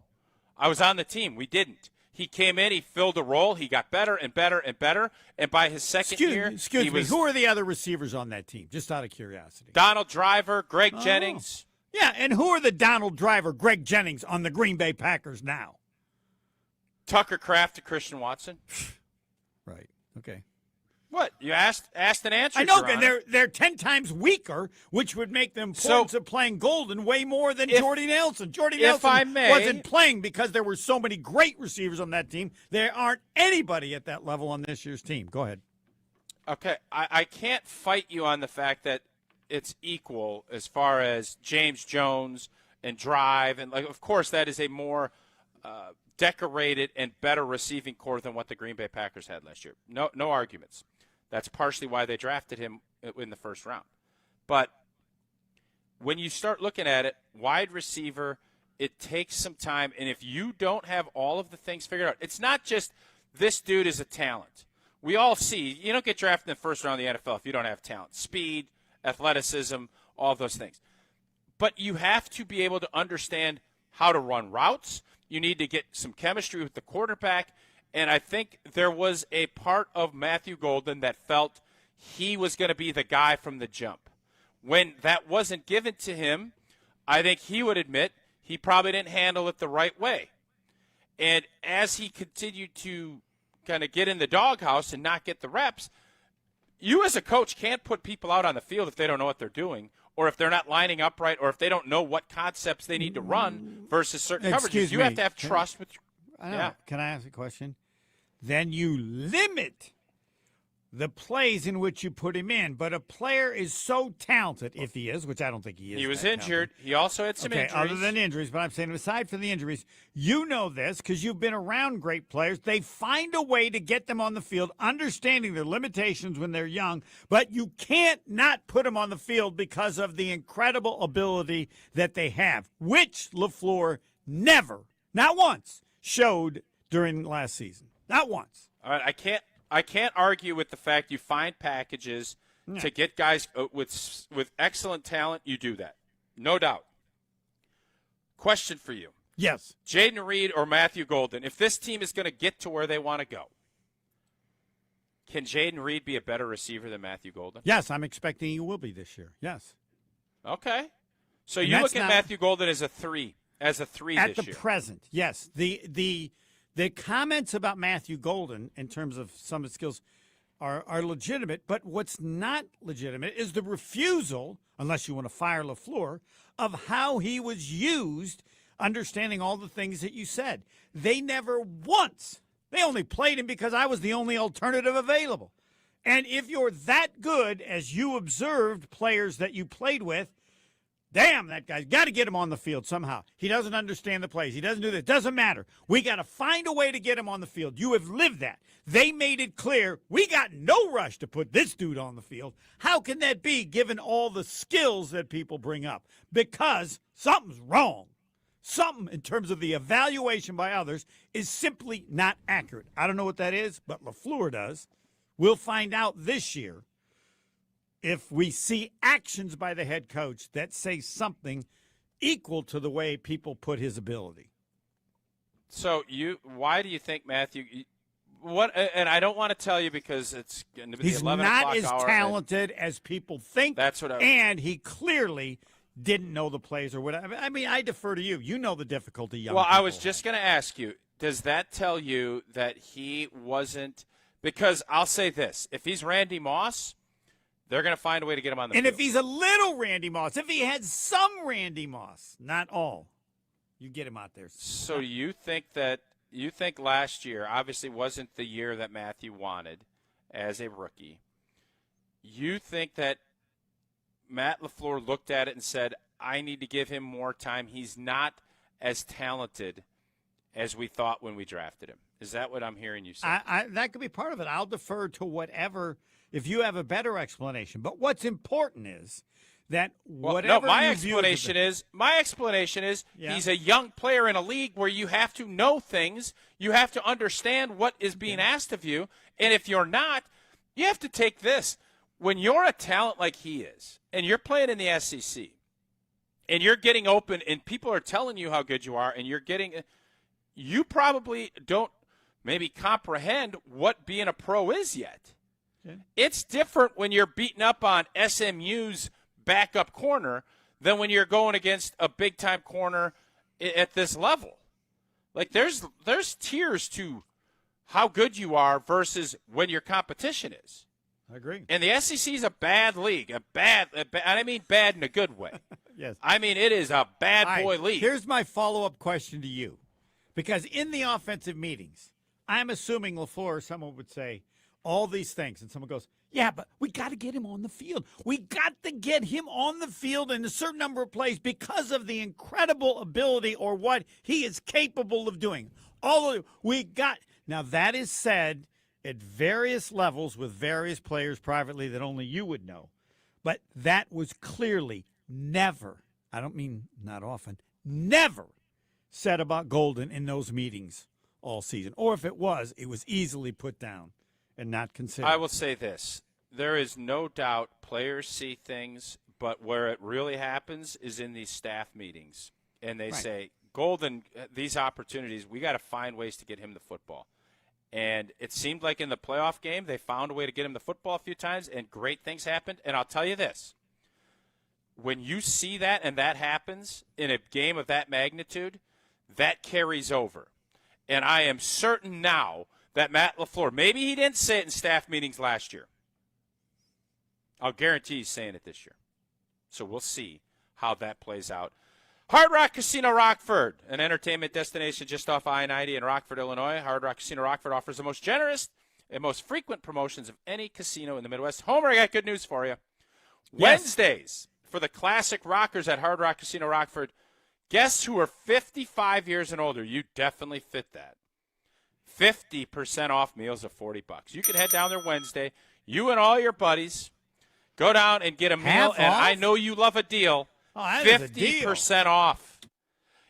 I was on the team. We didn't. He came in, he filled a role, he got better and better and better, and by his second year, Excuse me, who are the other receivers on that team, just out of curiosity? Donald Driver, Greg Jennings. Yeah, and who are the Donald Driver, Greg Jennings on the Green Bay Packers now? Tucker Kraft and Christian Watson. Right, okay. What? You asked and answered. I know, and they're 10 times weaker, which would make them points of playing Golden way more than Jordy Nelson. Jordy Nelson wasn't playing because there were so many great receivers on that team. There aren't anybody at that level on this year's team. Go ahead. Okay, I can't fight you on the fact that it's equal as far as James Jones and Drive, and of course that is a more decorated and better receiving core than what the Green Bay Packers had last year. No arguments. That's partially why they drafted him in the first round. But when you start looking at it, wide receiver, it takes some time. And if you don't have all of the things figured out, it's not just this dude is a talent. We all see, you don't get drafted in the first round of the NFL if you don't have talent. Speed, athleticism, all those things. But you have to be able to understand how to run routes. You need to get some chemistry with the quarterback. And I think there was a part of Matthew Golden that felt he was going to be the guy from the jump. When that wasn't given to him, I think he would admit he probably didn't handle it the right way. And as he continued to kind of get in the doghouse and not get the reps, you as a coach can't put people out on the field if they don't know what they're doing, or if they're not lining up right, or if they don't know what concepts they need to run versus certain coverages. You have to have trust with. Yeah. Can I ask a question? Then you limit the plays in which you put him in. But a player is so talented, if he is, which I don't think he is. He was injured. He also had some injuries. Other than injuries, but I'm saying aside from the injuries, you know this because you've been around great players. They find a way to get them on the field, understanding their limitations when they're young, but you can't not put them on the field because of the incredible ability that they have, which LaFleur never, not once, showed during last season. Not once. All right, I can't argue with the fact you find packages to get guys with excellent talent. You do that, no doubt. Question for you. Yes. Jaden Reed or Matthew Golden, if this team is going to get to where they want to go, can Jaden Reed be a better receiver than Matthew Golden? Yes, I'm expecting he will be this year. Yes. Okay. So you look at Matthew Golden as a 3 this year. At the present, yes. The comments about Matthew Golden in terms of some of his skills are legitimate, but what's not legitimate is the refusal, unless you want to fire LaFleur, of how he was used, understanding all the things that you said. They never once, they only played him because I was the only alternative available. And if you're that good, as you observed players that you played with, damn, that guy's got to get him on the field somehow. He doesn't understand the plays. He doesn't do this. Doesn't matter. We got to find a way to get him on the field. You have lived that. They made it clear, we got no rush to put this dude on the field. How can that be given all the skills that people bring up? Because something's wrong. Something in terms of the evaluation by others is simply not accurate. I don't know what that is, but LaFleur does. We'll find out this year if we see actions by the head coach that say something equal to the way people put his ability. So why do you think Matthew? What? And I don't want to tell you because it's going to be he's the 11 o'clock hour. He's not as talented as people think. That's what. And he clearly didn't know the plays or whatever. I mean, I defer to you. You know the difficulty. Young I was just going to ask you. Does that tell you that he wasn't? Because I'll say this: if he's Randy Moss, they're going to find a way to get him on the field. And if he's a little Randy Moss, if he had some Randy Moss, not all, you get him out there. So you think last year obviously wasn't the year that Matthew wanted as a rookie. You think that Matt LaFleur looked at it and said, I need to give him more time. He's not as talented as we thought when we drafted him. Is that what I'm hearing you say? That could be part of it. I'll defer to whatever – if you have a better explanation. But what's important is that whatever my explanation is he's a young player in a league where you have to know things. You have to understand what is being asked of you. And if you're not, you have to take this. When you're a talent like he is, and you're playing in the SEC, and you're getting open, and people are telling you how good you are, and you probably don't maybe comprehend what being a pro is yet. It's different when you're beating up on SMU's backup corner than when you're going against a big-time corner at this level. Like, there's tiers to how good you are versus when your competition is. I agree. And the SEC is a bad league. I mean bad in a good way. Yes. I mean, it is a bad boy league. Here's my follow-up question to you. Because in the offensive meetings, I'm assuming LaFleur, someone would say, all these things. And someone goes, yeah, but we got to get him on the field. We got to get him on the field in a certain number of plays because of the incredible ability or what he is capable of doing. Now, that is said at various levels with various players privately that only you would know. But that was clearly never, I don't mean not often, never said about Golden in those meetings all season. Or if it was easily put down and not considered. I will say this. There is no doubt players see things, but where it really happens is in these staff meetings. And they say, Golden, these opportunities, we got to find ways to get him the football. And it seemed like in the playoff game, they found a way to get him the football a few times, and great things happened. And I'll tell you this. When you see that and that happens in a game of that magnitude, that carries over. And I am certain now that Matt LaFleur, maybe he didn't say it in staff meetings last year. I'll guarantee he's saying it this year. So we'll see how that plays out. Hard Rock Casino Rockford, an entertainment destination just off I-90 in Rockford, Illinois. Hard Rock Casino Rockford offers the most generous and most frequent promotions of any casino in the Midwest. Homer, I got good news for you. Yes. Wednesdays for the classic rockers at Hard Rock Casino Rockford. Guests who are 55 years and older, you definitely fit that. 50% off meals of $40. You can head down there Wednesday. You and all your buddies go down and get a meal, and I know you love a deal. 50% off.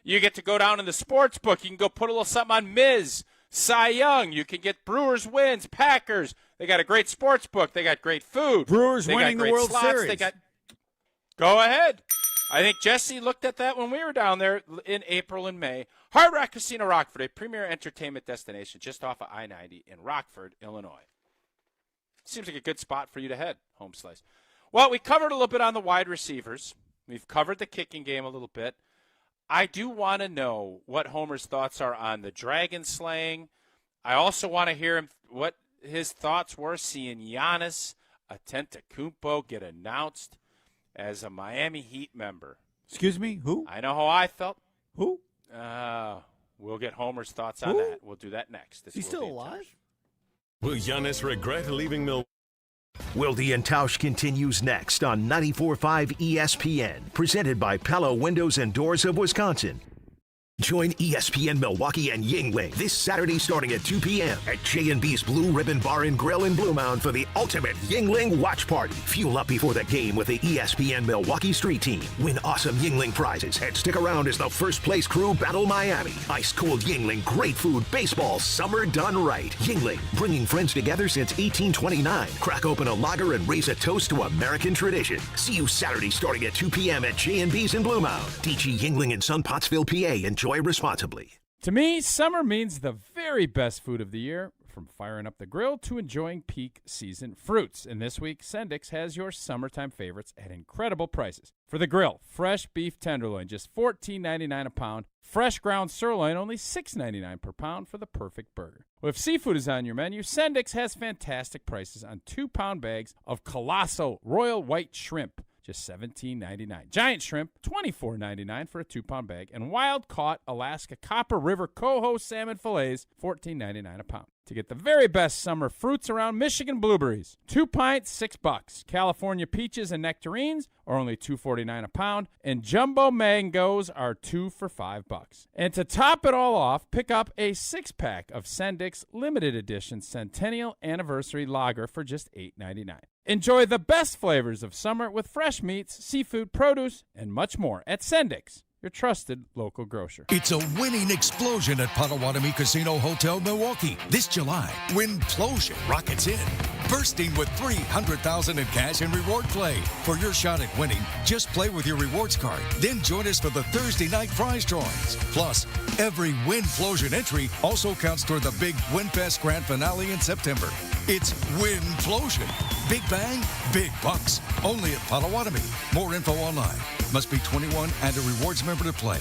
You get to go down in the sports book. You can go put a little something on Miz, Cy Young. You can get Brewers wins, Packers. They got a great sports book. They got great food. Brewers winning the World Series. Go ahead. I think Jesse looked at that when we were down there in April and May. Hard Rock Casino Rockford, a premier entertainment destination just off of I-90 in Rockford, Illinois. Seems like a good spot for you to head, Home Slice. Well, we covered a little bit on the wide receivers. We've covered the kicking game a little bit. I do want to know what Homer's thoughts are on the dragon slaying. I also want to hear him what his thoughts were seeing Giannis Antetokounmpo get announced as a Miami Heat member. Excuse me, who? I know how I felt. Who? We'll get Homer's thoughts on that. We'll do that next. Is he still alive? Will Giannis regret leaving Milwaukee? Wilde and Tausch continues next on 94.5 ESPN, presented by Pella Windows and Doors of Wisconsin. Join ESPN Milwaukee and Yingling this Saturday starting at 2 p.m. at J&B's Blue Ribbon Bar and Grill in Blue Mound for the ultimate Yingling watch party. Fuel up before the game with the ESPN Milwaukee Street Team. Win awesome Yingling prizes and stick around as the first place crew battle Miami. Ice cold Yingling, great food, baseball, summer done right. Yingling, bringing friends together since 1829. Crack open a lager and raise a toast to American tradition. See you Saturday starting at 2 p.m. at J&B's in Blue Mound. DG Yingling in Sun Pottsville, PA. Enjoy responsibly. To me, summer means the very best food of the year, from firing up the grill to enjoying peak season fruits. And this week, Sendix has your summertime favorites at incredible prices. For the grill, fresh beef tenderloin, just $14.99 a pound. Fresh ground sirloin, only $6.99 per pound for the perfect burger. Well, if seafood is on your menu, Sendix has fantastic prices on 2-pound bags of colossal royal white shrimp. Just $17.99. Giant shrimp, $24.99 for a 2-pound bag. And wild-caught Alaska Copper River coho salmon fillets, $14.99 a pound. To get the very best summer fruits around, Michigan blueberries, 2 pints, $6. California peaches and nectarines are only $2.49 a pound. And jumbo mangoes are 2 for $5. And to top it all off, pick up a 6-pack of Sendix limited edition Centennial Anniversary Lager for just $8.99. Enjoy the best flavors of summer with fresh meats, seafood, produce, and much more at Sendix, your trusted local grocer. It's a winning explosion at Potawatomi Casino Hotel Milwaukee. This July, Winplosion rockets in, bursting with $300,000 in cash and reward play. For your shot at winning, just play with your rewards card. Then join us for the Thursday night prize drawings. Plus, every Winplosion entry also counts toward the big WinFest Grand Finale in September. It's Winplosion. Big bang, big bucks. Only at Potawatomi. More info online. Must be 21 and a rewards member to play.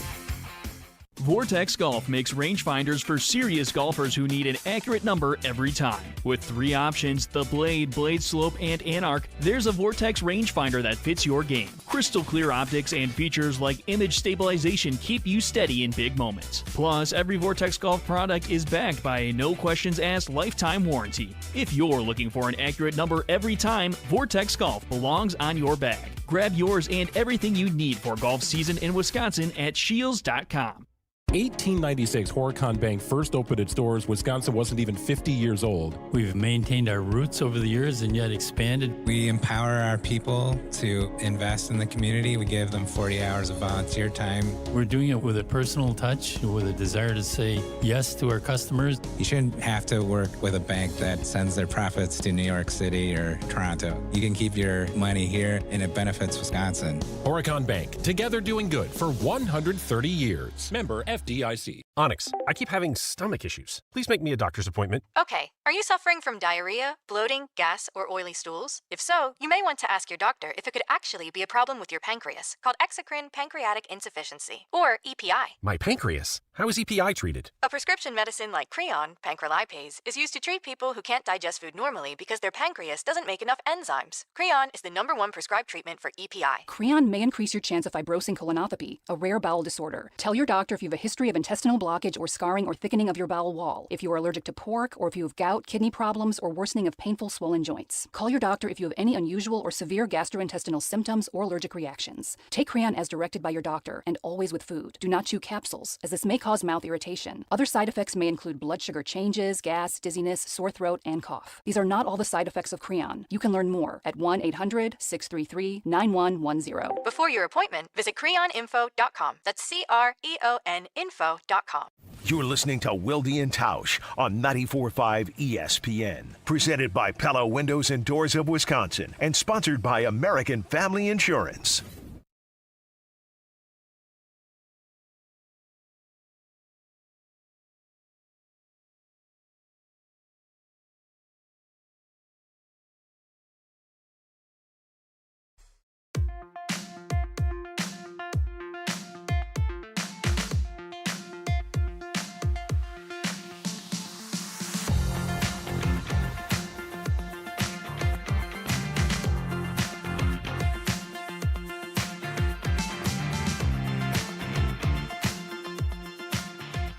Vortex Golf makes rangefinders for serious golfers who need an accurate number every time. With 3 options, the Blade, Blade Slope, and Anarch, there's a Vortex rangefinder that fits your game. Crystal clear optics and features like image stabilization keep you steady in big moments. Plus, every Vortex Golf product is backed by a no-questions-asked lifetime warranty. If you're looking for an accurate number every time, Vortex Golf belongs on your bag. Grab yours and everything you need for golf season in Wisconsin at Shields.com. 1896, Horicon Bank first opened its doors. Wisconsin wasn't even 50 years old. We've maintained our roots over the years and yet expanded. We empower our people to invest in the community. We give them 40 hours of volunteer time. We're doing it with a personal touch, with a desire to say yes to our customers. You shouldn't have to work with a bank that sends their profits to New York City or Toronto. You can keep your money here, and it benefits Wisconsin. Horicon Bank, together doing good for 130 years. Member FDIC. Onyx, I keep having stomach issues. Please make me a doctor's appointment. Okay, are you suffering from diarrhea, bloating, gas, or oily stools? If so, you may want to ask your doctor if it could actually be a problem with your pancreas, called exocrine pancreatic insufficiency, or EPI. My pancreas? How is EPI treated? A prescription medicine like Creon, pancrelipase, is used to treat people who can't digest food normally because their pancreas doesn't make enough enzymes. Creon is the #1 prescribed treatment for EPI. Creon may increase your chance of fibrosing colonopathy, a rare bowel disorder. Tell your doctor if you have a history of intestinal blockage or scarring or thickening of your bowel wall, if you are allergic to pork, or if you have gout, kidney problems, or worsening of painful swollen joints. Call your doctor if you have any unusual or severe gastrointestinal symptoms or allergic reactions. Take Creon as directed by your doctor, and always with food. Do not chew capsules, as this may cause mouth irritation. Other side effects may include blood sugar changes, gas, dizziness, sore throat, and cough. These are not all the side effects of Creon. You can learn more at 1-800-633-9110. Before your appointment, visit creoninfo.com. That's CREON info.com. You're listening to Wilde and Tausch on 94.5 ESPN. Presented by Pella Windows and Doors of Wisconsin and sponsored by American Family Insurance.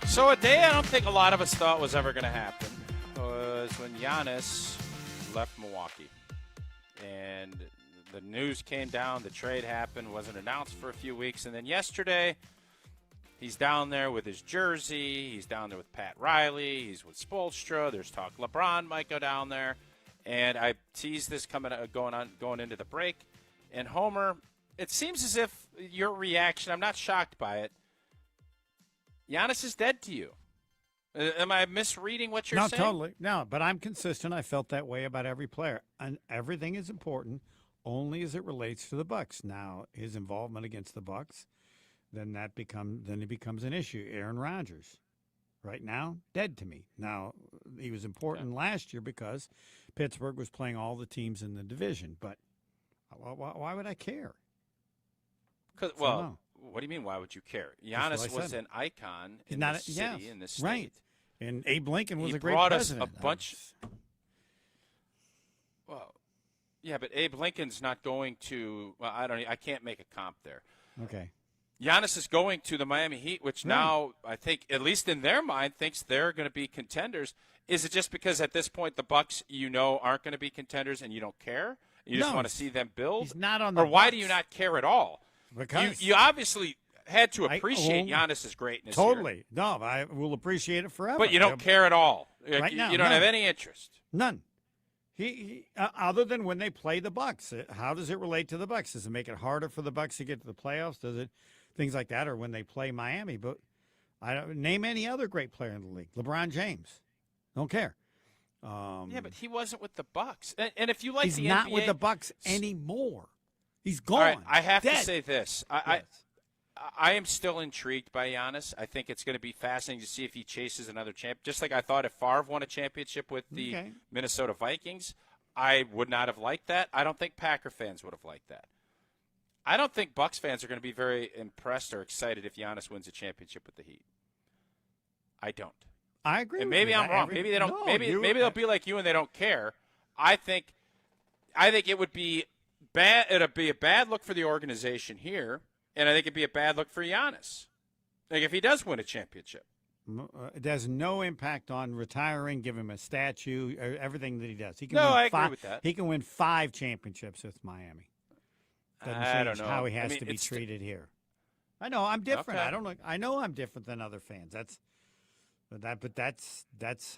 So a day I don't think a lot of us thought was ever going to happen was when Giannis left Milwaukee. And the news came down, the trade happened, wasn't announced for a few weeks. And then yesterday, he's down there with his jersey. He's down there with Pat Riley. He's with Spoelstra. There's talk LeBron might go down there. And I teased this going into the break. And Homer, it seems as if your reaction, I'm not shocked by it, Giannis is dead to you. Am I misreading what you're saying? No, totally. No, but I'm consistent. I felt that way about every player. And everything is important only as it relates to the Bucks. Now, his involvement against the Bucks, then it becomes an issue. Aaron Rodgers, right now, dead to me. Now, he was important last year because Pittsburgh was playing all the teams in the division. But why would I care? What do you mean, why would you care? Giannis was an icon in this city, in this state. Right. And Abe Lincoln was a great president. president. He brought us a bunch. Well, yeah, but Abe Lincoln's not going to – well, I can't make a comp there. Okay. Giannis is going to the Miami Heat, which now I think, at least in their mind, thinks they're going to be contenders. Is it just because at this point the Bucks, aren't going to be contenders and you don't care? You just want to see them build? He's not on the Or why Bucks. do you not care at all? Because you obviously had to appreciate Giannis's greatness. Totally. Here. No, I will appreciate it forever. But you don't care at all. Right now, you don't have any interest. None. He other than when they play the Bucks. How does it relate to the Bucks? Does it make it harder for the Bucks to get to the playoffs? Does it things like that, or when they play Miami? But I don't name any other great player in the league. LeBron James. Don't care. Yeah, but he wasn't with the Bucks. And if you like he's the not NBA, with the Bucks anymore. He's gone. All right, I have Dead. to say this. I am still intrigued by Giannis. I think it's going to be fascinating to see if he chases another champ. Just like I thought if Favre won a championship with the Minnesota Vikings, I would not have liked that. I don't think Packer fans would have liked that. I don't think Bucks fans are going to be very impressed or excited if Giannis wins a championship with the Heat. I don't. I agree. And maybe I'm wrong. Maybe they don't. Maybe they'll be like you and they don't care. I think it would be bad. It'd be a bad look for the organization here, and I think it'd be a bad look for Giannis. Like if he does win a championship, it has no impact on retiring. Give him a statue. Everything that he does, he can. No, win I agree with that. He can win 5 championships with Miami. Doesn't I change don't know. how he has to be treated here. I know I'm different. Okay. I know I'm different than other fans. That's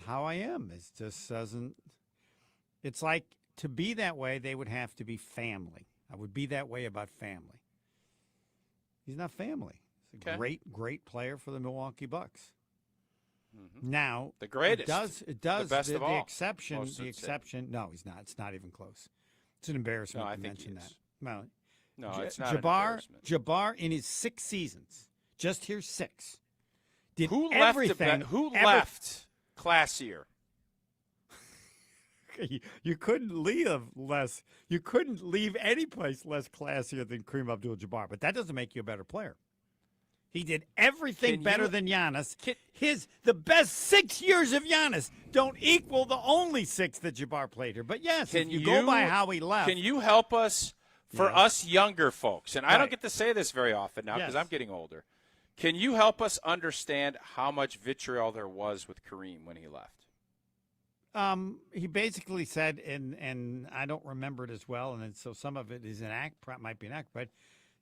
how I am. It just doesn't. It's like to be that way, they would have to be family. I would be that way about family. He's not family. He's a great player for the Milwaukee Bucks. Mm-hmm. Now the greatest. It does. The best of all. The exception. No, he's not. It's not even close. It's an embarrassment to mention that. No, it's not an embarrassment. Jabbar in his 6 seasons, just here 6, did Who everything. left classier? You couldn't leave less. You couldn't leave any place less classier than Kareem Abdul-Jabbar, but that doesn't make you a better player. He did everything better than Giannis. The best 6 years of Giannis don't equal the only 6 that Jabbar played here. But yes, if you go by how he left. Can you help us? For us younger folks, and I don't get to say this very often now because I'm getting older, can you help us understand how much vitriol there was with Kareem when he left? He basically said, and I don't remember it as well, and so some of it is an act, might be an act, but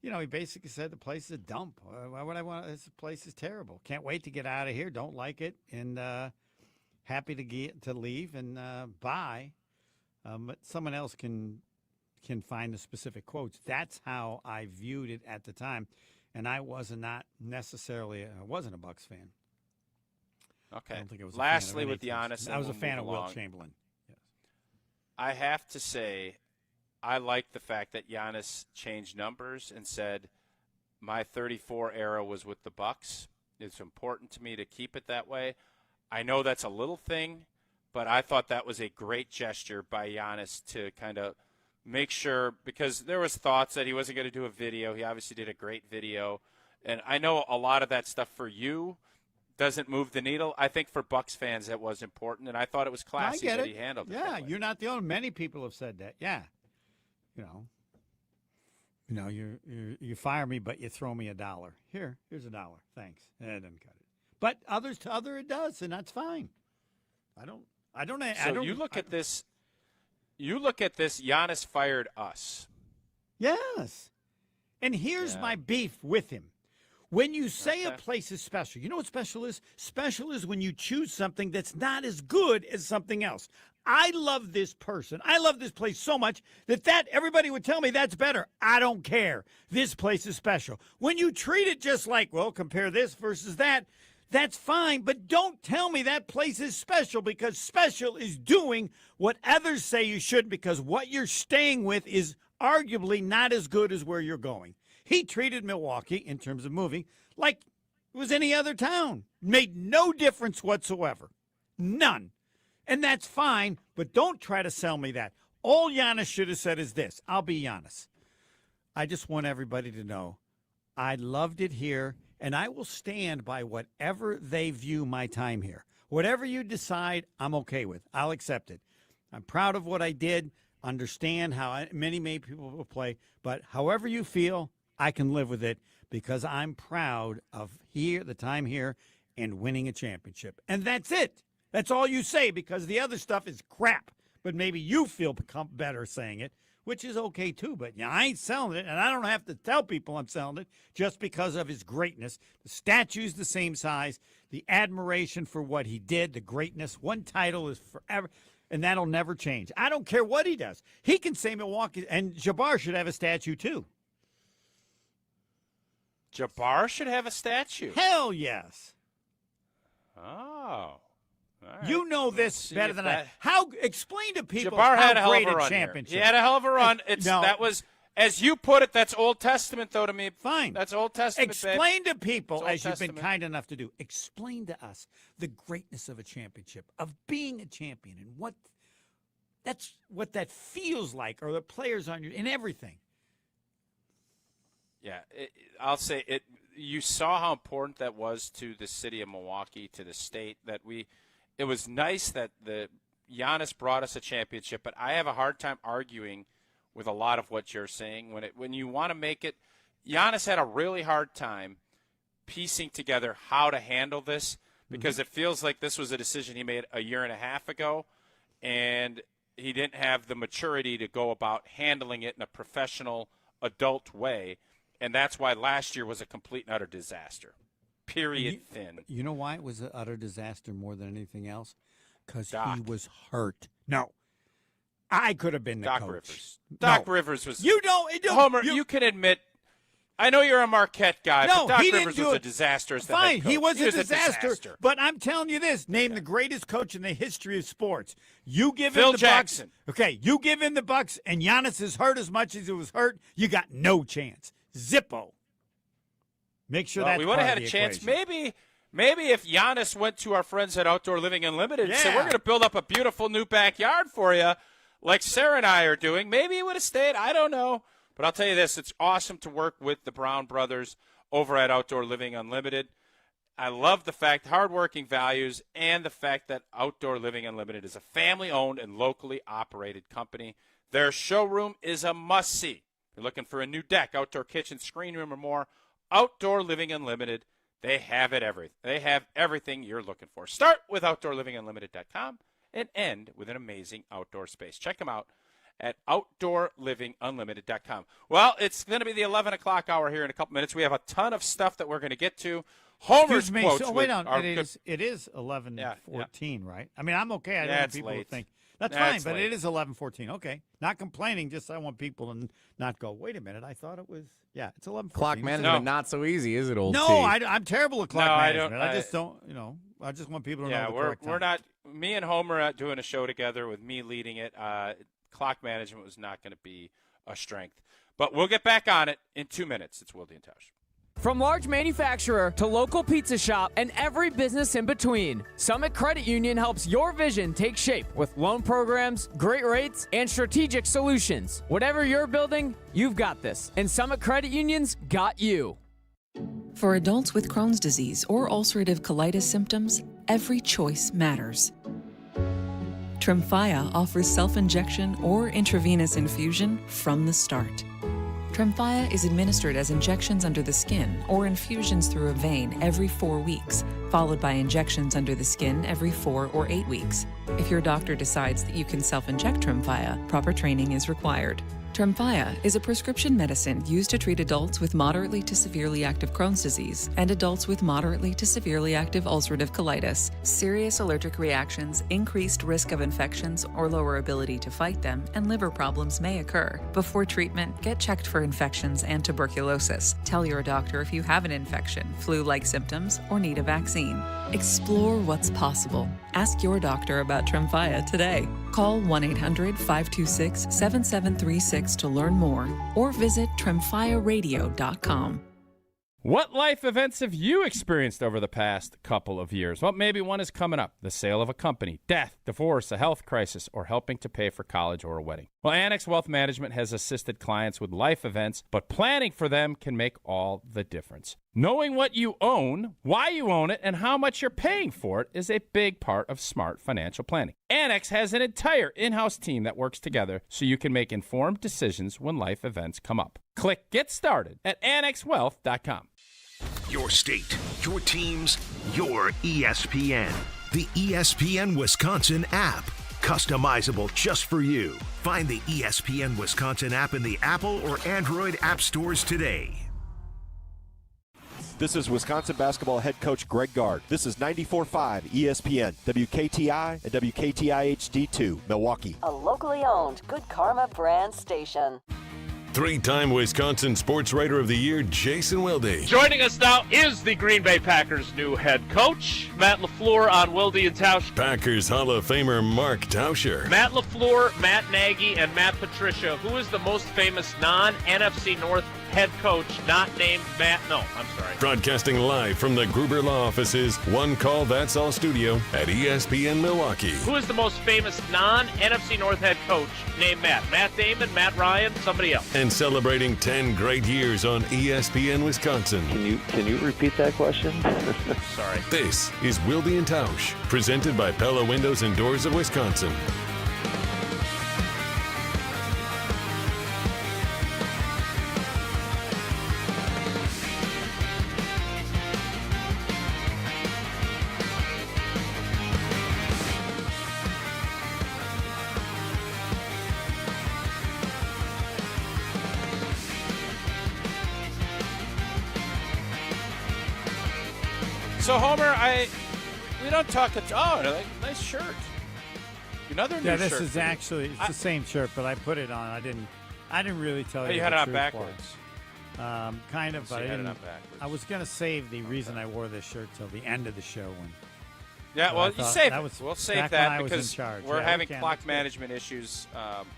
he basically said the place is a dump. Why would I want? This place is terrible. Can't wait to get out of here. Don't like it, and happy to leave and bye. But someone else can find the specific quotes. That's how I viewed it at the time, and I wasn't a Bucks fan. Okay. I don't think I was. Lastly, with Giannis, I was a fan of Wilt Chamberlain. Yes. I have to say, I like the fact that Giannis changed numbers and said, "My 34 era was with the Bucks. It's important to me to keep it that way." I know that's a little thing, but I thought that was a great gesture by Giannis to kind of make sure, because there was thoughts that he wasn't going to do a video. He obviously did a great video. And I know a lot of that stuff for you doesn't move the needle. I think for Bucks fans that was important, and I thought it was classy that he handled it. Yeah, you're not the only. Many people have said that. Yeah. You fire me, but you throw me $1. Here's $1. Thanks. That doesn't cut it. But to other it does, and that's fine. You look at this. You look at this. Giannis fired us. Yes. And here's my beef with him. When you say a place is special, you know what special is? Special is when you choose something that's not as good as something else. I love this person. I love this place so much that everybody would tell me that's better. I don't care. This place is special. When you treat it just like, well, compare this versus that, that's fine, but don't tell me that place is special, because special is doing what others say you shouldn't, because what you're staying with is arguably not as good as where you're going. He treated Milwaukee, in terms of moving, like it was any other town. Made no difference whatsoever. None. And that's fine, but don't try to sell me that. All Giannis should have said is this. I'll be Giannis. I just want everybody to know I loved it here, and I will stand by whatever they view my time here. Whatever you decide, I'm okay with. I'll accept it. I'm proud of what I did, understand how many people will play, but however you feel, I can live with it, because I'm proud of the time here, and winning a championship. And that's it. That's all you say, because the other stuff is crap. But maybe you feel become better saying it, which is okay too. But I ain't selling it, and I don't have to tell people I'm selling it just because of his greatness. The statue's the same size, the admiration for what he did, the greatness. One title is forever, and that'll never change. I don't care what he does. He can say Milwaukee, and Jabbar should have a statue too. Jabbar should have a statue. Hell yes. Oh. Right. You know this better than I. Explain to people Jabbar had how great a a championship. He had a hell of a run. That was, as you put it, that's Old Testament, though, to me. Fine. That's Old Testament. Explain to people, as you've been kind enough to do, explain to us the greatness of a championship, of being a champion, and what that feels like, or the players on you, and everything. Yeah, I'll say it. You saw how important that was to the city of Milwaukee, to the state. It was nice that Giannis brought us a championship, but I have a hard time arguing with a lot of what you're saying. When you want to make it, Giannis had a really hard time piecing together how to handle this, because it feels like this was a decision he made a year and a half ago, and he didn't have the maturity to go about handling it in a professional, adult way. And that's why last year was a complete and utter disaster. Period. Thin. You know why it was an utter disaster more than anything else? Because he was hurt. No. I could have been the Doc coach. Rivers. Doc Rivers was. You don't. Homer, you can admit. I know you're a Marquette guy, No, but Doc he didn't Rivers do was it. a disaster as the Fine, head coach. he was a a disaster. But I'm telling you this: name the greatest coach in the history of sports. You give Phil him the Jackson. Bucks. Okay, you give him the Bucks, and Giannis is hurt as much as he was hurt. You got no chance. Zippo. Make sure that we would have had a chance. Maybe if Giannis went to our friends at Outdoor Living Unlimited and said, "We're going to build up a beautiful new backyard for you," like Sarah and I are doing, maybe he would have stayed. I don't know. But I'll tell you this, it's awesome to work with the Brown brothers over at Outdoor Living Unlimited. I love the fact, hardworking values, and the fact that Outdoor Living Unlimited is a family-owned and locally operated company. Their showroom is a must-see. If you're looking for a new deck, outdoor kitchen, screen room, or more, Outdoor Living Unlimited, they have it everything. They have everything you're looking for. Start with OutdoorLivingUnlimited.com and end with an amazing outdoor space. Check them out at OutdoorLivingUnlimited.com. Well, it's going to be the 11 o'clock hour here in a couple minutes. We have a ton of stuff that we're going to get to. Homer's quotes. So wait on. It is 11:14, right? I mean, I'm okay. I don't want people to think. That's fine, but it is 11:14. Okay. Not complaining, just I want people to not go, wait a minute, I thought it was, it's 11:14. Clock management, not so easy, is it, old T? No, I'm terrible at clock management. I just don't, I just want people to know the correct time. We're not, me and Homer are doing a show together with me leading it. Clock management was not going to be a strength. But we'll get back on it in 2 minutes. It's Wilde Tausch. From large manufacturer to local pizza shop and every business in between, Summit Credit Union helps your vision take shape with loan programs, great rates, and strategic solutions. Whatever you're building, you've got this. And Summit Credit Union's got you. For adults with Crohn's disease or ulcerative colitis symptoms, every choice matters. Tremfya offers self-injection or intravenous infusion from the start. Tremfya is administered as injections under the skin or infusions through a vein every 4 weeks, followed by injections under the skin every 4 or 8 weeks. If your doctor decides that you can self-inject Tremfya, proper training is required. Tremfya is a prescription medicine used to treat adults with moderately to severely active Crohn's disease and adults with moderately to severely active ulcerative colitis. Serious allergic reactions, increased risk of infections or lower ability to fight them, and liver problems may occur. Before treatment, get checked for infections and tuberculosis. Tell your doctor if you have an infection, flu-like symptoms, or need a vaccine. Explore what's possible. Ask your doctor about Tremfya today. Call 1-800-526-7736 to learn more or visit tremfyaradio.com. What life events have you experienced over the past couple of years? Well, maybe one is coming up. The sale of a company, death, divorce, a health crisis, or helping to pay for college or a wedding. Well, Annex Wealth Management has assisted clients with life events, but planning for them can make all the difference. Knowing what you own, why you own it, and how much you're paying for it is a big part of smart financial planning. Annex has an entire in-house team that works together so you can make informed decisions when life events come up. Click Get Started at annexwealth.com. Your state, your teams, your ESPN. The ESPN Wisconsin app. Customizable just for you. Find the ESPN Wisconsin app in the Apple or Android app stores today. This is Wisconsin basketball head coach Greg Gard. This is 94.5 ESPN, WKTI, and WKTI HD2, Milwaukee. A locally owned Good Karma brand station. Three-time Wisconsin Sports Writer of the Year, Jason Wilde. Joining us now is the Green Bay Packers' new head coach, Matt LaFleur on Wilde and Tausch. Packers Hall of Famer Mark Tauscher. Matt LaFleur, Matt Nagy, and Matt Patricia. Who is the most famous non-NFC North head coach not named Matt? No, I'm sorry. Broadcasting live from the Gruber Law Offices, One Call That's All studio at ESPN Milwaukee. Who is the most famous non-NFC North head coach named Matt? Matt Damon, Matt Ryan, somebody else. And celebrating 10 great years on ESPN Wisconsin. Can you repeat that question? Sorry. This is Wilde and Tausch, presented by Pella Windows and Doors of Wisconsin. So, Homer, we don't talk. Nice shirt. Another new shirt. This is actually the same shirt, but I put it on. I didn't really tell you. You had it on backwards. Kind of, but I didn't. Backwards. I was going to save the reason I wore this shirt till the end of the show. You save it. We'll save that because we're having can. clock management issues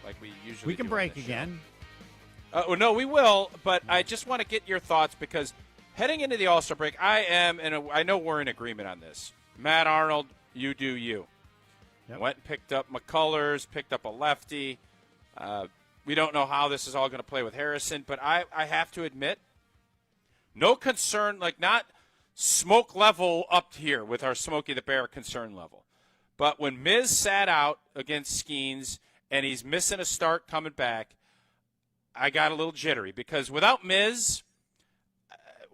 like we usually do. We can break on again. No, we will, but I just want to get your thoughts because heading into the All-Star break, I know we're in agreement on this. Matt Arnold, you do you. Yep. Went and picked up McCullers, picked up a lefty. We don't know how this is all going to play with Harrison, but I have to admit, no concern, like not smoke level up here with our Smokey the Bear concern level. But when Miz sat out against Skeens and he's missing a start coming back, I got a little jittery because without Miz,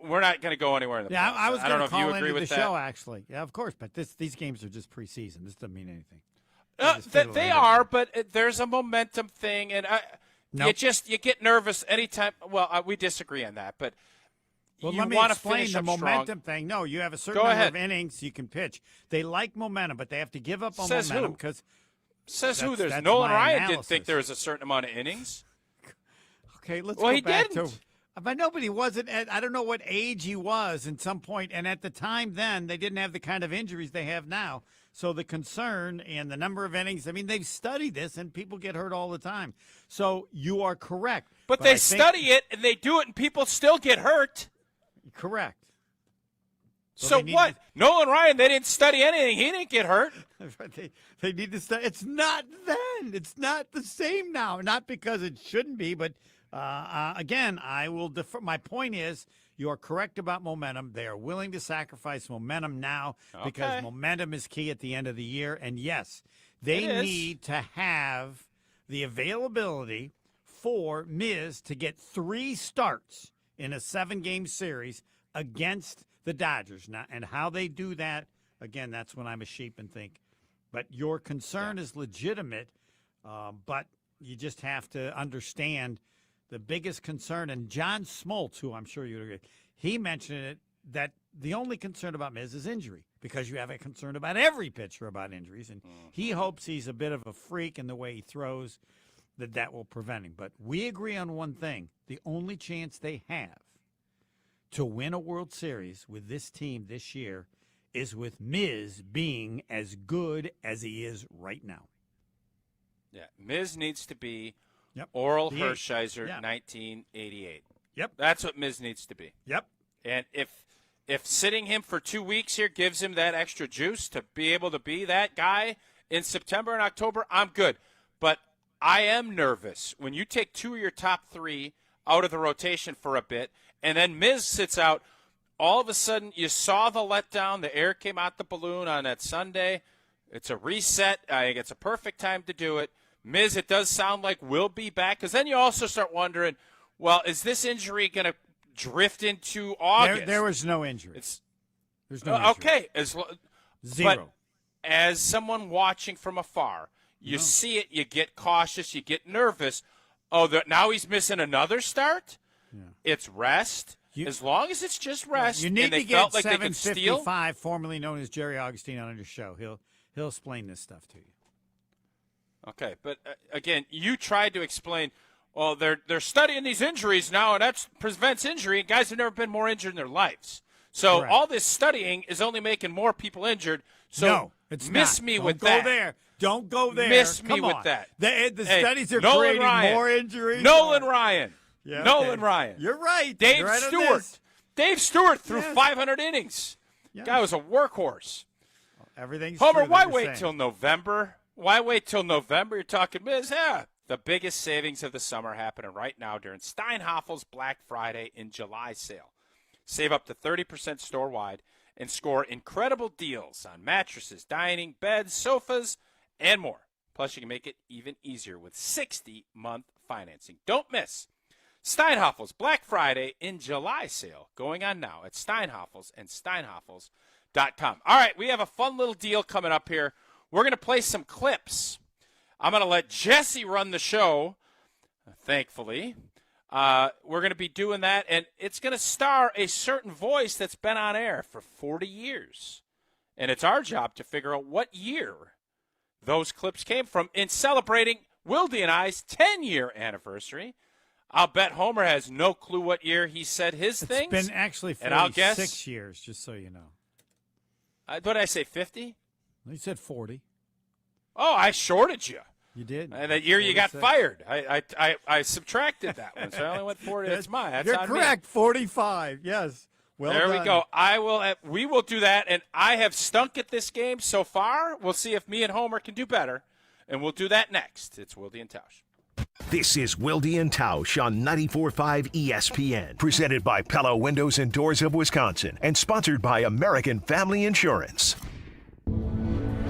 we're not going to go anywhere in the playoffs. I was going to call into the that. show, actually. Yeah, of course, but these games are just preseason. This doesn't mean anything. They are, but there's a momentum thing, and you get nervous anytime. Well, we disagree on that, but let me want to explain finish the up momentum strong. thing. No, you have a certain number of innings you can pitch. They like momentum, but they have to give up on momentum because. Says who? There's Nolan Ryan didn't think there was a certain amount of innings. Okay, let's well, go he back didn't. to. But nobody wasn't. I don't know what age he was at some point, and at the time then they didn't have the kind of injuries they have now. So the concern and the number of innings. I mean, they've studied this, and people get hurt all the time. So you are correct. But they study it and they do it, and people still get hurt. Correct. So what? Nolan Ryan, they didn't study anything. He didn't get hurt. They need to study. It's not then. It's not the same now. Not because it shouldn't be, but again, I will defer. My point is, you are correct about momentum. They are willing to sacrifice momentum now because momentum is key at the end of the year. And yes, they need to have the availability for Miz to get 3 starts in a 7-game series against the Dodgers. Now, and how they do that, again, that's when I'm a sheep and think. But your concern is legitimate, but you just have to understand the biggest concern. And John Smoltz, who I'm sure you'd agree, he mentioned it, that the only concern about Miz is injury because you have a concern about every pitcher about injuries. And he hopes he's a bit of a freak in the way he throws, that will prevent him. But we agree on one thing. The only chance they have to win a World Series with this team this year is with Miz being as good as he is right now. Yeah, Miz needs to be Oral Hershiser 1988. Yep. That's what Miz needs to be. Yep. And if sitting him for 2 weeks here gives him that extra juice to be able to be that guy in September and October, I'm good. But I am nervous when you take 2 of your top 3 out of the rotation for a bit, and then Miz sits out. All of a sudden, you saw the letdown. The air came out the balloon on that Sunday. It's a reset. I think it's a perfect time to do it. Miz, it does sound like will be back, because then you also start wondering, well, is this injury going to drift into August? There was no injury. There's no injury. Okay. Zero. But as someone watching from afar, you see it, you get cautious, you get nervous. Oh, now he's missing another start? Yeah. It's rest. As long as it's just rest, you need and they to get felt like they could steal. 755, formerly known as Jerry Augustine, on your show. He'll explain this stuff to you. Okay, but again, you tried to explain. Well, they're studying these injuries now, and that prevents injury. And guys have never been more injured in their lives. So Correct. all this studying is only making more people injured. So no, it's miss not. me Don't with go that. there. Don't go there. Miss Come me with on. that. The Hey, studies are Nolan creating Ryan. more injuries. Nolan Ryan. Yeah, Nolan Ryan. You're right. Dave You're right on Stewart. this. Dave Stewart threw Yes. 500 innings. Yes. Guy was a workhorse. Everything's Homer, true that why you're wait saying. till November? Why wait till November? You're talking Miz. Yeah. The biggest savings of the summer happening right now during Steinhaffel's Black Friday in July sale. Save up to 30% store-wide and score incredible deals on mattresses, dining, beds, sofas, and more. Plus, you can make it even easier with 60-month financing. Don't miss Steinhaffel's Black Friday in July sale going on now at Steinhaffel's and Steinhaffel's.com. All right, we have a fun little deal coming up here. We're going to play some clips. I'm going to let Jesse run the show, thankfully. We're going to be doing that, and it's going to star a certain voice that's been on air for 40 years. And it's our job to figure out what year those clips came from in celebrating Wilde and I's 10-year anniversary. I'll bet Homer has no clue what year he said his things. It's been actually 46 and I'll guess, years, just so you know. What did I say, 50? He said 40. Oh, I shorted you. You did. And that year you got fired. I subtracted that one, so I only went 40. That's mine. That's You're on correct. Me. 45. Yes. Well there done. we go. We will do that, and I have stunk at this game so far. We'll see if me and Homer can do better, and we'll do that next. It's Wilde and Tausch. This is Wilde and Tausch on 94.5 ESPN, presented by Pella Windows and Doors of Wisconsin, and sponsored by American Family Insurance.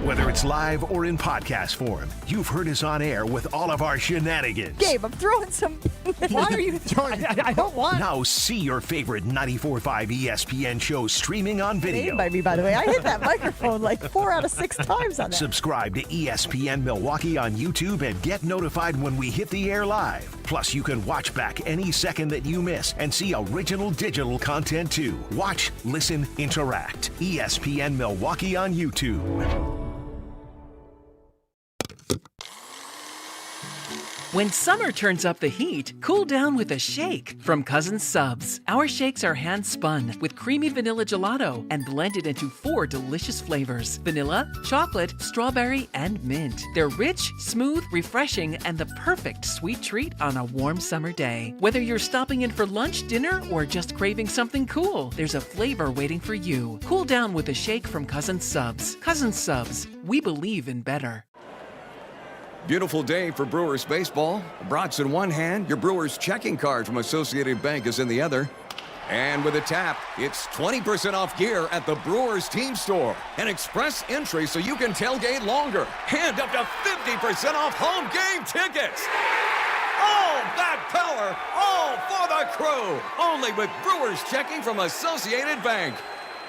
Whether it's live or in podcast form, you've heard us on air with all of our shenanigans. Gabe, I'm throwing some. Why are you throwing? I don't want. Now see your favorite 94.5 ESPN shows streaming on video. Named by me, by the way. I hit that microphone like 4 out of 6 times on that. Subscribe to ESPN Milwaukee on YouTube and get notified when we hit the air live. Plus, you can watch back any second that you miss and see original digital content too. Watch, listen, interact. ESPN Milwaukee on YouTube. When summer turns up the heat, cool down with a shake from Cousin Subs. Our shakes are hand-spun with creamy vanilla gelato and blended into 4 delicious flavors: vanilla, chocolate, strawberry, and mint. They're rich, smooth, refreshing, and the perfect sweet treat on a warm summer day. Whether you're stopping in for lunch, dinner, or just craving something cool, there's a flavor waiting for you. Cool down with a shake from Cousin Subs. Cousin Subs, we believe in better. Beautiful day for Brewers baseball. Brats in one hand, your Brewers checking card from Associated Bank is in the other. And with a tap, it's 20% off gear at the Brewers team store. An express entry so you can tailgate longer. And up to 50% off home game tickets. All that power, all for the crew. Only with Brewers checking from Associated Bank.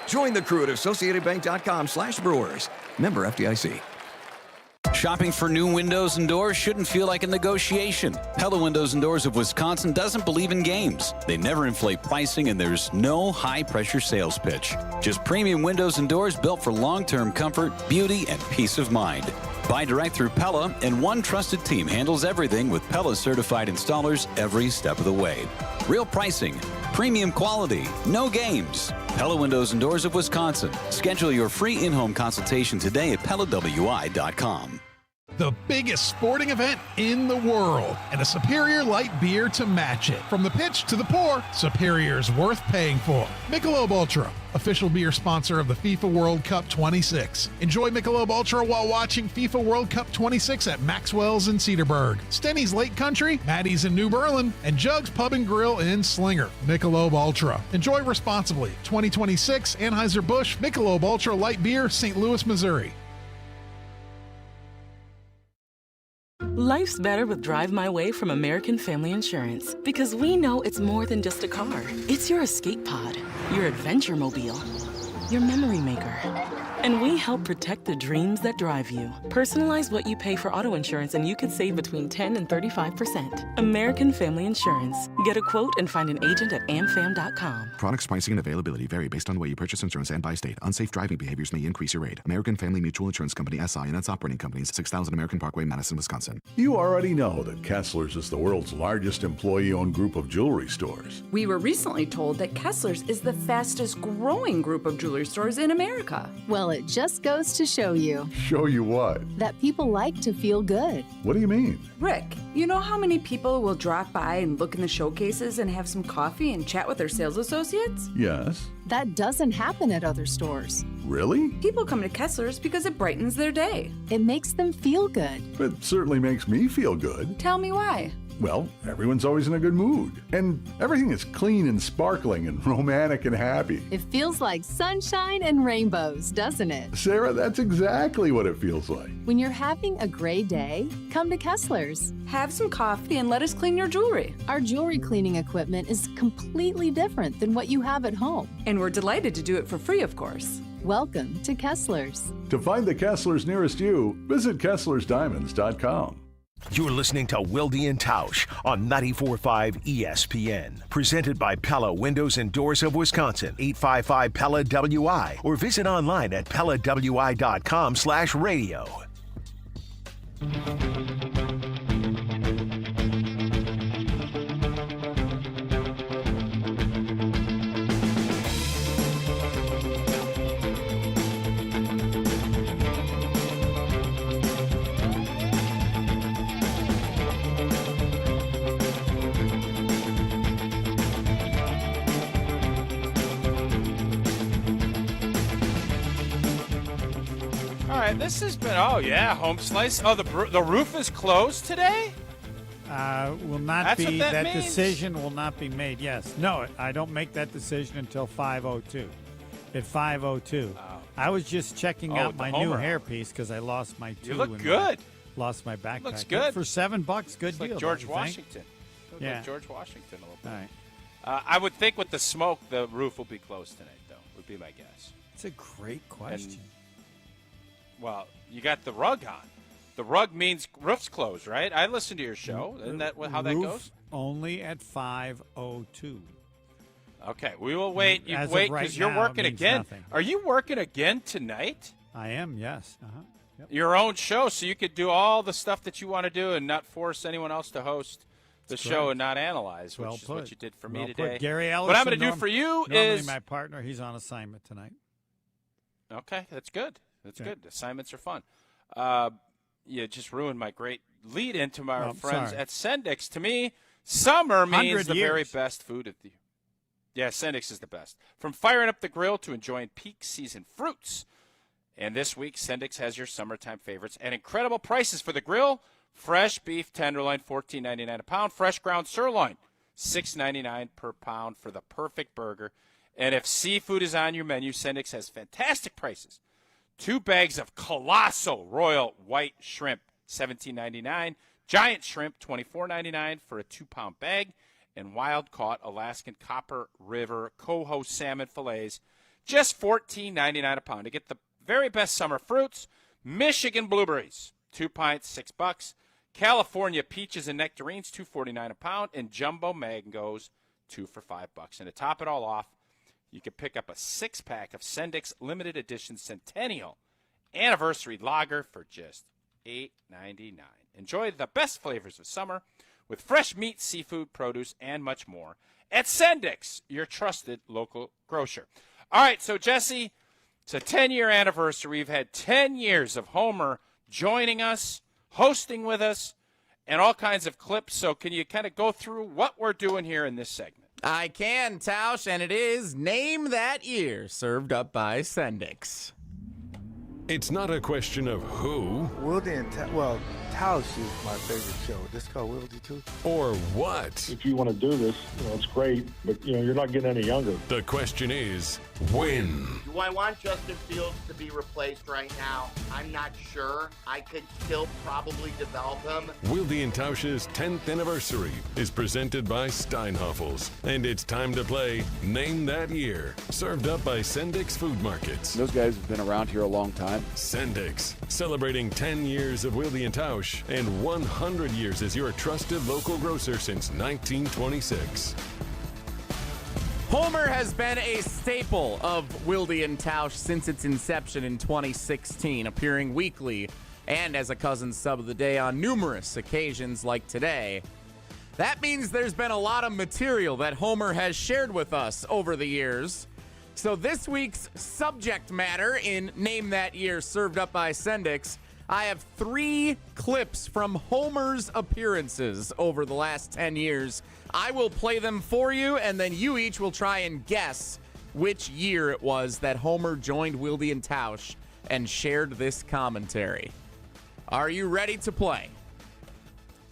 Join the crew at AssociatedBank.com/Brewers. Member FDIC. Shopping for new windows and doors shouldn't feel like a negotiation. Pella Windows and Doors of Wisconsin doesn't believe in games. They never inflate pricing, and there's no high-pressure sales pitch. Just premium windows and doors built for long-term comfort, beauty, and peace of mind. Buy direct through Pella, and one trusted team handles everything with Pella-certified installers every step of the way. Real pricing, premium quality, no games. Pella Windows and Doors of Wisconsin. Schedule your free in-home consultation today at PellaWI.com. The biggest sporting event in the world, and a Superior light beer to match it. From the pitch to the pour, Superior's worth paying for. Michelob Ultra, official beer sponsor of the FIFA World Cup 26. Enjoy Michelob Ultra while watching FIFA World Cup 26 at Maxwell's in Cedarburg, Stenny's Lake Country, Maddie's in New Berlin, and Jug's Pub and Grill in Slinger. Michelob Ultra. Enjoy responsibly. 2026 Anheuser-Busch Michelob Ultra Light Beer, St. Louis, Missouri. Life's better with Drive My Way from American Family Insurance, because we know it's more than just a car. It's your escape pod, your adventure mobile, your memory maker. And we help protect the dreams that drive you. Personalize what you pay for auto insurance and you could save between 10 and 35%. American Family Insurance. Get a quote and find an agent at amfam.com. Products, pricing, and availability vary based on the way you purchase insurance and by state. Unsafe driving behaviors may increase your rate. American Family Mutual Insurance Company, SI, and its operating companies, 6000 American Parkway, Madison, Wisconsin. You already know that Kessler's is the world's largest employee-owned group of jewelry stores. We were recently told that Kessler's is the fastest growing group of jewelry stores in America. Well, it just goes to show you. Show you what? That people like to feel good. What do you mean? Rick, you know how many people will drop by and look in the showcases and have some coffee and chat with their sales associates? Yes. That doesn't happen at other stores. Really? People come to Kessler's because it brightens their day. It makes them feel good. It certainly makes me feel good. Tell me why. Well, everyone's always in a good mood. And everything is clean and sparkling and romantic and happy. It feels like sunshine and rainbows, doesn't it? Sarah, that's exactly what it feels like. When you're having a great day, come to Kessler's. Have some coffee and let us clean your jewelry. Our jewelry cleaning equipment is completely different than what you have at home. And we're delighted to do it for free, of course. Welcome to Kessler's. To find the Kessler's nearest you, visit KesslersDiamonds.com. You're listening to Wilde and Tausch on 94.5 ESPN. Presented by Pella Windows and Doors of Wisconsin, 855 Pella WI, or visit online at PellaWI.com/radio. This has been, home slice. Oh, the roof is closed today? Will not That's be, what that means? decision will not be made, yes. No, I don't make that decision until 5:02. At 5:02. I was just checking out my new hairpiece because I lost my two. You look good. Lost my backpack. Looks good. For $7, good It's deal. like George don't you think? Washington. Look Yeah. like George Washington a little bit. All right. I would think with the smoke, the roof will be closed tonight, though, would be my guess. It's a great question. Well, you got the rug on. The rug means roof's closed, right? I listened to your show. Isn't that how that Roof goes? Only at 5:02. Okay, we will wait. You As of wait right because you're now, it working means again. nothing. Are you working again tonight? I am, yes. Yep. Your own show, so you could do all the stuff that you want to do and not force anyone else to host the That's show correct. and not analyze, which Well is put. what you did for me Well today. put. Gary Ellison, what I'm going to do for you normally is my partner. He's on assignment tonight. Okay, that's good. That's Okay. good. Assignments are fun. You just ruined my great lead into my Oh, friends sorry. at Sendix. To me, summer means 100 the very years. best food of the year. Yeah, Sendix is the best. From firing up the grill to enjoying peak season fruits. And this week, Sendix has your summertime favorites and incredible prices for the grill. Fresh beef tenderloin, $14.99 a pound. Fresh ground sirloin, $6.99 per pound for the perfect burger. And if seafood is on your menu, Sendix has fantastic prices. 2 bags of colossal royal white shrimp, $17.99. Giant shrimp, $24.99 for a 2-pound bag. And wild-caught Alaskan Copper River coho salmon fillets, just $14.99 a pound. To get the very best summer fruits, Michigan blueberries, 2 pints, $6. California peaches and nectarines, $2.49 a pound. And jumbo mangoes, 2 for $5. And to top it all off, you can pick up a 6-pack of Sendix limited edition Centennial Anniversary Lager for just $8.99. Enjoy the best flavors of summer with fresh meat, seafood, produce, and much more at Sendix, your trusted local grocer. All right, so Jesse, it's a 10-year anniversary. We've had 10 years of Homer joining us, hosting with us, and all kinds of clips. So can you kind of go through what we're doing here in this segment? I can, Tausch, and it is Name That Year, served up by Sendix. It's not a question of who. Wilde and Tausch is my favorite show. This is called Wilde too. Or what. If you want to do this, it's great, but you're not getting any younger. The question is, when? Do I want Justin Fields to be replaced right now? I'm not sure. I could still probably develop him. Wilde and Tausch's 10th anniversary is presented by Steinhoffels. And it's time to play Name That Year, served up by Sendix Food Markets. Those guys have been around here a long time. Sendix, celebrating 10 years of Wilde and Tausch and 100 years as your trusted local grocer since 1926. Homer has been a staple of Wilde and Tausch since its inception in 2016, appearing weekly and as a cousin sub of the day on numerous occasions like today. That means there's been a lot of material that Homer has shared with us over the years. So this week's subject matter in Name That Year, served up by Sendix, I have 3 clips from Homer's appearances over the last 10 years. I will play them for you, and then you each will try and guess which year it was that Homer joined Wilde and Tausch and shared this commentary. Are you ready to play?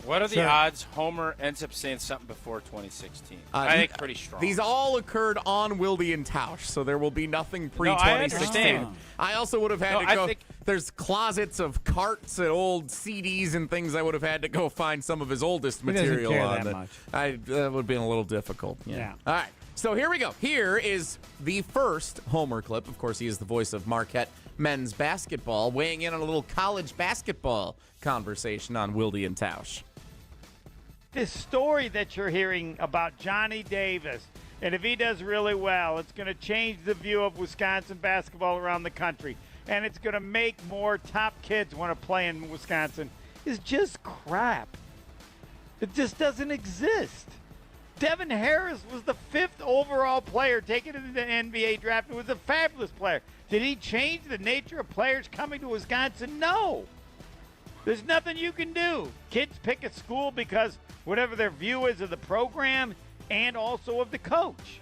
What are the odds Homer ends up saying something before 2016? I think pretty strong. These all occurred on Wilde and Tausch, so there will be nothing pre-2016. I understand. I also would have had to go. There's closets of carts and old CDs and things. I would have had to go find some of his oldest material care on that much. That would have been a little difficult. Yeah. All right. So here we go. Here is the first Homer clip. Of course, he is the voice of Marquette men's basketball, weighing in on a little college basketball conversation on Wilde and Tausch. This story that you're hearing about Johnny Davis, and if he does really well, it's going to change the view of Wisconsin basketball around the country, and it's going to make more top kids want to play in Wisconsin, is just crap. It just doesn't exist. Devin Harris was the 5th overall player taken into the NBA draft. He was a fabulous player. Did he change the nature of players coming to Wisconsin? No. There's nothing you can do. Kids pick a school because whatever their view is of the program and also of the coach.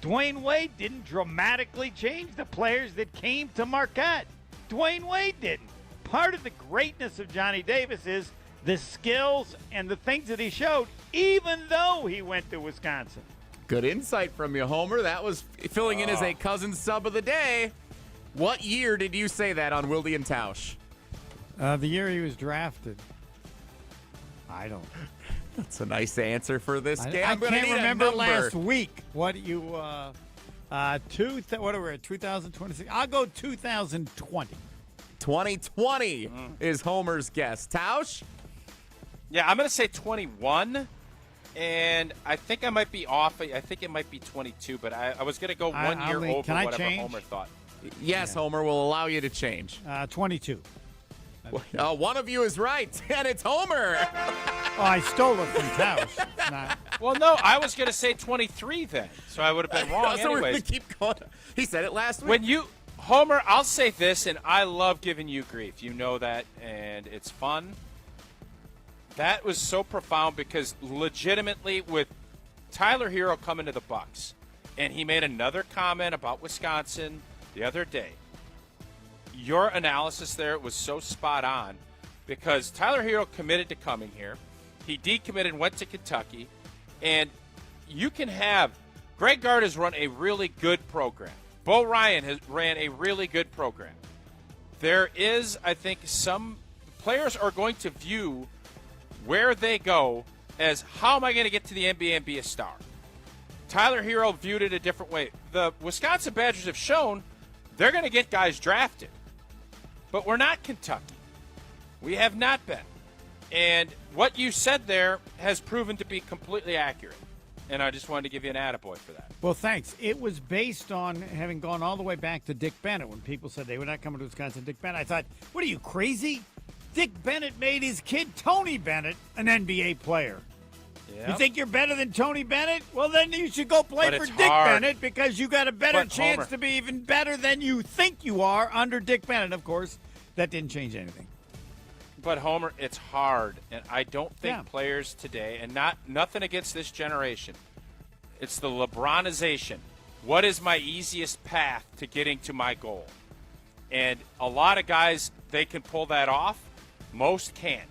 Dwayne Wade didn't dramatically change the players that came to Marquette. Dwayne Wade didn't. Part of the greatness of Johnny Davis is the skills and the things that he showed, even though he went to Wisconsin. Good insight from you, Homer. That was filling in as a cousin sub of the day. What year did you say that on Wilde and Tausch? The year he was drafted. I don't. That's a nice answer for this game. I can't remember last week. What you? What are we at? 2026. I'll go 2020. 2020 is Homer's guess. Tausch? Yeah, I'm going to say 21, and I think I might be off. I think it might be 22, but I was going to go 1 year over whatever Homer thought. Yes, yeah. Homer will allow you to change. 22. One of you is right, and it's Homer. I stole it from Tausch. Well, no, I was going to say 23 then, so I would have been wrong so we're anyways. going to keep going. He said it last week. Homer, I'll say this, and I love giving you grief. You know that, and it's fun. That was so profound because legitimately with Tyler Hero coming to the Bucks, and he made another comment about Wisconsin the other day. Your analysis there was so spot on because Tyler Hero committed to coming here. He decommitted and went to Kentucky. And you can have – Greg Gard has run a really good program. Bo Ryan has ran a really good program. There is, I think, some players are going to view where they go as how am I going to get to the NBA and be a star? Tyler Hero viewed it a different way. The Wisconsin Badgers have shown they're going to get guys drafted. But we're not Kentucky. We have not been. And what you said there has proven to be completely accurate. And I just wanted to give you an attaboy for that. Well, thanks. It was based on having gone all the way back to Dick Bennett. When people said they were not coming to Wisconsin, Dick Bennett, I thought, what are you, crazy? Dick Bennett made his kid, Tony Bennett, an NBA player. Yep. You think you're better than Tony Bennett? Well, then you should go play for Dick Bennett because you got a better chance to be even better than you think you are under Dick Bennett. Of course, that didn't change anything. But, Homer, it's hard, and I don't think players today, and nothing against this generation, it's the LeBronization. What is my easiest path to getting to my goal? And a lot of guys, they can pull that off. Most can't.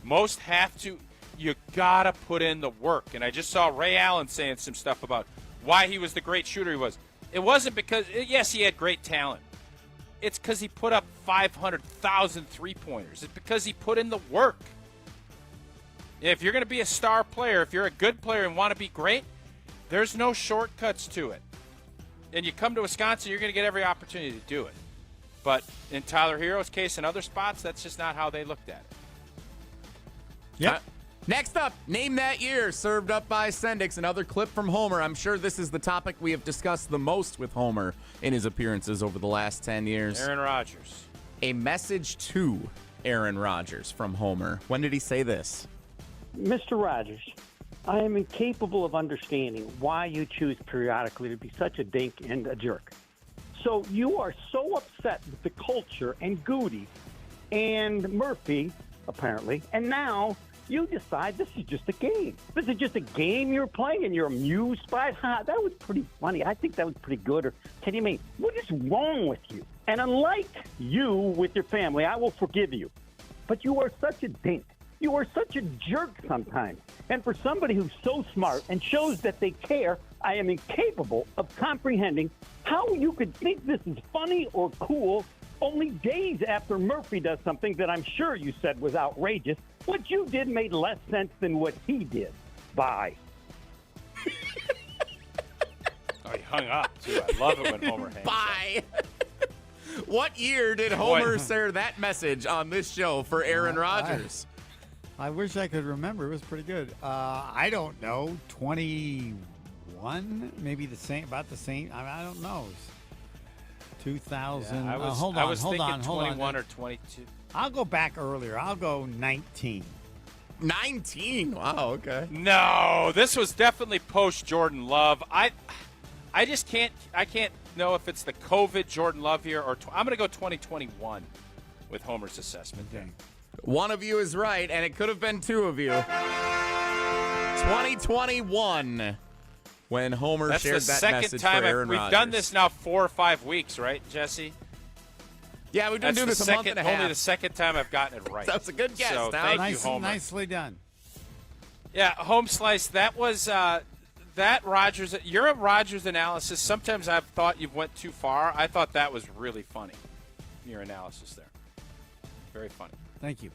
Most have to. You got to put in the work. And I just saw Ray Allen saying some stuff about why he was the great shooter he was. It wasn't because, yes, he had great talent. It's because he put up 500,000 three-pointers. It's because he put in the work. If you're going to be a star player, if you're a good player and want to be great, there's no shortcuts to it. And you come to Wisconsin, you're going to get every opportunity to do it. But in Tyler Hero's case and other spots, that's just not how they looked at it. Yep. Next up, Name That Year, served up by Sendix. Another clip from Homer. I'm sure this is the topic we have discussed the most with Homer in his appearances over the last 10 years. Aaron Rodgers. A message to Aaron Rodgers from Homer. When did he say this? Mr. Rodgers, I am incapable of understanding why you choose periodically to be such a dink and a jerk. So you are so upset with the culture and Goody and Murphy, apparently, and now you decide this is just a game. This is just a game you're playing and you're amused by it. That was pretty funny. I think that was pretty good. Or can you mean, what is wrong with you? And unlike you with your family, I will forgive you. But you are such a dink. You are such a jerk sometimes. And for somebody who's so smart and shows that they care, I am incapable of comprehending how you could think this is funny or cool only days after Murphy does something that I'm sure you said was outrageous. What you did made less sense than what he did. Bye. Oh, he hung up, too. I love it when Homer hangs Bye. What year did Homer share that message on this show for Aaron Rodgers? I wish I could remember. It was pretty good. I don't know. 21? Maybe about the same. I don't know. 2000. Yeah, hold I was thinking on. 21 or 22. I'll go back earlier. I'll go 19. 19? Wow, okay. No, this was definitely post Jordan Love. I just can't know if it's the COVID Jordan Love year or I'm going to go 2021 with Homer's assessment. Okay. One of you is right, and it could have been two of you. 2021, when Homer shared that message for Aaron Rodgers. We've done this now 4 or 5 weeks, right, Jesse? Yeah, we've been doing this a month and a half. Only the second time I've gotten it right. That's a good guess. So thank you, Homer. Nicely done. Yeah, Home Slice, that was that Rodgers. Your Rodgers analysis, sometimes I've thought you've went too far. I thought that was really funny, your analysis there. Very funny. Thank you.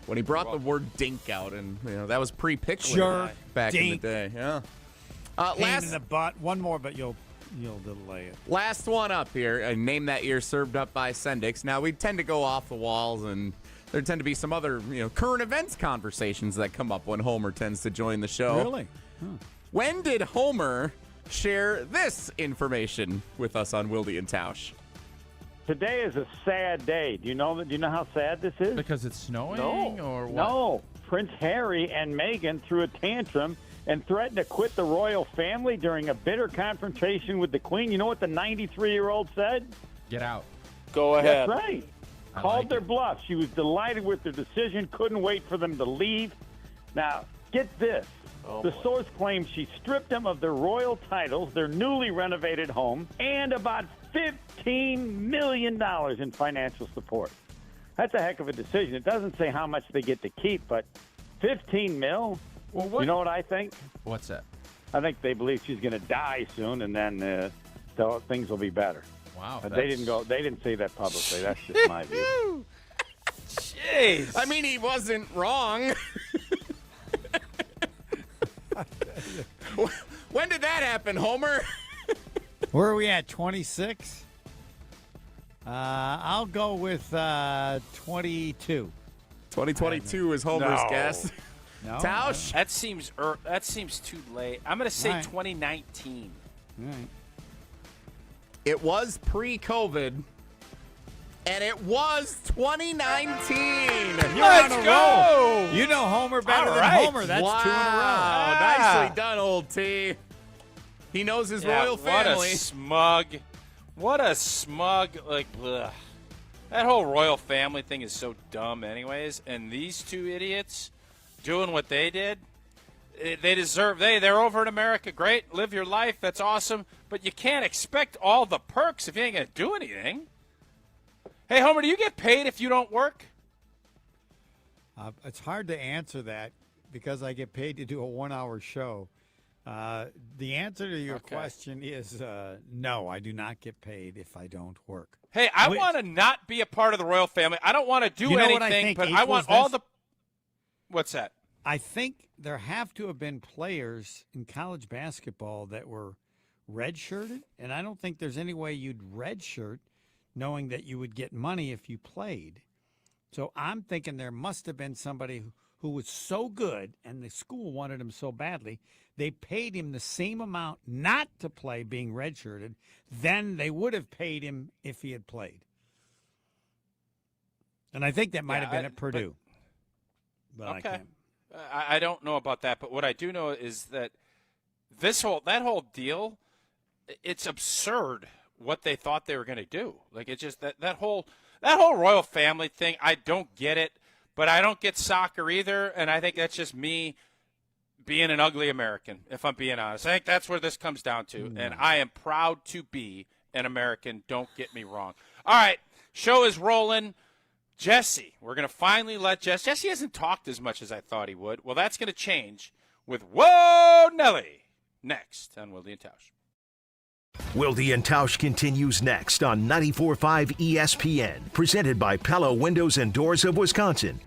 When he brought the word dink out, and that was pre-Pickler Sure, back dink. in the day. Yeah. Pain in the butt. One more, but you'll delay it. Last one up here. Name that year, served up by Sendix. Now, we tend to go off the walls, and there tend to be some other current events conversations that come up when Homer tends to join the show. Really? Huh. When did Homer share this information with us on Wilde and Tausch? Today is a sad day. Do you know how sad this is? Because it's snowing or what? No. Prince Harry and Meghan threw a tantrum and threatened to quit the royal family during a bitter confrontation with the Queen. You know what the 93-year-old said? Get out. Go ahead. That's right. Called their bluff. She was delighted with their decision, couldn't wait for them to leave. Now, get this. The source claims she stripped them of their royal titles, their newly renovated home, and about $15 million in financial support. That's a heck of a decision. It doesn't say how much they get to keep, but $15 million? Well, you know what I think? What's that? I think they believe she's going to die soon, and then things will be better. Wow. But they didn't say that publicly. That's just my view. Jeez. I mean, he wasn't wrong. When did that happen, Homer? Where are we at? 26? I'll go with 22. 2022 is Homer's guess. No. Tausch? That seems too late. I'm going to say 2019. All right. It was pre-COVID, and it was 2019. Let's go! You know Homer better than Homer. That's 2 in a row. Nicely done, old T. He knows his royal family. What a smug, bleh. That whole royal family thing is so dumb anyways, and these two idiots doing what they did, they deserve, they're over in America. Great, live your life, that's awesome, but you can't expect all the perks if you ain't going to do anything. Hey, Homer, do you get paid if you don't work? It's hard to answer that because I get paid to do a 1-hour show. The answer to your question is no, I do not get paid if I don't work. Hey, I want to not be a part of the royal family. I don't want to do anything, but I want all the... What's that? I think there have to have been players in college basketball that were redshirted, and I don't think there's any way you'd redshirt knowing that you would get money if you played. So I'm thinking there must have been somebody who was so good, and the school wanted him so badly, they paid him the same amount not to play being redshirted than they would have paid him if he had played. And I think that might have been at Purdue. But I can't. I don't know about that, but what I do know is that that whole deal, it's absurd what they thought they were going to do. Like, it's just that whole royal family thing, I don't get it, but I don't get soccer either, and I think that's just me being an ugly American, if I'm being honest. I think that's where this comes down to, and I am proud to be an American. Don't get me wrong. All right, show is rolling. Jesse, we're going to finally let Jesse hasn't talked as much as I thought he would. Well, that's going to change with Whoa Nelly next on Wilde and Tausch. Wilde and Tausch continues next on 94.5 ESPN, presented by Pella Windows and Doors of Wisconsin.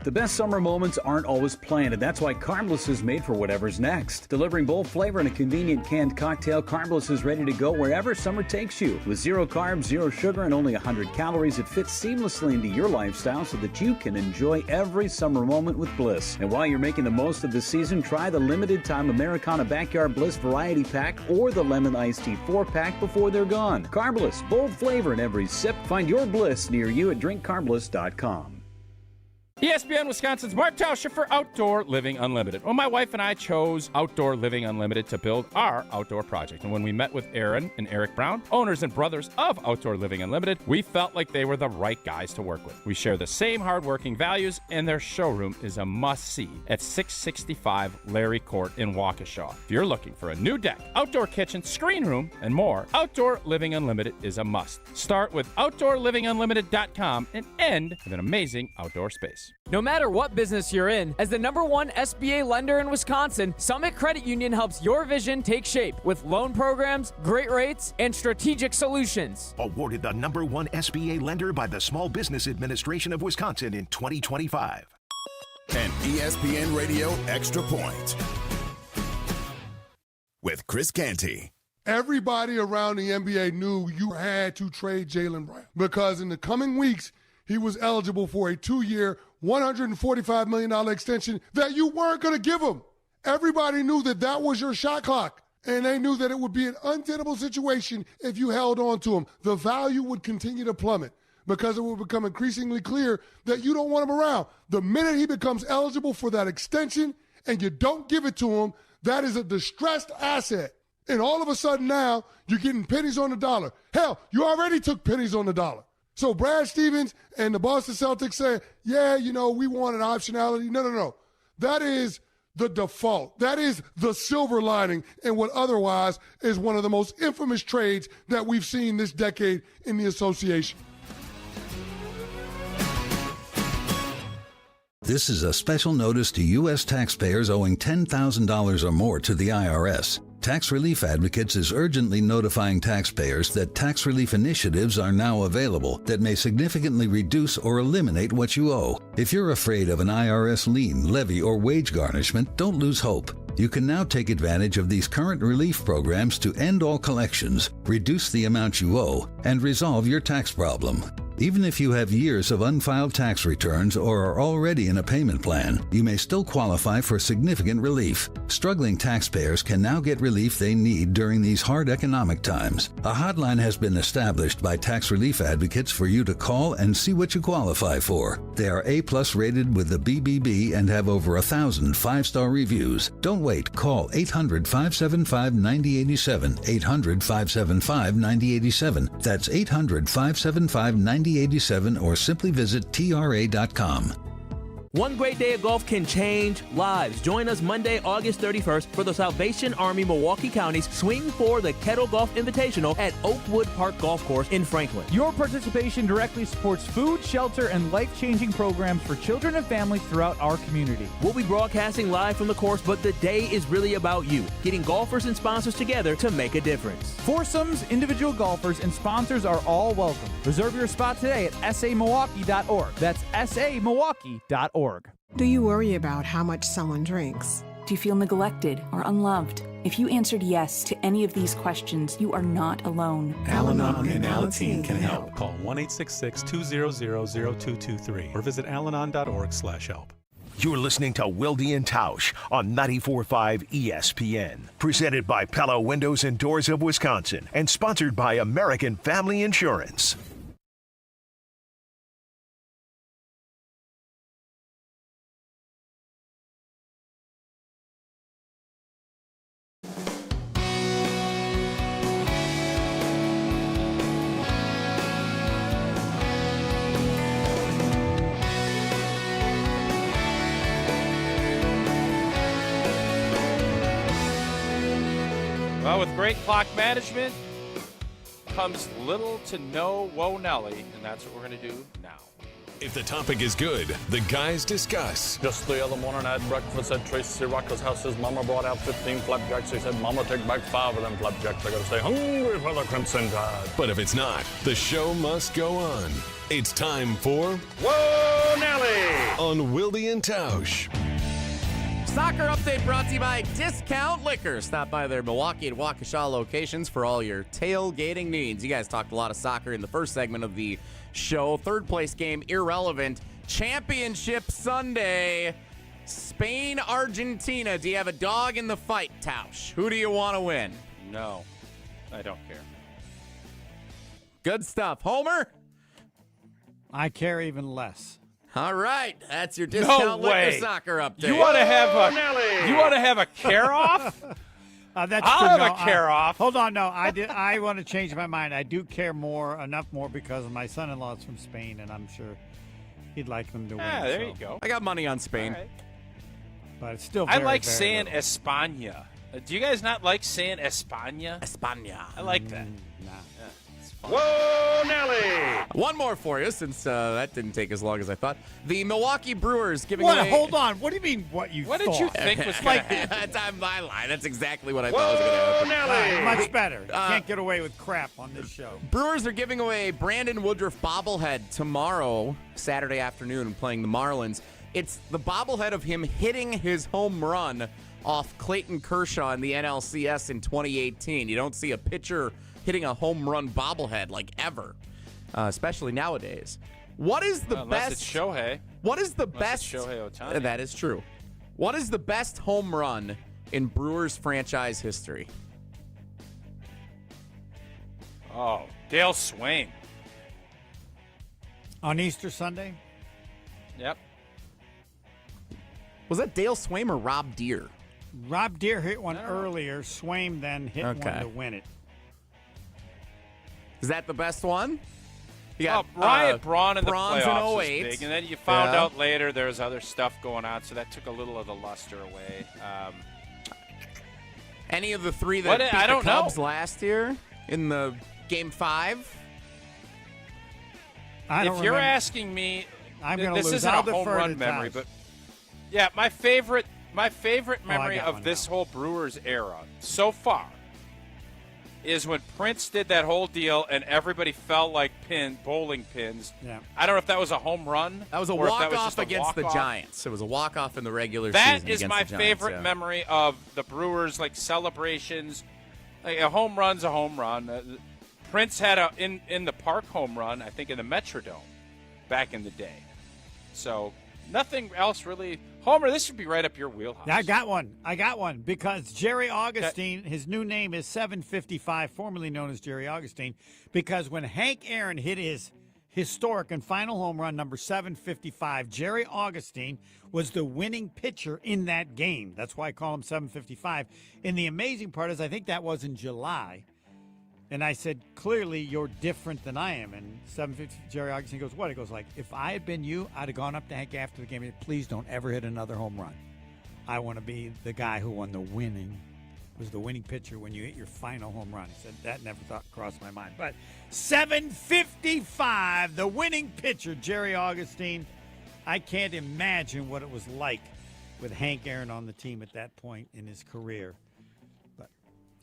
The best summer moments aren't always planned, and that's why Carbless is made for whatever's next. Delivering bold flavor in a convenient canned cocktail, Carbless is ready to go wherever summer takes you. With 0 carbs, 0 sugar, and only 100 calories, it fits seamlessly into your lifestyle so that you can enjoy every summer moment with bliss. And while you're making the most of the season, try the limited-time Americana Backyard Bliss Variety Pack or the Lemon Iced Tea 4-pack before they're gone. Carbless, bold flavor in every sip. Find your bliss near you at drinkcarbless.com. ESPN Wisconsin's Mark Tauscher for Outdoor Living Unlimited. Well, my wife and I chose Outdoor Living Unlimited to build our outdoor project. And when we met with Aaron and Eric Brown, owners and brothers of Outdoor Living Unlimited, we felt like they were the right guys to work with. We share the same hardworking values, and their showroom is a must-see at 665 Larry Court in Waukesha. If you're looking for a new deck, outdoor kitchen, screen room, and more, Outdoor Living Unlimited is a must. Start with OutdoorLivingUnlimited.com and end with an amazing outdoor space. No matter what business you're in, as the #1 SBA lender in Wisconsin, Summit Credit Union helps your vision take shape with loan programs, great rates, and strategic solutions. Awarded the #1 SBA lender by the Small Business Administration of Wisconsin in 2025. An ESPN Radio Extra Point with Chris Canty. Everybody around the NBA knew you had to trade Jaylen Brown because in the coming weeks, he was eligible for a 2-year, $145 million extension that you weren't going to give him. Everybody knew that that was your shot clock, and they knew that it would be an untenable situation if you held on to him. The value would continue to plummet because it would become increasingly clear that you don't want him around. The minute he becomes eligible for that extension and you don't give it to him, that is a distressed asset. And all of a sudden now, you're getting pennies on the dollar. Hell, you already took pennies on the dollar. So Brad Stevens and the Boston Celtics say, yeah, we want an optionality. No. That is the default. That is the silver lining in what otherwise is one of the most infamous trades that we've seen this decade in the association. This is a special notice to U.S. taxpayers owing $10,000 or more to the IRS. Tax Relief Advocates is urgently notifying taxpayers that tax relief initiatives are now available that may significantly reduce or eliminate what you owe. If you're afraid of an IRS lien, levy, or wage garnishment, don't lose hope. You can now take advantage of these current relief programs to end all collections, reduce the amount you owe, and resolve your tax problem. Even if you have years of unfiled tax returns or are already in a payment plan, you may still qualify for significant relief. Struggling taxpayers can now get relief they need during these hard economic times. A hotline has been established by Tax Relief Advocates for you to call and see what you qualify for. They are A+ rated with the BBB and have over 1,000 5-star reviews. Don't wait. Call 800-575-9087. 800-575-9087. That's 800-575-9087 or simply visit TRA.com. One great day of golf can change lives. Join us Monday, August 31st for the Salvation Army Milwaukee County's Swing for the Kettle Golf Invitational at Oakwood Park Golf Course in Franklin. Your participation directly supports food, shelter, and life-changing programs for children and families throughout our community. We'll be broadcasting live from the course, but the day is really about you, getting golfers and sponsors together to make a difference. Foursomes, individual golfers, and sponsors are all welcome. Reserve your spot today at samilwaukee.org. That's samilwaukee.org. Do you worry about how much someone drinks? Do you feel neglected or unloved? If you answered yes to any of these questions, you are not alone. Al-Anon and Alateen can help. Call 1-866-200-0223 or visit alanon.org/help. You're listening to Wilde and Tausch on 94.5 ESPN. Presented by Pella Windows and Doors of Wisconsin and sponsored by American Family Insurance. Well, with great clock management comes little to no whoa Nelly, and that's what we're going to do now. If the topic is good, the guys discuss. Just the other morning I had breakfast at Tracy Rocker's house. His mama brought out 15 flapjacks. He said, Mama, take back 5 of them flapjacks. I got to stay hungry for the Crimson Tide. But if it's not, the show must go on. It's time for Whoa, Nelly! on Wilde and Tausch. Soccer update brought to you by Discount Liquor. Stop by their Milwaukee and Waukesha locations for all your tailgating needs. You guys talked a lot of soccer in the first segment of the show. Third place game, irrelevant. Championship Sunday, Spain, Argentina. Do you have a dog in the fight, Tausch? Who do you want to win? No, I don't care. Good stuff. Homer? I care even less. All right, that's your Discount Liquor soccer update. You want to have a care off? That's I'll true. have No, a care off. Hold on, no, I want to change my mind. I do care enough more because my son-in-law is from Spain, and I'm sure he'd like them to win. There you go. I got money on Spain. Right. But it's still I very, like very saying little. España. Do you guys not like saying España? España. I like that. Nah. Yeah, it's fun. Whoa, Nelly! One more for you, since that didn't take as long as I thought. The Milwaukee Brewers giving away... Hold on. What do you mean what you What thought? did you think was going to happen? That's my line. That's exactly what I thought was going to happen. Much better. You can't get away with crap on this show. Brewers are giving away Brandon Woodruff bobblehead tomorrow, Saturday afternoon, playing the Marlins. It's the bobblehead of him hitting his home run off Clayton Kershaw in the NLCS in 2018. You don't see a pitcher hitting a home run bobblehead like ever, especially nowadays. What is the unless best? It's Shohei. What is the Unless best? It's Shohei Ohtani. That is true. What is the best home run in Brewers franchise history? Oh, Dale Swain. On Easter Sunday? Yep. Was that Dale Swaim or Rob Deere? Rob Deere hit one earlier. Swaim then hit one to win it. Is that the best one? You Well, got Ryan Braun in the Braun's in playoffs was 08. big, and then you found out later there was other stuff going on, so that took a little of the luster away. Any of the three that beat I don't the Cubs know. last year in the Game 5? If you're asking me, I'm gonna this lose. isn't I'll a home defer run to memory, Tausch. but yeah, my favorite memory got of one this whole Brewers era so far is when Prince did that whole deal and everybody fell like bowling pins. Yeah. I don't know if that was a home run. That was a or if that was walk-off just a against the walk-off. Giants. It was a walk-off in the regular That season is against my the Giants, favorite yeah. memory of the Brewers, like celebrations. Like a home run's a home run. Prince had a in the park home run, I think, in the Metrodome back in the day. So nothing else really. Homer, this should be right up your wheelhouse. I got one because Jerry Augustine, his new name is 755, formerly known as Jerry Augustine, because when Hank Aaron hit his historic and final home run, number 755, Jerry Augustine was the winning pitcher in that game. That's why I call him 755. And the amazing part is I think that was in July. And I said, clearly, you're different than I am. And 750, Jerry Augustine goes, what? He goes like, if I had been you, I'd have gone up to Hank after the game and said, please don't ever hit another home run. I want to be the guy who was the winning pitcher when you hit your final home run. He said, that never crossed my mind. But 755, the winning pitcher, Jerry Augustine. I can't imagine what it was like with Hank Aaron on the team at that point in his career.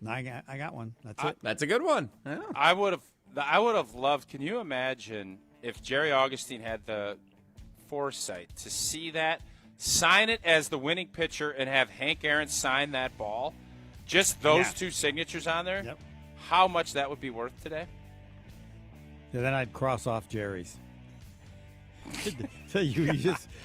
I got one. That's it. That's a good one. Yeah. I would have loved. Can you imagine if Jerry Augustine had the foresight to see that, sign it as the winning pitcher, and have Hank Aaron sign that ball? Just those two signatures on there. Yep. How much that would be worth today? Yeah, then I'd cross off Jerry's. So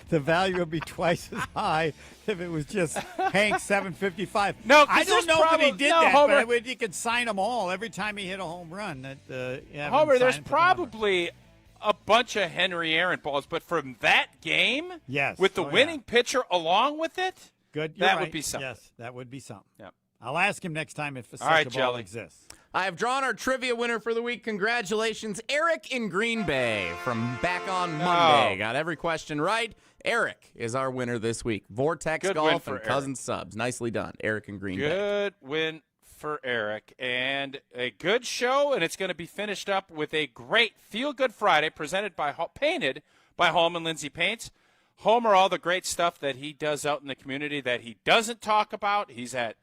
the value would be twice as high if it was just Hank 755. No, I don't know if he did that, Homer, but he could sign them all every time he hit a home run. Homer, there's probably a bunch of Henry Aaron balls, but from that game, yes, with the winning pitcher along with it, good. That would be something. Yes, that would be something. Yep. I'll ask him next time if such right, a ball Jelly. exists. I have drawn our trivia winner for the week. Congratulations, Eric in Green Bay from back on Monday. Got every question right. Eric is our winner this week. Vortex Good Golf win for and Cousin Subs. Nicely done, Eric in Green Bay. Good win for Eric. And a good show, and it's going to be finished up with a great Feel Good Friday painted by Holman Lindsay Paints. Homer, all the great stuff that he does out in the community that he doesn't talk about. He's at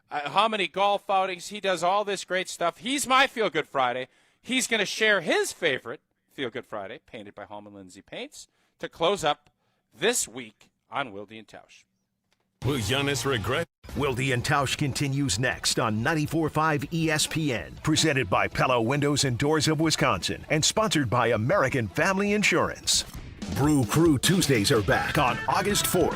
how many golf outings. He does all this great stuff. He's my Feel Good Friday. He's going to share his favorite Feel Good Friday, painted by Holman Lindsay Paints, to close up this week on Wilde and Tausch. Will Giannis regret? Wilde and Tausch continues next on 94.5 ESPN. Presented by Pella Windows and Doors of Wisconsin and sponsored by American Family Insurance. Brew Crew Tuesdays are back on August 4th.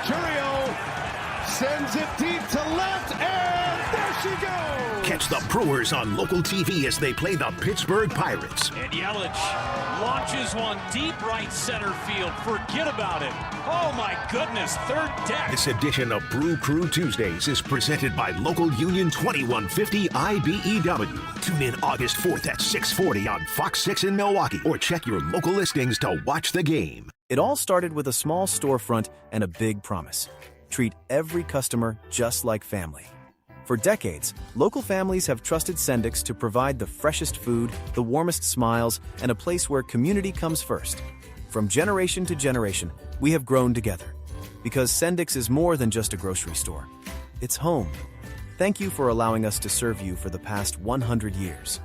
Churio sends it deep to left, and there she goes. Catch the Brewers on local TV as they play the Pittsburgh Pirates. And Yelich launches one deep right center field. Forget about it. Oh, my goodness, third deck. This edition of Brew Crew Tuesdays is presented by Local Union 2150 IBEW. Tune in August 4th at 6:40 on Fox 6 in Milwaukee or check your local listings to watch the game. It all started with a small storefront and a big promise. Treat every customer just like family. For decades, local families have trusted Sendix to provide the freshest food, the warmest smiles, and a place where community comes first. From generation to generation, we have grown together. Because Sendix is more than just a grocery store. It's home. Thank you for allowing us to serve you for the past 100 years.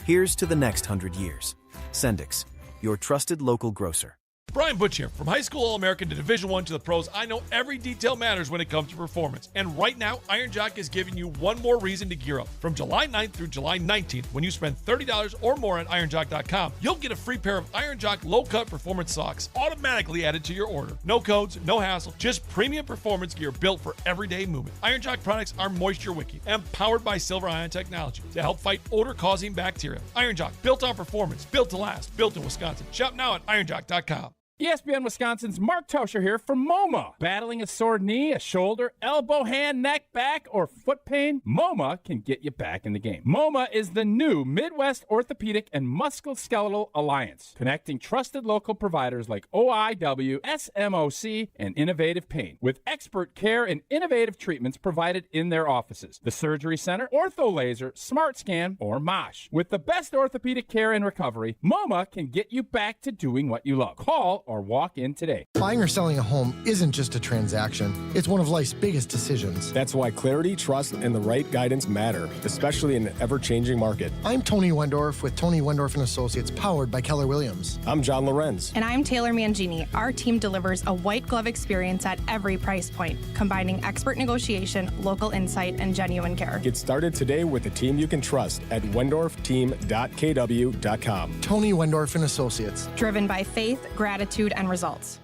Here's to the next 100 years. Sendix, your trusted local grocer. Brian Butch here. From high school All-American to Division I to the pros, I know every detail matters when it comes to performance. And right now, Iron Jock is giving you one more reason to gear up. From July 9th through July 19th, when you spend $30 or more at ironjock.com, you'll get a free pair of Iron Jock low-cut performance socks automatically added to your order. No codes, no hassle, just premium performance gear built for everyday movement. Iron Jock products are moisture wicking and powered by silver ion technology to help fight odor-causing bacteria. Iron Jock, built on performance, built to last, built in Wisconsin. Shop now at ironjock.com. ESPN Wisconsin's Mark Tauscher here for MoMA. Battling a sore knee, a shoulder, elbow, hand, neck, back, or foot pain? MoMA can get you back in the game. MoMA is the new Midwest Orthopedic and Musculoskeletal Alliance, connecting trusted local providers like OIW, SMOC, and Innovative Pain, with expert care and innovative treatments provided in their offices. The Surgery Center, Ortho Laser, Smart Scan, or MOSH. With the best orthopedic care and recovery, MoMA can get you back to doing what you love. Call or walk in today. Buying or selling a home isn't just a transaction. It's one of life's biggest decisions. That's why clarity, trust, and the right guidance matter, especially in an ever-changing market. I'm Tony Wendorf with Tony Wendorf & Associates, powered by Keller Williams. I'm John Lorenz. And I'm Taylor Mangini. Our team delivers a white glove experience at every price point, combining expert negotiation, local insight, and genuine care. Get started today with a team you can trust at wendorfteam.kw.com. Tony Wendorf & Associates. Driven by faith, gratitude, and results.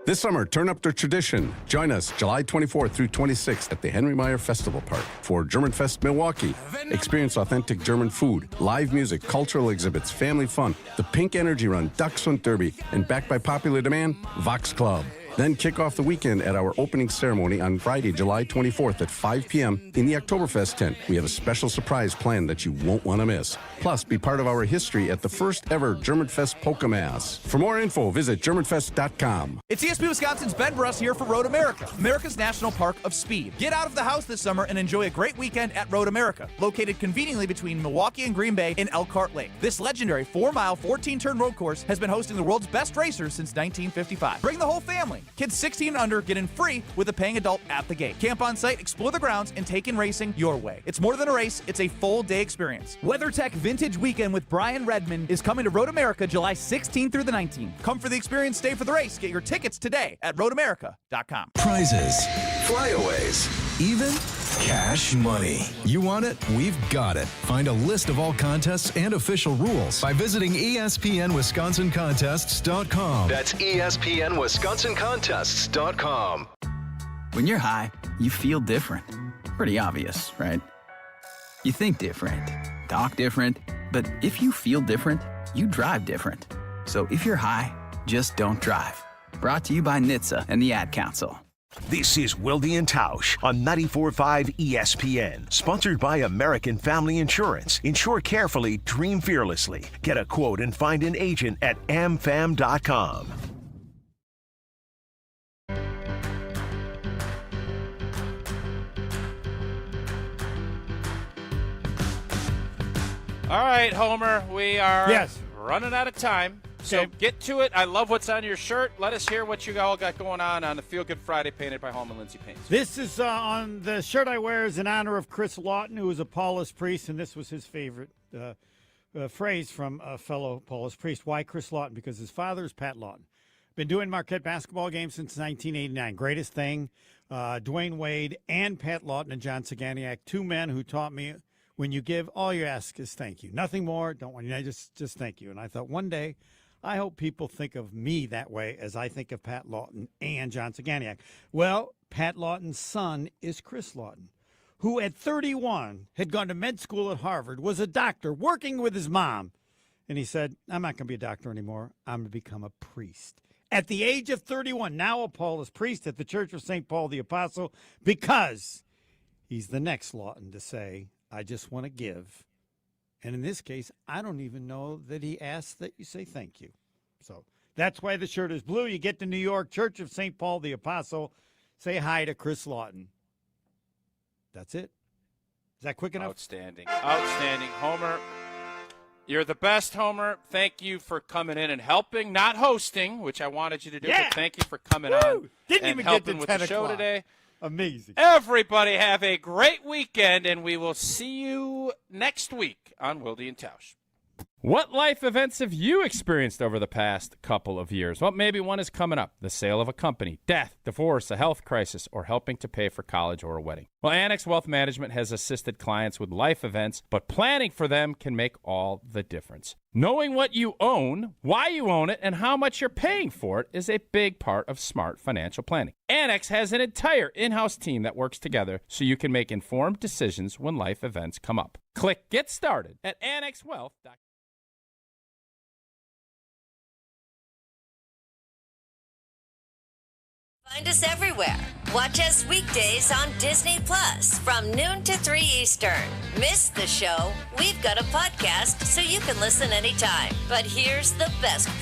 This summer, turn up the tradition. Join us July 24th through 26th at the Henry Meyer Festival Park for Germanfest Milwaukee. Experience authentic German food, live music, cultural exhibits, family fun, the Pink Energy Run, Dachshund Derby, and backed by popular demand, Vox Club. Then kick off the weekend at our opening ceremony on Friday, July 24th at 5 p.m. in the Oktoberfest tent. We have a special surprise planned that you won't want to miss. Plus, be part of our history at the first ever Germanfest Polka Mass. For more info, visit GermanFest.com. It's ESPN Wisconsin's Ben Bruss here for Road America, America's National Park of Speed. Get out of the house this summer and enjoy a great weekend at Road America, located conveniently between Milwaukee and Green Bay in Elkhart Lake. This legendary 4-mile, 14-turn road course has been hosting the world's best racers since 1955. Bring the whole family. Kids 16 and under get in free with a paying adult at the gate. Camp on site, explore the grounds, and take in racing your way. It's more than a race, it's a full day experience. WeatherTech Vintage Weekend with Brian Redmond is coming to Road America July 16th through the 19th. Come for the experience, stay for the race. Get your tickets today at roadamerica.com. Prizes, flyaways, even cash money. You want it? We've got it. Find a list of all contests and official rules by visiting ESPNWisconsinContests.com. That's ESPNWisconsinContests.com. When you're high, you feel different. Pretty obvious, right? You think different, talk different, but if you feel different, you drive different. So if you're high, just don't drive. Brought to you by NHTSA and the Ad Council. This is Wilde and Tausch on 94.5 ESPN. Sponsored by American Family Insurance. Insure carefully, dream fearlessly. Get a quote and find an agent at amfam.com. All right, Homer, we are Yes. running out of time. So get to it. I love what's on your shirt. Let us hear what you all got going on the Feel Good Friday painted by Home and Lindsay Paints. This is on the shirt I wear is in honor of Chris Lawton, who was a Paulist priest, and this was his favorite phrase from a fellow Paulist priest. Why Chris Lawton? Because his father is Pat Lawton. Been doing Marquette basketball games since 1989. Greatest thing, Dwayne Wade and Pat Lawton and John Saganiak, two men who taught me when you give, all you ask is thank you. Nothing more. Don't want you. Just thank you. And I thought one day, I hope people think of me that way as I think of Pat Lawton and John Saganiak. Well, Pat Lawton's son is Chris Lawton, who at 31 had gone to med school at Harvard, was a doctor working with his mom. And he said, I'm not going to be a doctor anymore. I'm going to become a priest. At the age of 31, now a Paulist priest at the Church of St. Paul the Apostle, because he's the next Lawton to say, I just want to give. And in this case, I don't even know that he asked that you say thank you. So that's why the shirt is blue. You get to New York, Church of St. Paul the Apostle, say hi to Chris Lawton. That's it. Is that quick enough? Outstanding. Outstanding. Homer, you're the best, Homer. Thank you for coming in and helping, not hosting, which I wanted you to do, but thank you for coming on and helping with the show today. Amazing. Everybody have a great weekend, and we will see you next week on Wilde and Tausch. What life events have you experienced over the past couple of years? Well, maybe one is coming up. The sale of a company, death, divorce, a health crisis, or helping to pay for college or a wedding. Well, Annex Wealth Management has assisted clients with life events, but planning for them can make all the difference. Knowing what you own, why you own it, and how much you're paying for it is a big part of smart financial planning. Annex has an entire in-house team that works together so you can make informed decisions when life events come up. Click Get Started at annexwealth.com. Find us everywhere. Watch us weekdays on Disney Plus from noon to 3 Eastern. Miss the show? We've got a podcast so you can listen anytime. But here's the best